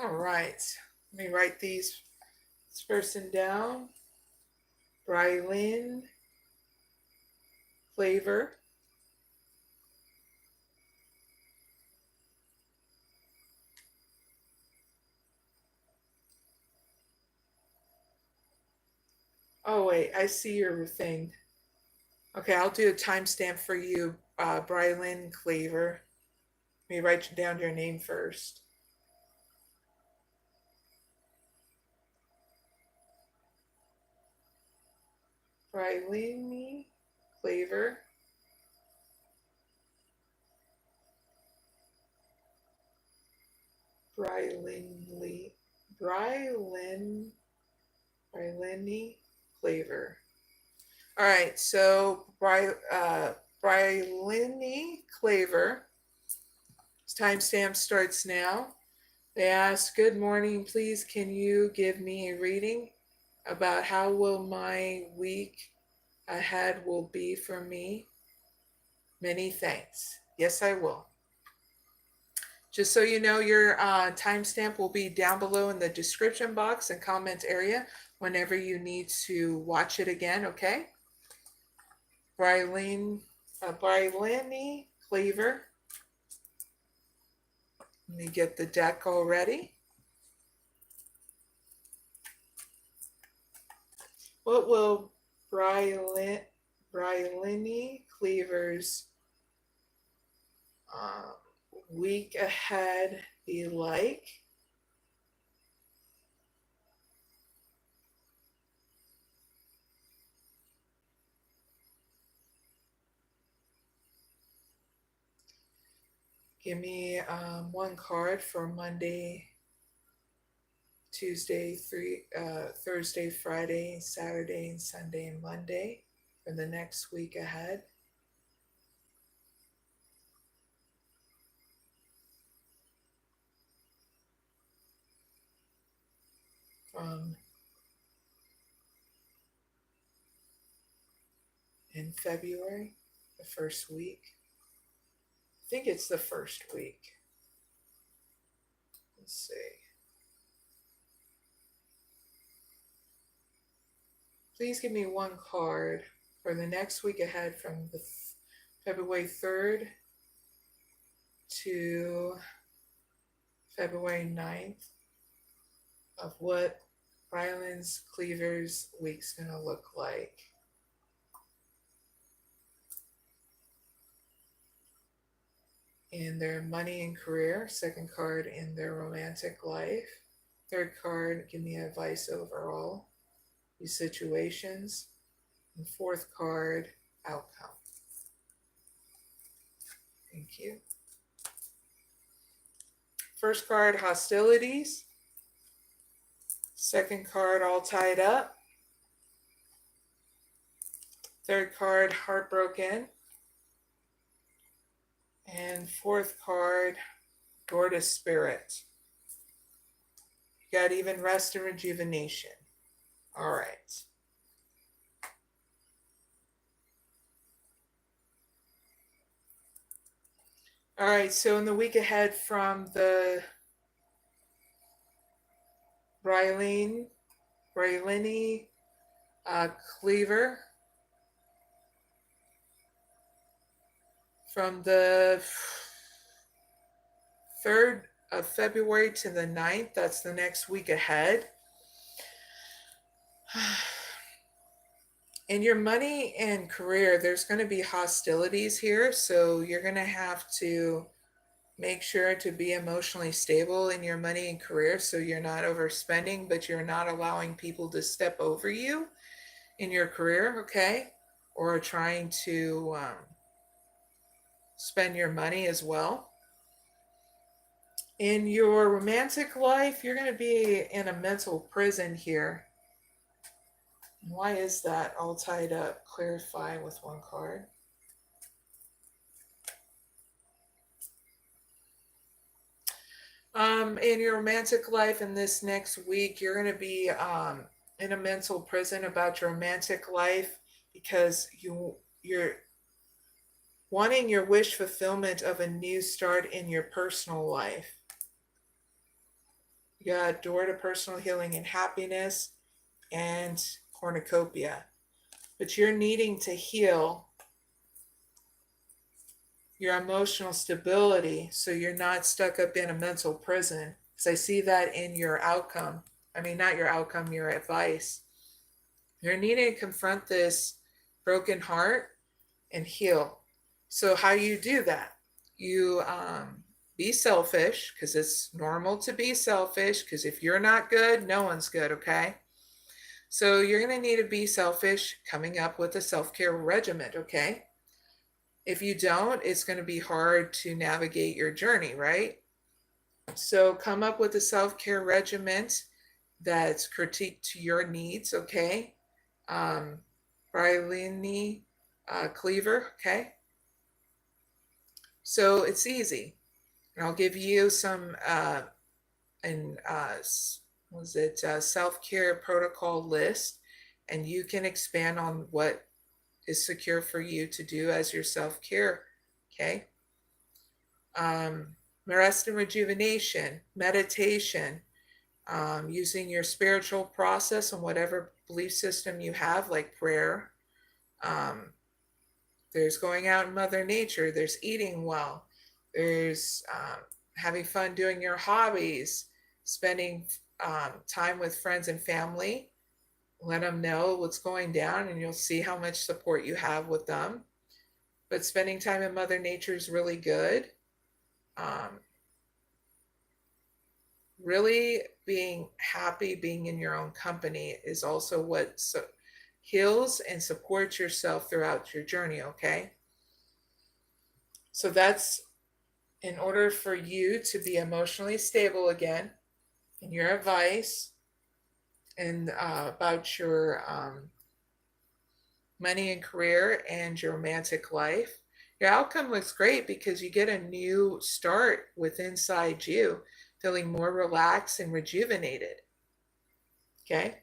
All right. Let me write this person down. Brynley Cleaver. Oh, wait, I see your thing. Okay, I'll do a timestamp for you, Brynley Cleaver. Let me write down your name first. Brynley Cleaver. Brynley Cleaver. All right, so Brynley Cleaver. Timestamp starts now. They ask, good morning, please can you give me a reading about how will my week ahead will be for me? Many thanks. Yes, I will. Just so you know, your timestamp will be down below in the description box and comment area whenever you need to watch it again, okay? Brynley Cleaver. Let me get the deck all ready. What will Brynley Cleaver's week ahead be like? Give me one card for Monday, Tuesday, Thursday, Friday, Saturday, and Sunday, and Monday for the next week ahead. In February, the first week. I think it's the first week. Let's see. Please give me one card for the next week ahead from the February 3rd to February 9th of what Brynley Cleaver's week's going to look like. In their money and career, second card in their romantic life, third card, give me advice overall, these situations, and fourth card, outcome. Thank you. First card, hostilities. Second card, all tied up. Third card, heartbroken. And fourth card, door to spirit. You got even rest and rejuvenation. All right. All right, so in the week ahead from the Brynley Cleaver, from the 3rd of February to the 9th, that's the next week ahead. In your money and career, there's going to be hostilities here, so you're going to have to make sure to be emotionally stable in your money and career so you're not overspending, but you're not allowing people to step over you in your career, okay? Or trying to spend your money as well. In your romantic life, you're going to be in a mental prison here. Why is that all tied up? Clarify with one card. In your romantic life in this next week, you're going to be in a mental prison about your romantic life because you're wanting your wish fulfillment of a new start in your personal life. You got door to personal healing and happiness and cornucopia. But you're needing to heal your emotional stability so you're not stuck up in a mental prison. Because I see that in your outcome. I mean, not your outcome, your advice. You're needing to confront this broken heart and heal. So, how you do that? You be selfish, because it's normal to be selfish, because if you're not good, no one's good, okay? So, you're going to need to be selfish, coming up with a self care regimen, okay? If you don't, it's going to be hard to navigate your journey, right? So, come up with a self care regimen that's critiqued to your needs, okay? Brynley Cleaver, okay? So it's easy. And I'll give you some self-care protocol list, and you can expand on what is secure for you to do as your self-care. Okay. Rest and rejuvenation, meditation, using your spiritual process and whatever belief system you have, like prayer. There's going out in Mother Nature. There's eating well. There's having fun doing your hobbies, spending time with friends and family. Let them know what's going down, and you'll see how much support you have with them. But spending time in Mother Nature is really good. Really being happy, being in your own company is also what heals and supports yourself throughout your journey, okay? So that's in order for you to be emotionally stable again. And your advice and about your money and career and your romantic life. Your outcome looks great because you get a new start with inside you, feeling more relaxed and rejuvenated. Okay?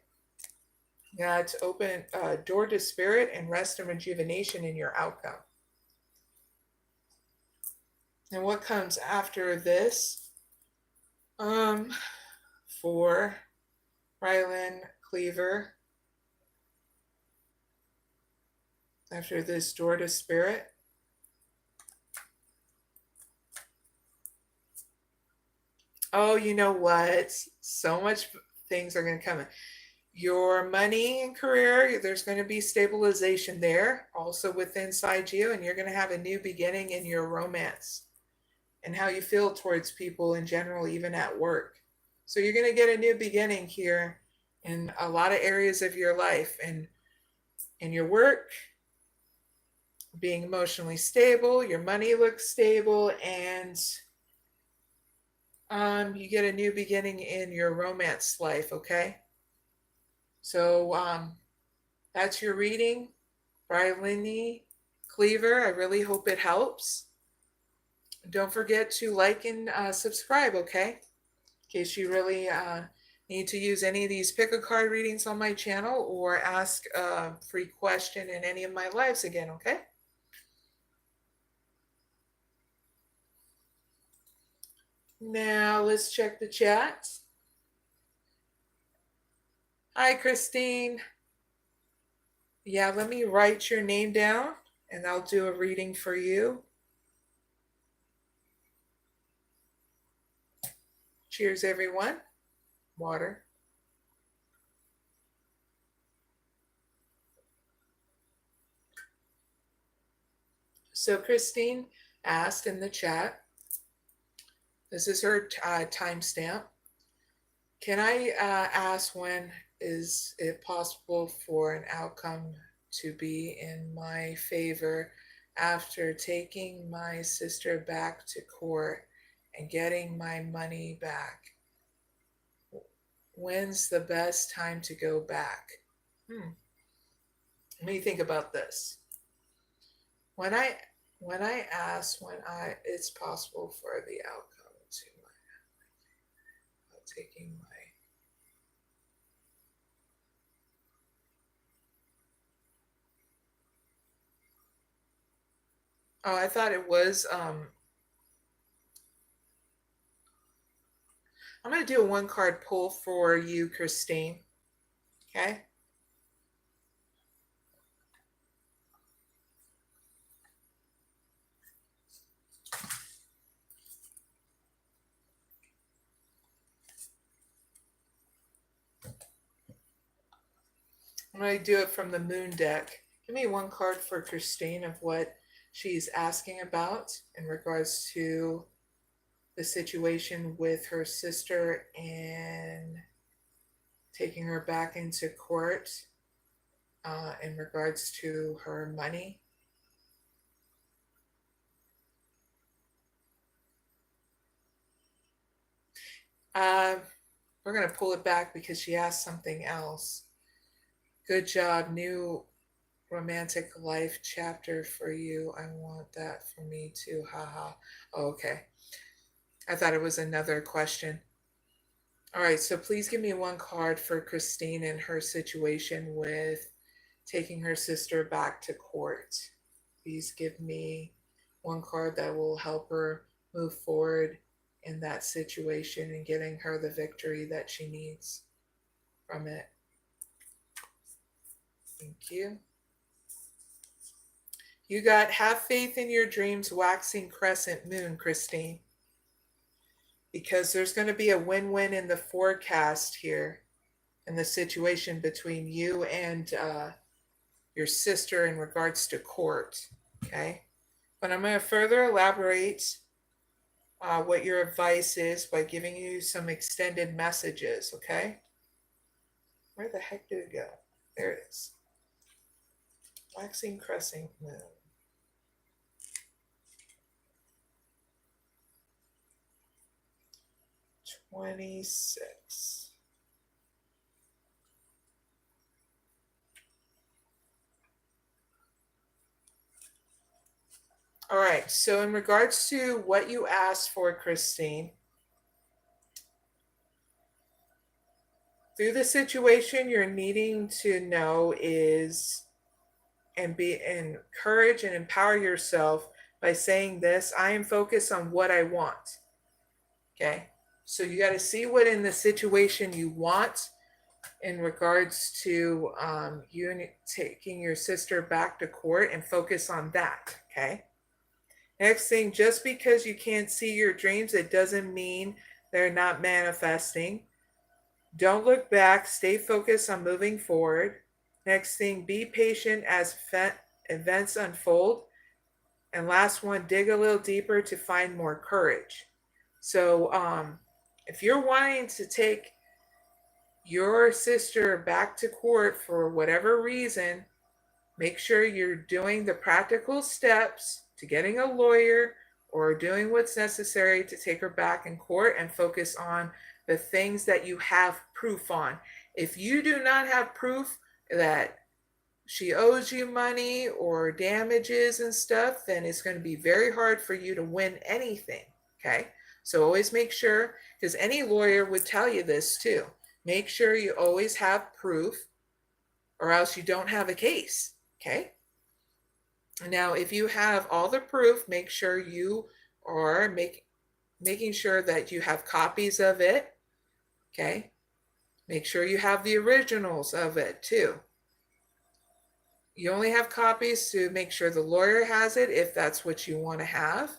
Now to open door to spirit and rest and rejuvenation in your outcome. And what comes after this? For Brynley Cleaver, after this door to spirit. Oh, you know what? So much things are going to come in. Your money and career, there's going to be stabilization there, also with inside you, and you're going to have a new beginning in your romance and how you feel towards people in general, even at work. So you're going to get a new beginning here in a lot of areas of your life, and in your work, being emotionally stable, your money looks stable, and you get a new beginning in your romance life, okay? So that's your reading, Brynley Cleaver. I really hope it helps. Don't forget to like and subscribe, okay? In case you really need to use any of these pick a card readings on my channel or ask a free question in any of my lives again, okay? Now let's check the chat. Hi, Christine. Yeah, let me write your name down and I'll do a reading for you. Cheers, everyone. Water. So Christine asked in the chat, this is her timestamp. Can I ask when is it possible for an outcome to be in my favor after taking my sister back to court and getting my money back? When's the best time to go back? Let me think about this. When I ask when it's possible for the outcome to my taking my I thought it was I'm going to do a one card pull for you, Christine. Okay. I'm going to do it from the moon deck. Give me one card for Christine of what she's asking about in regards to the situation with her sister and taking her back into court in regards to her money. We're going to pull it back because she asked something else. Good job. New romantic life chapter for you. I want that for me too. Haha. Oh, okay. I thought it was another question. All right. So please give me one card for Christine and her situation with taking her sister back to court. Please give me one card that will help her move forward in that situation and getting her the victory that she needs from it. Thank you. You got have faith in your dreams, waxing crescent moon, Christine. Because there's going to be a win-win in the forecast here in the situation between you and your sister in regards to court. Okay. But I'm going to further elaborate what your advice is by giving you some extended messages. Okay. Where the heck did it go? There it is. Waxing crescent moon. 26. All right, so in regards to what you asked for, Christine, through the situation you're needing to know is and encourage and empower yourself by saying this: I am focused on what I want. Okay, so you got to see what in the situation you want in regards to you taking your sister back to court, and focus on that. Okay. Next thing, just because you can't see your dreams, it doesn't mean they're not manifesting. Don't look back. Stay focused on moving forward. Next thing, be patient as events unfold. And last one, dig a little deeper to find more courage. So if you're wanting to take your sister back to court for whatever reason, make sure you're doing the practical steps to getting a lawyer or doing what's necessary to take her back in court, and focus on the things that you have proof on. If you do not have proof that she owes you money or damages and stuff, then it's going to be very hard for you to win anything. Okay. So always make sure, because any lawyer would tell you this too, make sure you always have proof or else you don't have a case. Okay. Now, if you have all the proof, make sure you are making sure that you have copies of it. Okay. Make sure you have the originals of it too. You only have copies to make sure the lawyer has it if that's what you want to have.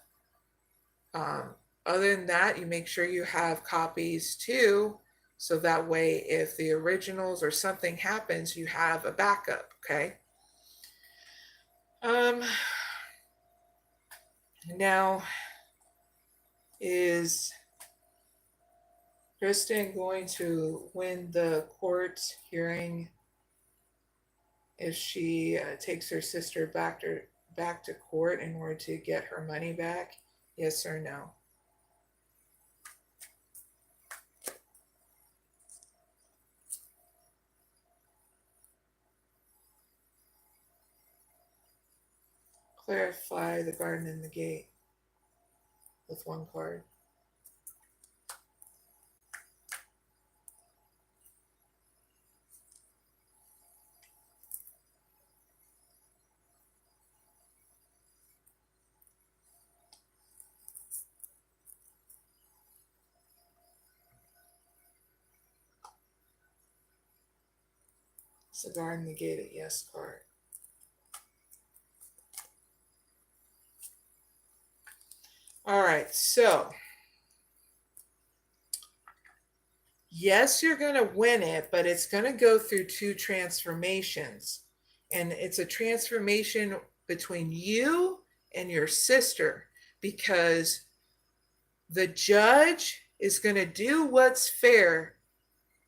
Other than that, you make sure you have copies too, so that way if the originals or something happens, you have a backup. Okay. Now, is Kristen going to win the court hearing if she takes her sister back to court in order to get her money back? Yes or no? Clarify the garden and the gate with one card. Cigar negated yes card. All right, so yes, you're going to win it, but it's going to go through two transformations. And it's a transformation between you and your sister, because the judge is going to do what's fair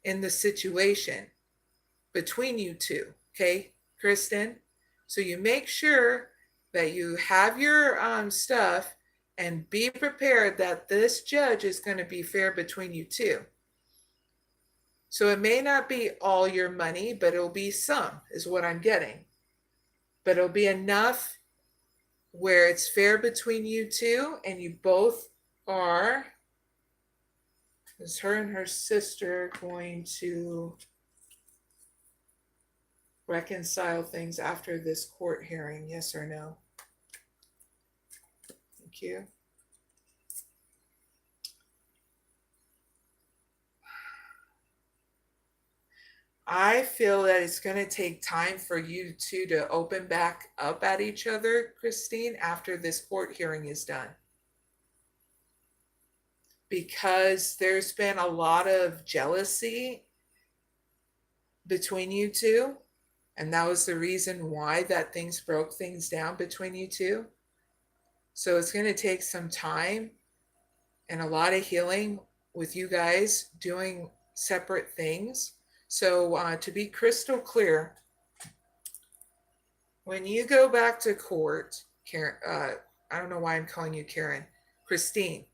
in the situation between you two. Okay, Kristen? So you make sure that you have your stuff and be prepared that this judge is going to be fair between you two. So it may not be all your money, but it'll be some, is what I'm getting. But it'll be enough where it's fair between you two, and you both are, is her and her sister going to reconcile things after this court hearing? Yes or no? Thank you. I feel that it's going to take time for you two to open back up at each other, Christine, after this court hearing is done. Because there's been a lot of jealousy between you two. And that was the reason why that things broke things down between you two. So it's going to take some time and a lot of healing with you guys doing separate things. So to be crystal clear, when you go back to court, Karen, I don't know why I'm calling you Karen, Christine.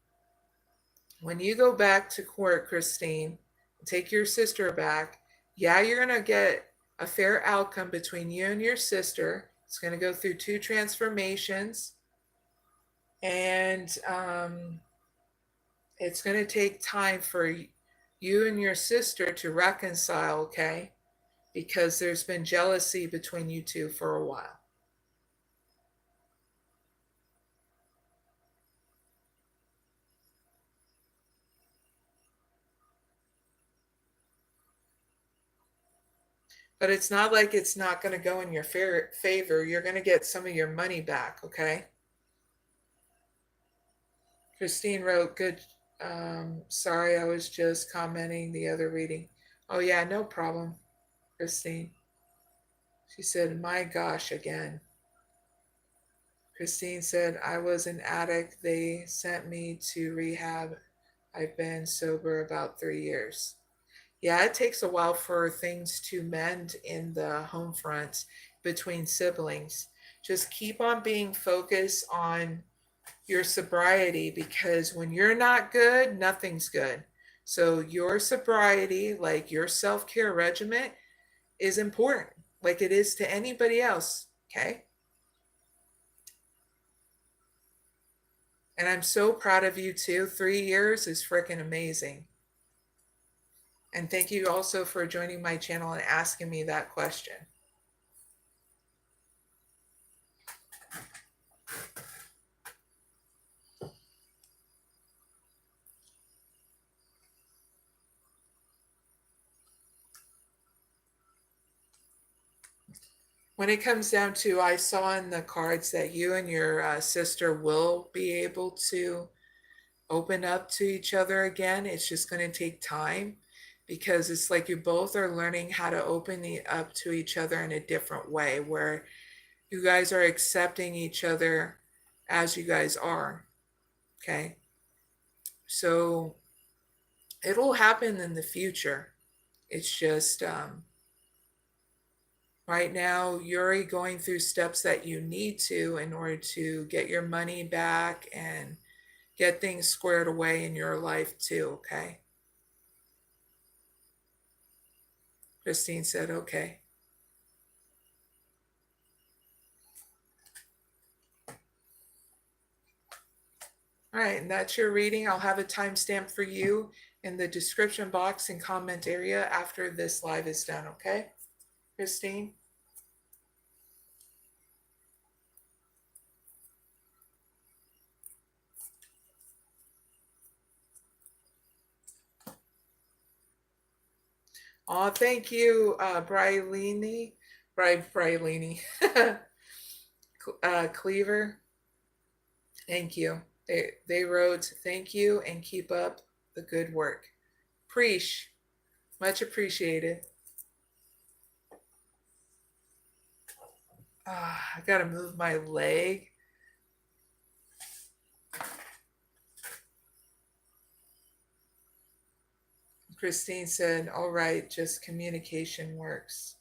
When you go back to court, Christine, take your sister back, yeah, you're going to get a fair outcome between you and your sister. It's going to go through two transformations. And it's going to take time for you and your sister to reconcile, okay? Because there's been jealousy between you two for a while. But it's not like it's not going to go in your favor. You're going to get some of your money back, okay? Christine wrote, good. Sorry, I was just commenting the other reading. Oh, yeah, no problem, Christine. She said, my gosh, again. Christine said, I was an addict. They sent me to rehab. I've been sober about 3 years. Yeah, it takes a while for things to mend in the home front between siblings. Just keep on being focused on your sobriety, because when you're not good, nothing's good. So your sobriety, like your self-care regimen, is important, like it is to anybody else, okay? And I'm so proud of you too. 3 years is freaking amazing. And thank you also for joining my channel and asking me that question. When it comes down to, I saw in the cards that you and your sister will be able to open up to each other again. It's just going to take time, because it's like you both are learning how to open up to each other in a different way, where you guys are accepting each other as you guys are. Okay. So it'll happen in the future. It's just right now you're going through steps that you need to in order to get your money back and get things squared away in your life too, okay? Christine said, okay. All right, and that's your reading. I'll have a timestamp for you in the description box and comment area after this live is done, okay? Christine? Oh, thank you, Brynley Cleaver. Thank you. They wrote, thank you and keep up the good work. Preach. Much appreciated. I gotta move my leg. Christine said, all right, just communication works.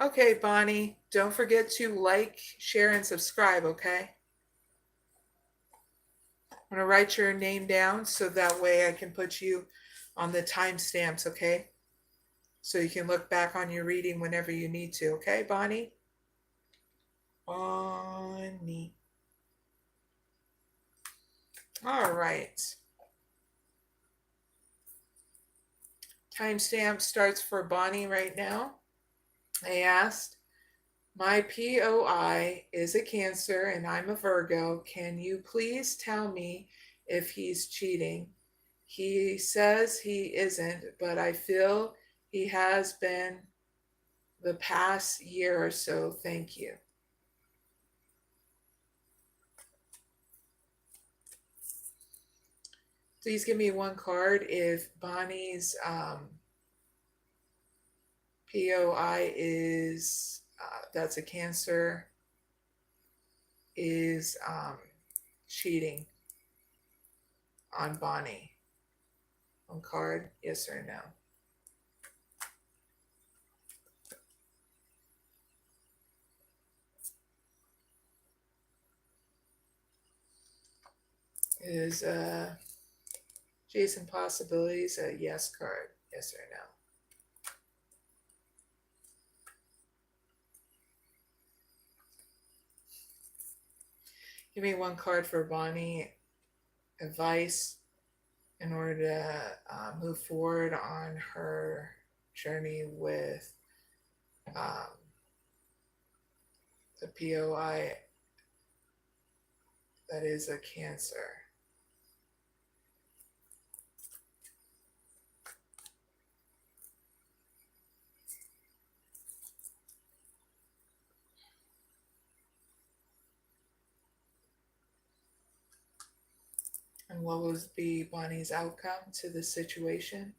Okay, Bonnie, don't forget to like, share, and subscribe, okay? I'm going to write your name down so that way I can put you on the timestamps, okay? So you can look back on your reading whenever you need to, okay, Bonnie? Bonnie. All right. Timestamp starts for Bonnie right now. I asked, my POI is a Cancer and I'm a Virgo. Can you please tell me if he's cheating? He says he isn't, but I feel he has been the past year or so. Thank you. Please give me one card if Bonnie's POI is, that's a Cancer, is cheating on Bonnie. One card, yes or no. Is Jason Possibilities a yes card, yes or no? Give me one card for Bonnie, advice in order to move forward on her journey with the POI that is a Cancer. And what will be Bonnie's outcome to the situation?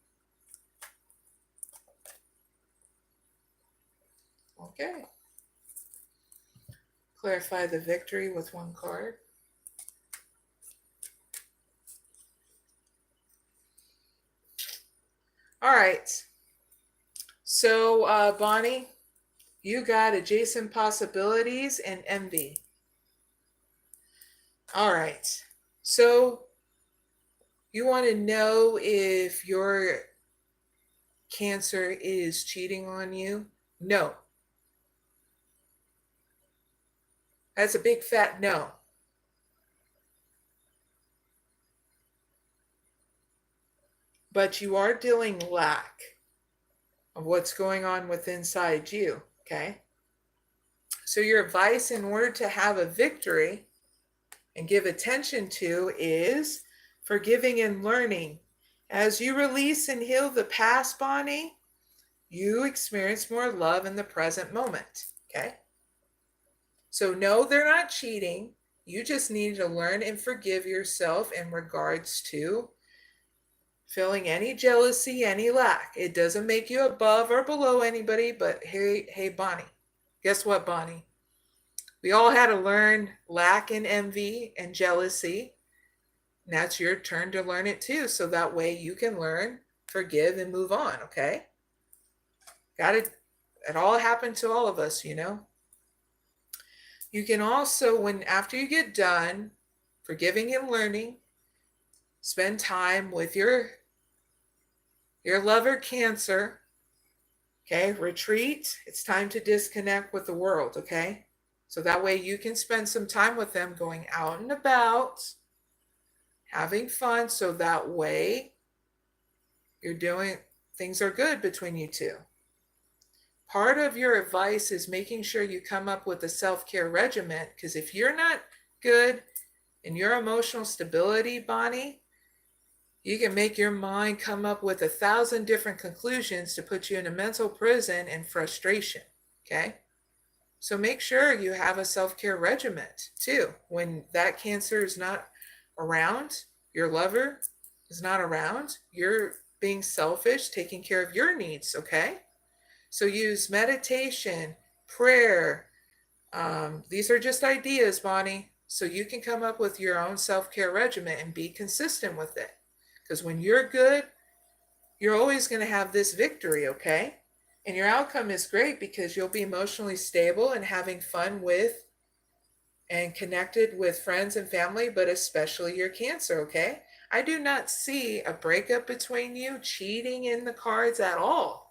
Okay. Clarify the victory with one card. All right. So, Bonnie, you got adjacent possibilities and envy. All right. So, you want to know if your Cancer is cheating on you? No. That's a big fat no. But you are dealing lack of what's going on with inside you, okay? So your advice in order to have a victory and give attention to is forgiving and learning. As you release and heal the past, Bonnie, you experience more love in the present moment, okay? So no, they're not cheating. You just need to learn and forgive yourself in regards to feeling any jealousy, any lack. It doesn't make you above or below anybody, but hey, Bonnie, guess what, Bonnie? We all had to learn lack and envy and jealousy. And that's your turn to learn it too. So that way you can learn, forgive, and move on, okay? Got it. It all happened to all of us, you know? You can also, after you get done forgiving and learning, spend time with your lover Cancer, okay? Retreat. It's time to disconnect with the world, okay? So that way you can spend some time with them going out and about, having fun, so that way you're doing things are good between you two. Part of your advice is making sure you come up with a self-care regimen, because if you're not good in your emotional stability, Bonnie, you can make your mind come up with 1,000 different conclusions to put you in a mental prison and frustration, okay? So make sure you have a self-care regimen too. When that cancer is not around, your lover is not around, you're being selfish, taking care of your needs, okay? So use meditation, prayer. These are just ideas, Bonnie. So you can come up with your own self-care regimen and be consistent with it. Because when you're good, you're always going to have this victory, okay? And your outcome is great because you'll be emotionally stable and having fun with and connected with friends and family, but especially your cancer, okay? I do not see a breakup between you, cheating in the cards at all.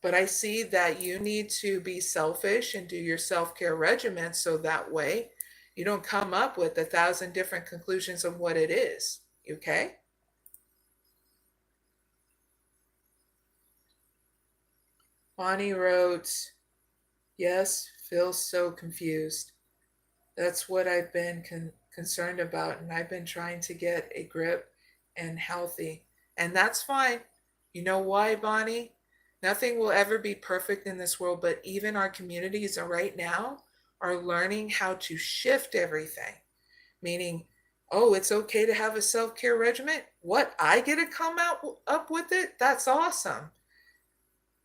But I see that you need to be selfish and do your self-care regimen so that way you don't come up with 1,000 different conclusions of what it is, okay? Bonnie wrote, yes, feel so confused. That's what I've been concerned about, and I've been trying to get a grip and healthy. And that's fine. You know why, Bonnie? Nothing will ever be perfect in this world, but even our communities right now are learning how to shift everything. Meaning, oh, it's okay to have a self-care regimen? What, I get to come up with it? That's awesome.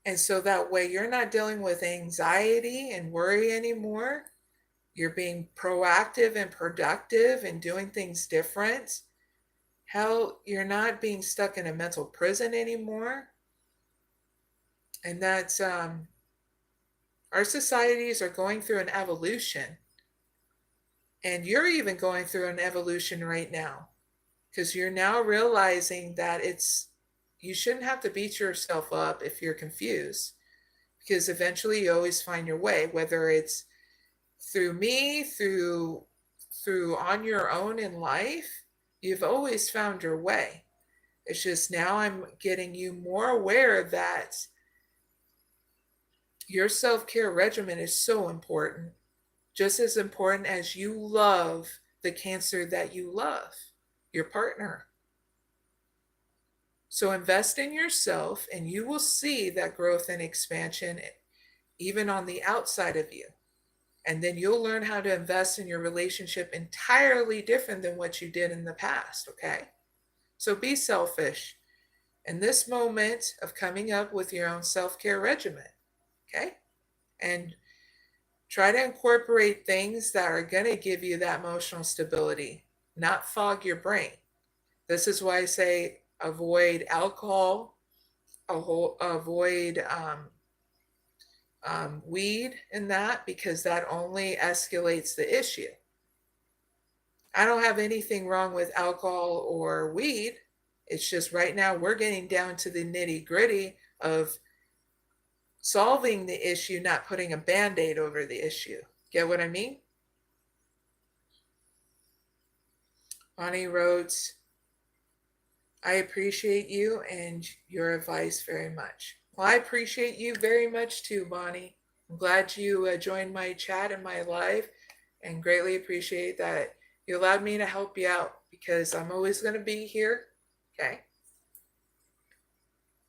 And so that way you're not dealing with anxiety and worry anymore. You're being proactive and productive and doing things different. Hell, you're not being stuck in a mental prison anymore. And that's, our societies are going through an evolution. And you're even going through an evolution right now. Because you're now realizing that you shouldn't have to beat yourself up if you're confused. Because eventually you always find your way, whether it's through me, through on your own in life, you've always found your way. It's just now I'm getting you more aware that your self-care regimen is so important, just as important as you love the cancer that you love, your partner. So invest in yourself and you will see that growth and expansion even on the outside of you. And then you'll learn how to invest in your relationship entirely different than what you did in the past, okay? So be selfish in this moment of coming up with your own self-care regimen, okay? And try to incorporate things that are going to give you that emotional stability, not fog your brain. This is why I say avoid alcohol, avoid weed and that, because that only escalates the issue. I don't have anything wrong with alcohol or weed. It's just right now we're getting down to the nitty gritty of solving the issue, not putting a band-aid over the issue. Get what I mean? Bonnie wrote, I appreciate you and your advice very much. Well, I appreciate you very much too, Bonnie. I'm glad you joined my chat and my live, and greatly appreciate that you allowed me to help you out, because I'm always going to be here. Okay?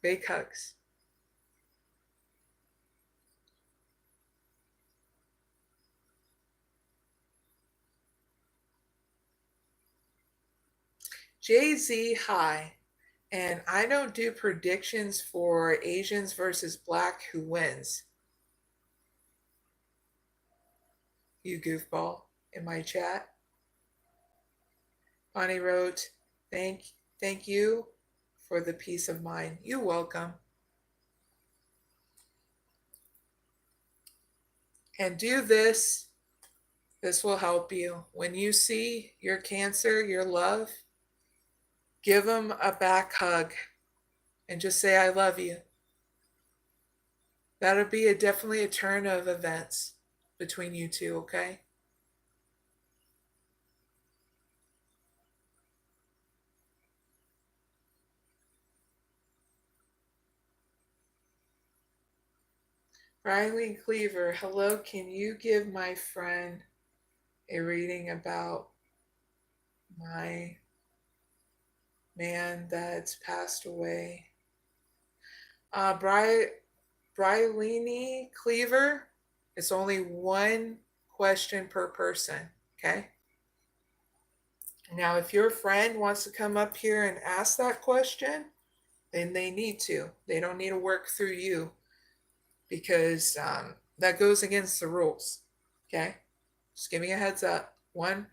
Big hugs. Jay-Z, hi. And I don't do predictions for Asians versus Black who wins. You goofball in my chat. Bonnie wrote, thank you for the peace of mind. You're welcome. And do this. This will help you. When you see your cancer, your love, give them a back hug and just say, I love you. That'll be definitely a turn of events between you two, okay? Brynley Cleaver, hello, can you give my friend a reading about my man that's passed away? Brynley Cleaver, it's only one question per person, okay? Now, if your friend wants to come up here and ask that question, then they need to. They don't need to work through you because that goes against the rules, okay? Just giving a heads up. One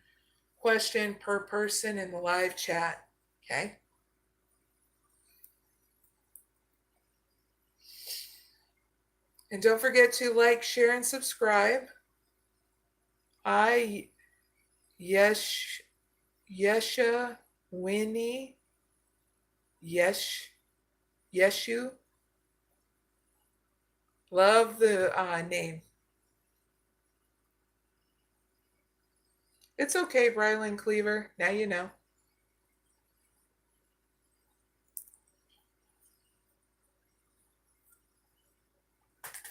question per person in the live chat, okay? And don't forget to like, share, and subscribe. Yashaswini Yashu. Love the name. It's okay, Brynley Cleaver. Now you know.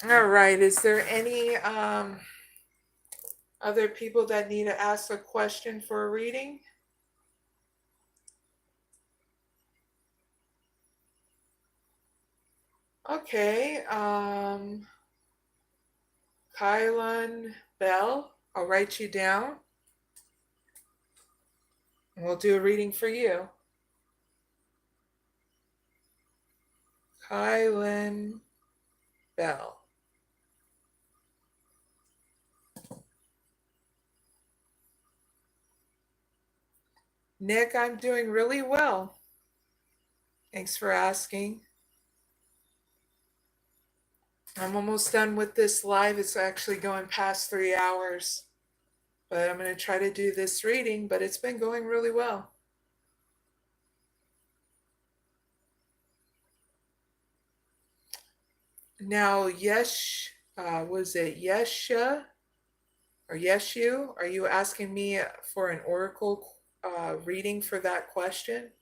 All right. Is there any other people that need to ask a question for a reading? Okay. Kylon Bell, I'll write you down. And we'll do a reading for you. Kylon Bell. Nick, I'm doing really well. Thanks for asking. I'm almost done with this live. It's actually going past 3 hours. But I'm going to try to do this reading, but it's been going really well. Now, was it Yesha or Yeshu? Are you asking me for an oracle reading for that question?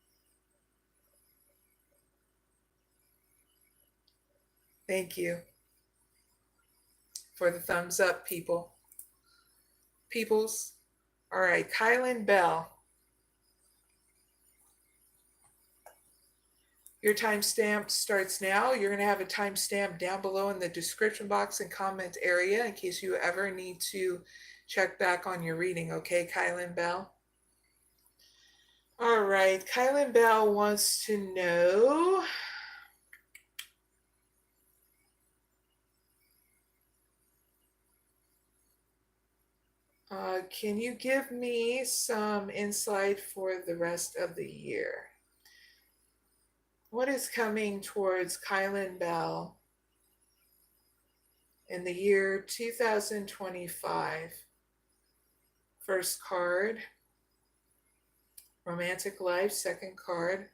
Thank you for the thumbs up, peoples. All right, Kylon Bell. Your timestamp starts now. You're going to have a timestamp down below in the description box and comment area in case you ever need to check back on your reading. Okay, Kylon Bell? All right, Kylon Bell wants to know, can you give me some insight for the rest of the year? What is coming towards Kylon Bell in the year 2025? First card, romantic life. Second card,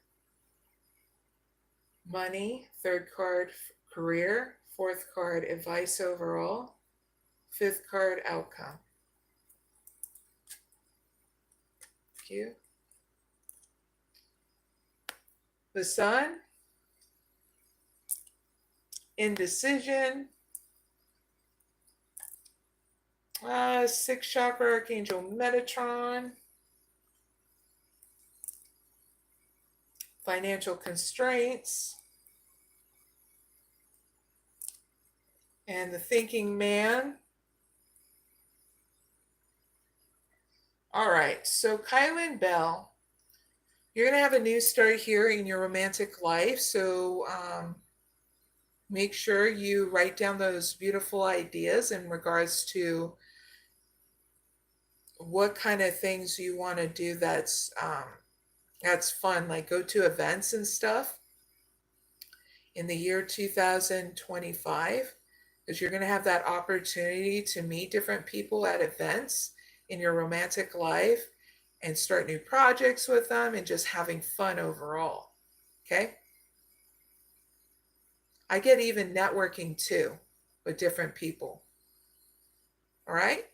money. Third card, career. Fourth card, advice overall. Fifth card, outcome. Thank you. The Sun, indecision, sixth chakra, Archangel Metatron, financial constraints, and the thinking man. All right, so Kylon Bell, you're going to have a new start here in your romantic life. So make sure you write down those beautiful ideas in regards to what kind of things you want to do that's fun, like go to events and stuff in the year 2025, because you're going to have that opportunity to meet different people at events in your romantic life and start new projects with them and just having fun overall. Okay? I get even networking too with different people. All right?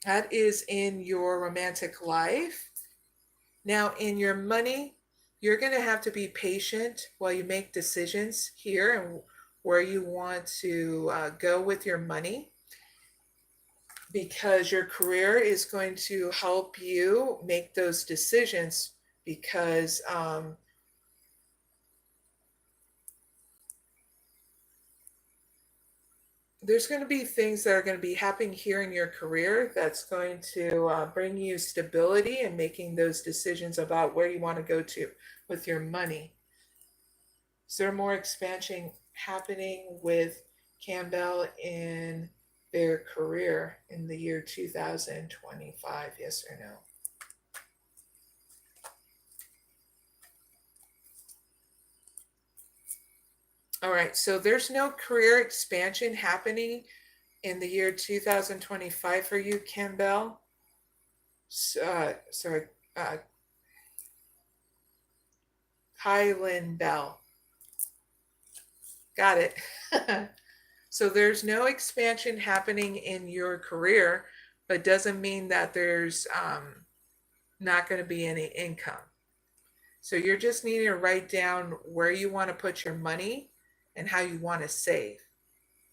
That is in your romantic life. Now, in your money, you're going to have to be patient while you make decisions here and where you want to go with your money, because your career is going to help you make those decisions, because there's going to be things that are going to be happening here in your career that's going to bring you stability and making those decisions about where you want to go to with your money. Is there more expansion happening with Campbell in their career in the year 2025? Yes or no? All right, so there's no career expansion happening in the year 2025 for you, Campbell. Kylon Bell. Got it. So there's no expansion happening in your career, but doesn't mean that there's not going to be any income. So you're just needing to write down where you want to put your money and how you want to save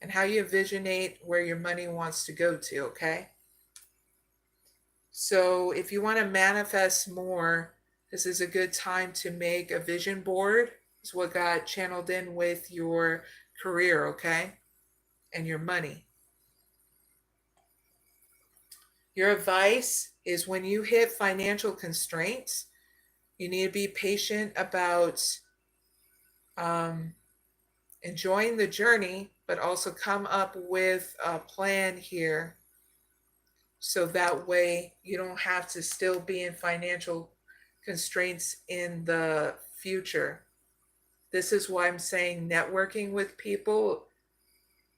and how you envisionate where your money wants to go to, okay? So if you want to manifest more, this is a good time to make a vision board. It's what got channeled in with your career, okay? And your money. Your advice is when you hit financial constraints, you need to be patient about enjoying the journey, but also come up with a plan here so that way you don't have to still be in financial constraints in the future. This is why I'm saying networking with people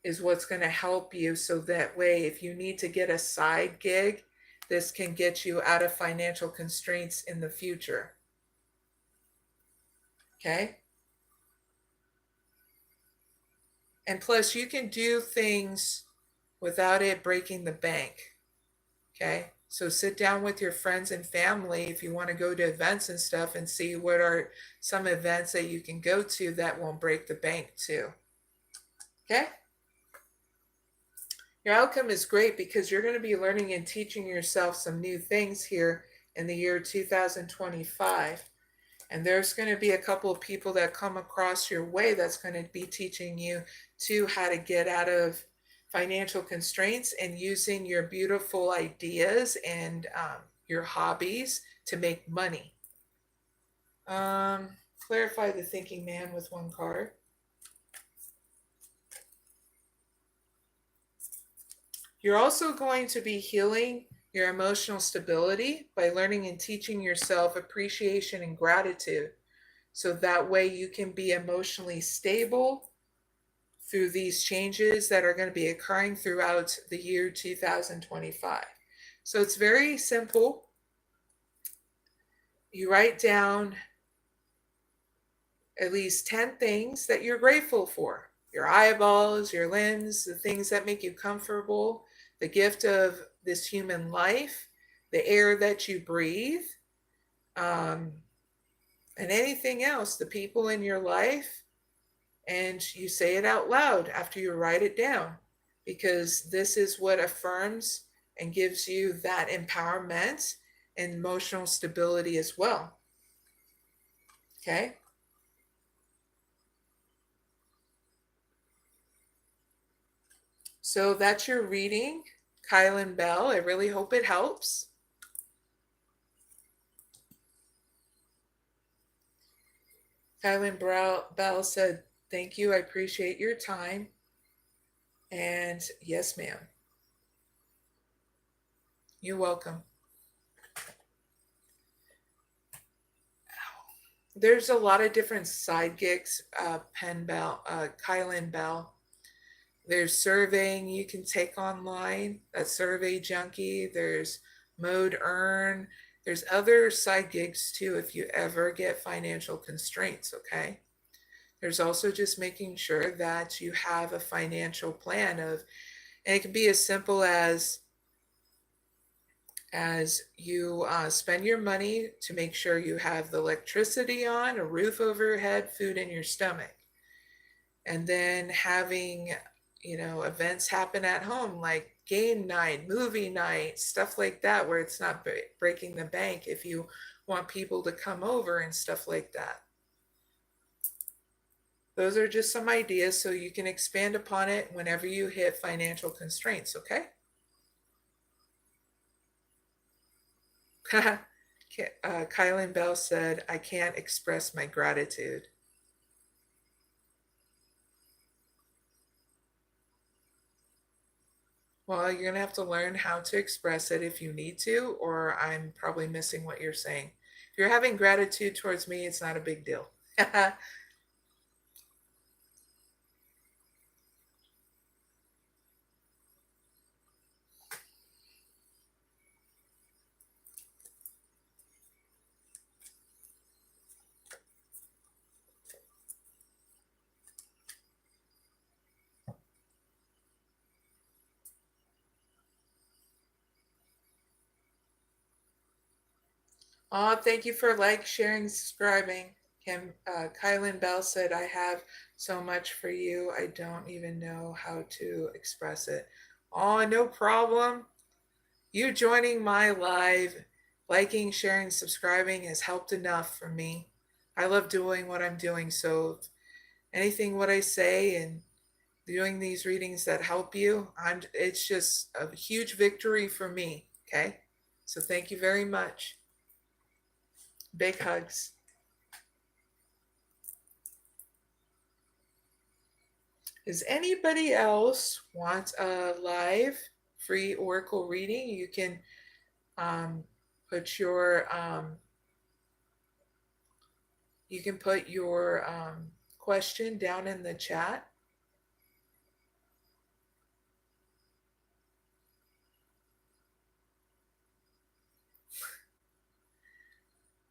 is what's going to help you, so that way if you need to get a side gig, this can get you out of financial constraints in the future. Okay? And plus, you can do things without it breaking the bank. Okay? So sit down with your friends and family if you want to go to events and stuff and see what are some events that you can go to that won't break the bank too. Okay? Your outcome is great because you're going to be learning and teaching yourself some new things here in the year 2025. And there's going to be a couple of people that come across your way that's going to be teaching you too how to get out of financial constraints and using your beautiful ideas and your hobbies to make money. Clarify the thinking man with one card. You're also going to be healing your emotional stability by learning and teaching yourself appreciation and gratitude. So that way you can be emotionally stable through these changes that are going to be occurring throughout the year 2025. So it's very simple. You write down at least 10 things that you're grateful for. Your eyeballs, your limbs, the things that make you comfortable, the gift of this human life, the air that you breathe, and anything else, the people in your life, and you say it out loud after you write it down, because this is what affirms and gives you that empowerment and emotional stability as well. Okay? So that's your reading, Kylon Bell. I really hope it helps. Kylon Bell said, "Thank you. I appreciate your time." And yes, ma'am. You're welcome. There's a lot of different side gigs, Kylon Bell. There's surveying you can take online, that's Survey Junkie. There's Mode Earn. There's other side gigs too if you ever get financial constraints, okay? There's also just making sure that you have a financial plan and it can be as simple as you spend your money to make sure you have the electricity on, a roof over your head, food in your stomach. and then having, events happen at home like game night, movie night, stuff like that, where it's not breaking the bank if you want people to come over and stuff like that. Those are just some ideas so you can expand upon it whenever you hit financial constraints, okay? Kylon Bell said, I can't express my gratitude. Well, you're going to have to learn how to express it if you need to, or I'm probably missing what you're saying. If you're having gratitude towards me, it's not a big deal. Oh, thank you for sharing, subscribing. Kylon Bell said, I have so much for you. I don't even know how to express it. Oh, no problem. You joining my live, liking, sharing, subscribing has helped enough for me. I love doing what I'm doing. So anything what I say and doing these readings that help you, it's just a huge victory for me. Okay. So thank you very much. Big hugs. Does anybody else want a live free oracle reading? You can put your question down in the chat.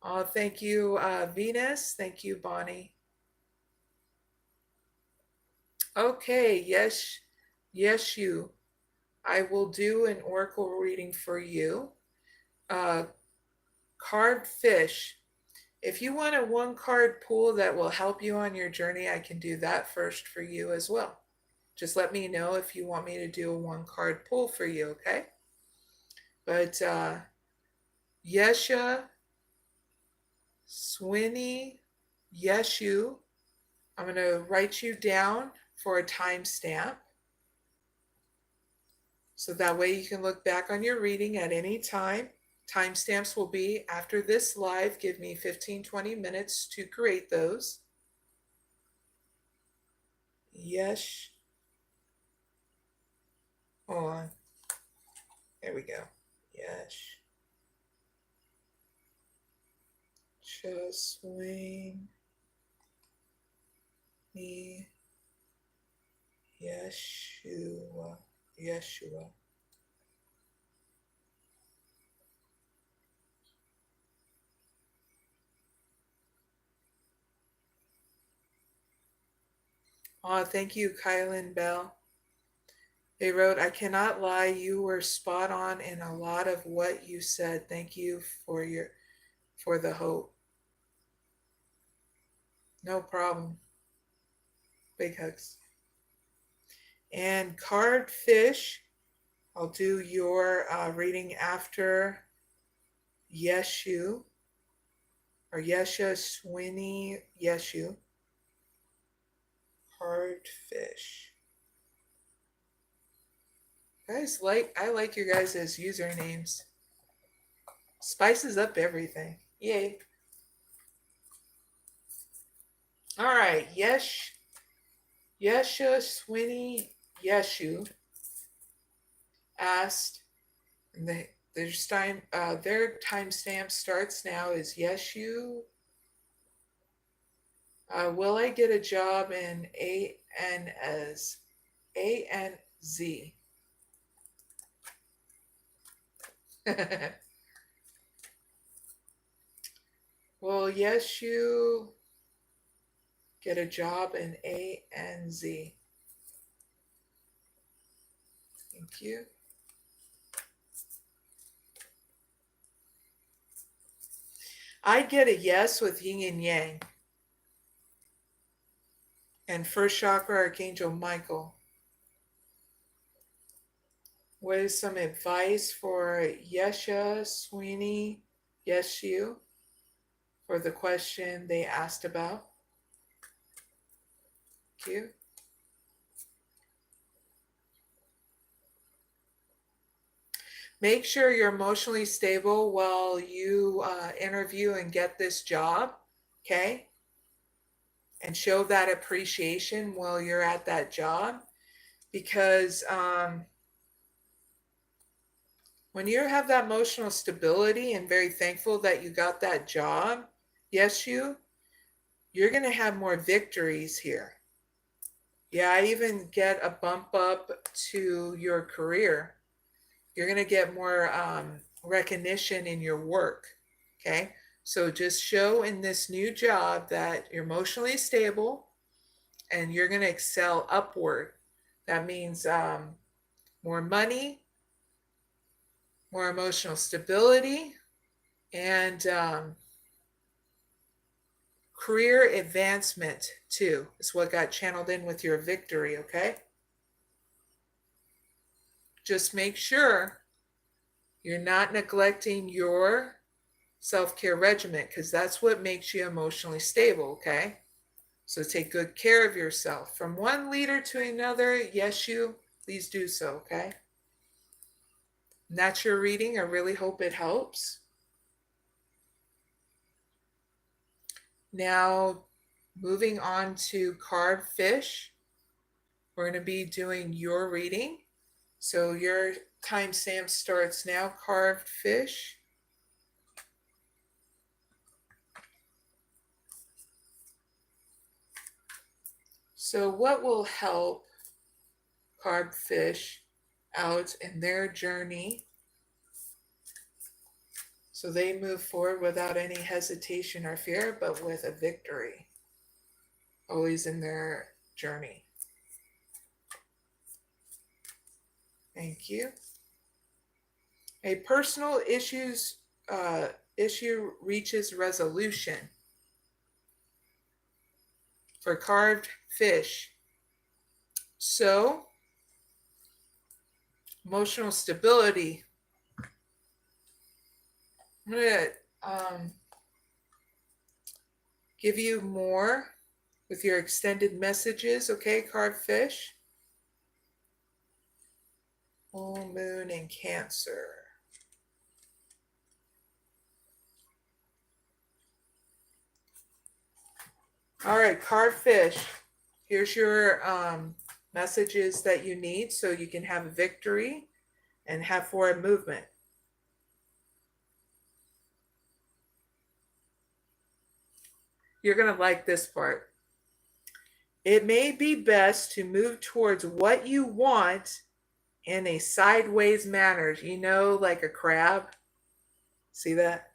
Oh, thank you, Venus. Thank you, Bonnie. Okay, yes, you. I will do an oracle reading for you. Card fish. If you want a one card pool that will help you on your journey, I can do that first for you as well. Just let me know if you want me to do a one card pool for you, okay? But Yashaswini Yashu, I'm going to write you down for a timestamp. So that way you can look back on your reading at any time. Timestamps will be after this live. Give me 15-20 minutes to create those. Yes. Hold on. There we go. Yes. Yashaswini Yeshua. Oh, thank you, Kylon Bell. They wrote, I cannot lie, you were spot on in a lot of what you said. Thank you for the hope. No problem. Big hugs. And card fish, I'll do your reading after Yeshu, or Yashaswini Yashu. Card fish. Guys, I like your guys' usernames. Spices up everything. Yay. All right, Yashaswini Yashu asked, and their timestamp starts now, is Yeshu. Will I get a job in ANZ? Will Yeshu get a job in ANZ? Thank you. I get a yes with yin and yang. And first chakra, Archangel Michael. What is some advice for Yashaswini Yashu for the question they asked about? Thank you. Make sure you're emotionally stable while you interview and get this job, okay? And show that appreciation while you're at that job, because when you have that emotional stability and very thankful that you got that job, yes, you're going to have more victories here. Yeah, I even get a bump up to your career. You're going to get more recognition in your work, okay? So just show in this new job that you're emotionally stable and you're going to excel upward. That means more money, more emotional stability, and career advancement too is what got channeled in with your victory, okay? Just make sure you're not neglecting your self-care regimen, because that's what makes you emotionally stable, okay? So take good care of yourself. From one leader to another, yes, please do so, okay? And that's your reading. I really hope it helps. Now, moving on to carved fish. We're going to be doing your reading. So your timestamp starts now, carved fish. So what will help carved fish out in their journey so they move forward without any hesitation or fear, but with a victory, always in their journey? Thank you. A personal issue reaches resolution. For carved fish. So, emotional stability. I'm going to give you more with your extended messages, okay, carved fish? Full moon in Cancer. All right, carved fish. Here's your messages that you need so you can have a victory and have forward movement. You're going to like this part. It may be best to move towards what you want in a sideways manner. You know, like a crab. See that?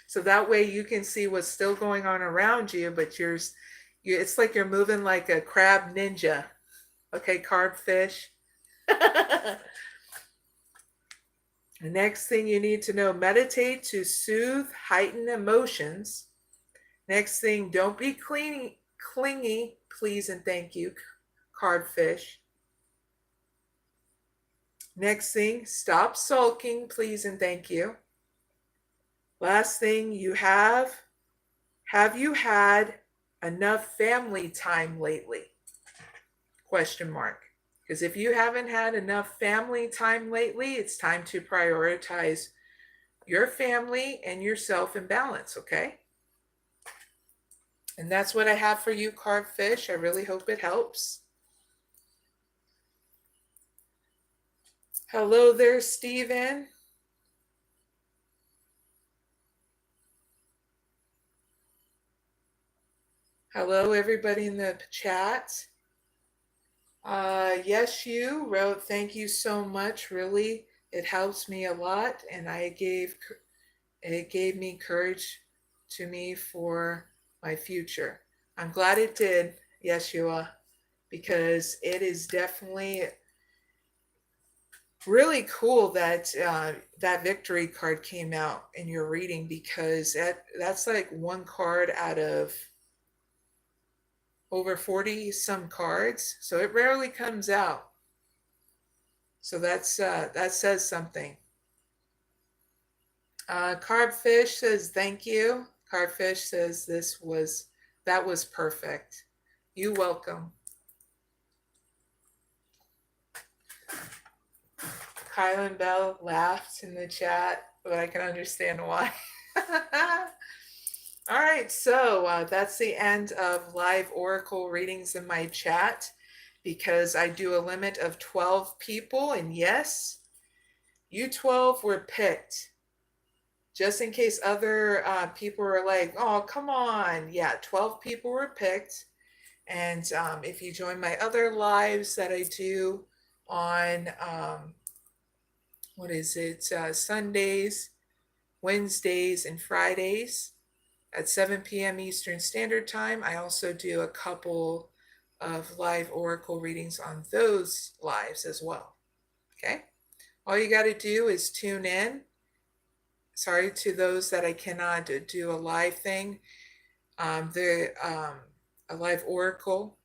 So that way you can see what's still going on around you, but it's like you're moving like a crab ninja. Okay, carved fish. The next thing you need to know, meditate to soothe heightened emotions. Next thing, don't be clingy, please and thank you, carved fish. Next thing, stop sulking, please and thank you. Last thing, have you had enough family time lately? Question mark. Because if you haven't had enough family time lately, it's time to prioritize your family and yourself in balance, okay? And that's what I have for you, carved fish. I really hope it helps. Hello there, Stephen. Hello, everybody in the chat. Yes, you wrote, thank you so much. Really, it helps me a lot. And it gave me courage to me for my future. I'm glad it did, Yeshua, because it is definitely really cool that that victory card came out in your reading, because that's like one card out of over 40 some cards, so it rarely comes out. So that says something. Carbfish says thank you. Carbfish says that was perfect. You welcome. Kylon Bell laughed in the chat, but I can understand why. All right, so that's the end of live oracle readings in my chat, because I do a limit of 12 people, and yes, you 12 were picked. Just in case other people were like, oh, come on. Yeah, 12 people were picked. And if you join my other lives that I do on, Sundays, Wednesdays, and Fridays at 7 p.m. Eastern Standard Time, I also do a couple of live oracle readings on those lives as well. Okay? All you got to do is tune in. Sorry to those that I cannot do a live thing. A live oracle.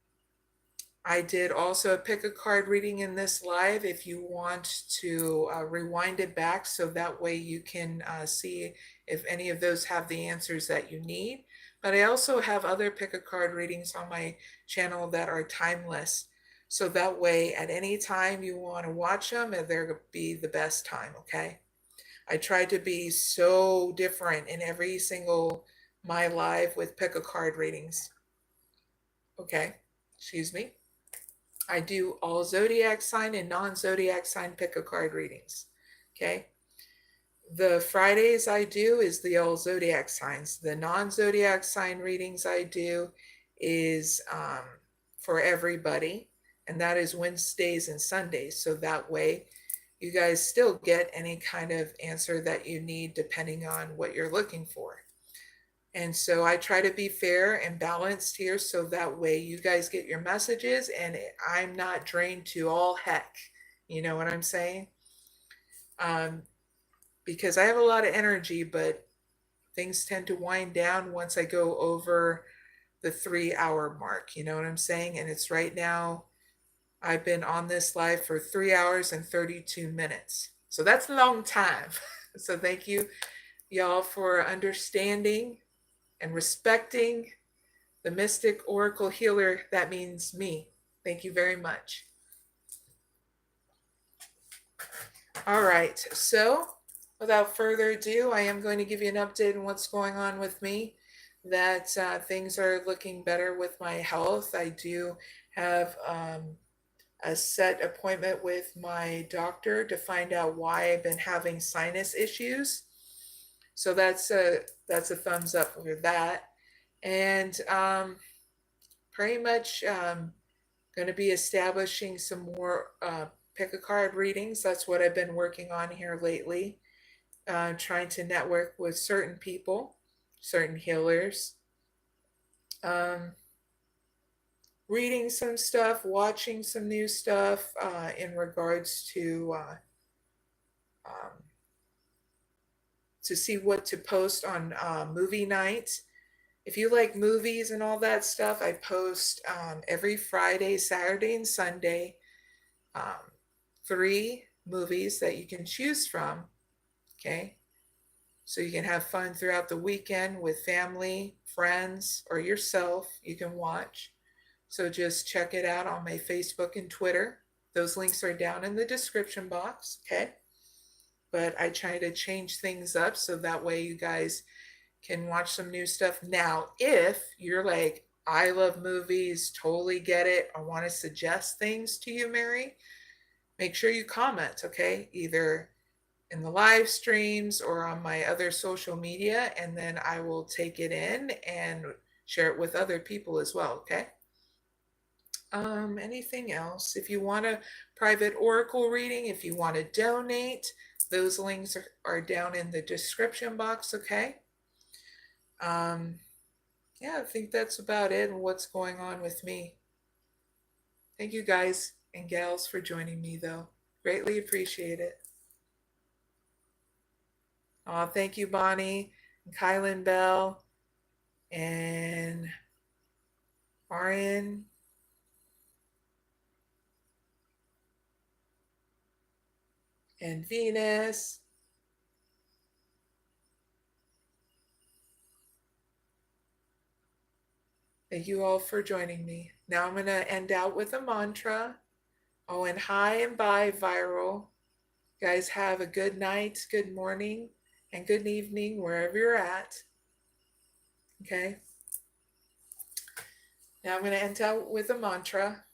I did also pick a card reading in this live if you want to rewind it back, so that way you can see if any of those have the answers that you need. But I also have other pick a card readings on my channel that are timeless. So that way at any time you want to watch them, they'll be the best time, okay? I try to be so different in every single my live with pick a card readings. Okay, excuse me. I do all zodiac sign and non-zodiac sign pick a card readings. Okay. The Fridays I do is the all zodiac signs. The non-zodiac sign readings I do is for everybody, and that is Wednesdays and Sundays. So that way you guys still get any kind of answer that you need depending on what you're looking for. And so I try to be fair and balanced here, so that way you guys get your messages and I'm not drained to all heck. You know what I'm saying? Because I have a lot of energy, but things tend to wind down once I go over the 3-hour mark. You know what I'm saying? And it's right now, I've been on this live for 3 hours and 32 minutes. So that's a long time. So thank you, y'all, for understanding and respecting the mystic oracle healer. That means me. Thank you very much. All right, so without further ado, I am going to give you an update on what's going on with me, that things are looking better with my health. I do have a set appointment with my doctor to find out why I've been having sinus issues. So that's a thumbs up for that. And pretty much going to be establishing some more pick a card readings. That's what I've been working on here lately. Trying to network with certain people, certain healers. Reading some stuff, watching some new stuff in regards to see what to post on movie night. If you like movies and all that stuff, I post every Friday, Saturday, and Sunday 3 movies that you can choose from. Okay, so you can have fun throughout the weekend with family, friends, or yourself. You can watch. So just check it out on my Facebook and Twitter. Those links are down in the description box, okay? But I try to change things up so that way you guys can watch some new stuff. Now, if you're like, I love movies, totally get it, I want to suggest things to you, Mary, make sure you comment, okay? Either in the live streams or on my other social media, and then I will take it in and share it with other people as well, okay? Anything else? If you want a private oracle reading, if you want to donate, those links are down in the description box, okay? Yeah, I think that's about it and what's going on with me. Thank you guys and gals for joining me, though. Greatly appreciate it. Thank you, Bonnie, and Kylon Bell, and Orion, and Venus. Thank you all for joining me. Now I'm going to end out with a mantra. Oh, and hi and bye, viral. You guys have a good night, good morning, and good evening wherever you're at. Okay. Now I'm going to end out with a mantra.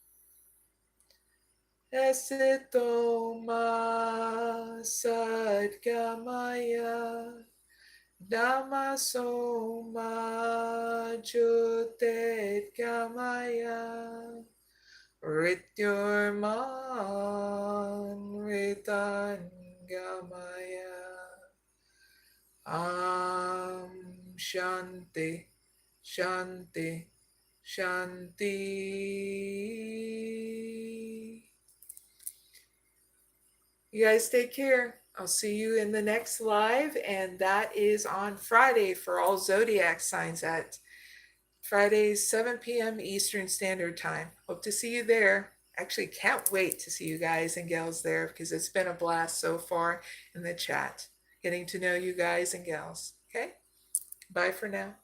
Esitoma sadgamaya Damasoma Jyotirgamaya Rityurman Ritangamaya Shanti Shanti Shanti. You guys take care. I'll see you in the next live, and that is on Friday for all zodiac signs at Fridays, 7 p.m. Eastern Standard Time. Hope to see you there. Actually, can't wait to see you guys and gals there because it's been a blast so far in the chat, getting to know you guys and gals. Okay? Bye for now.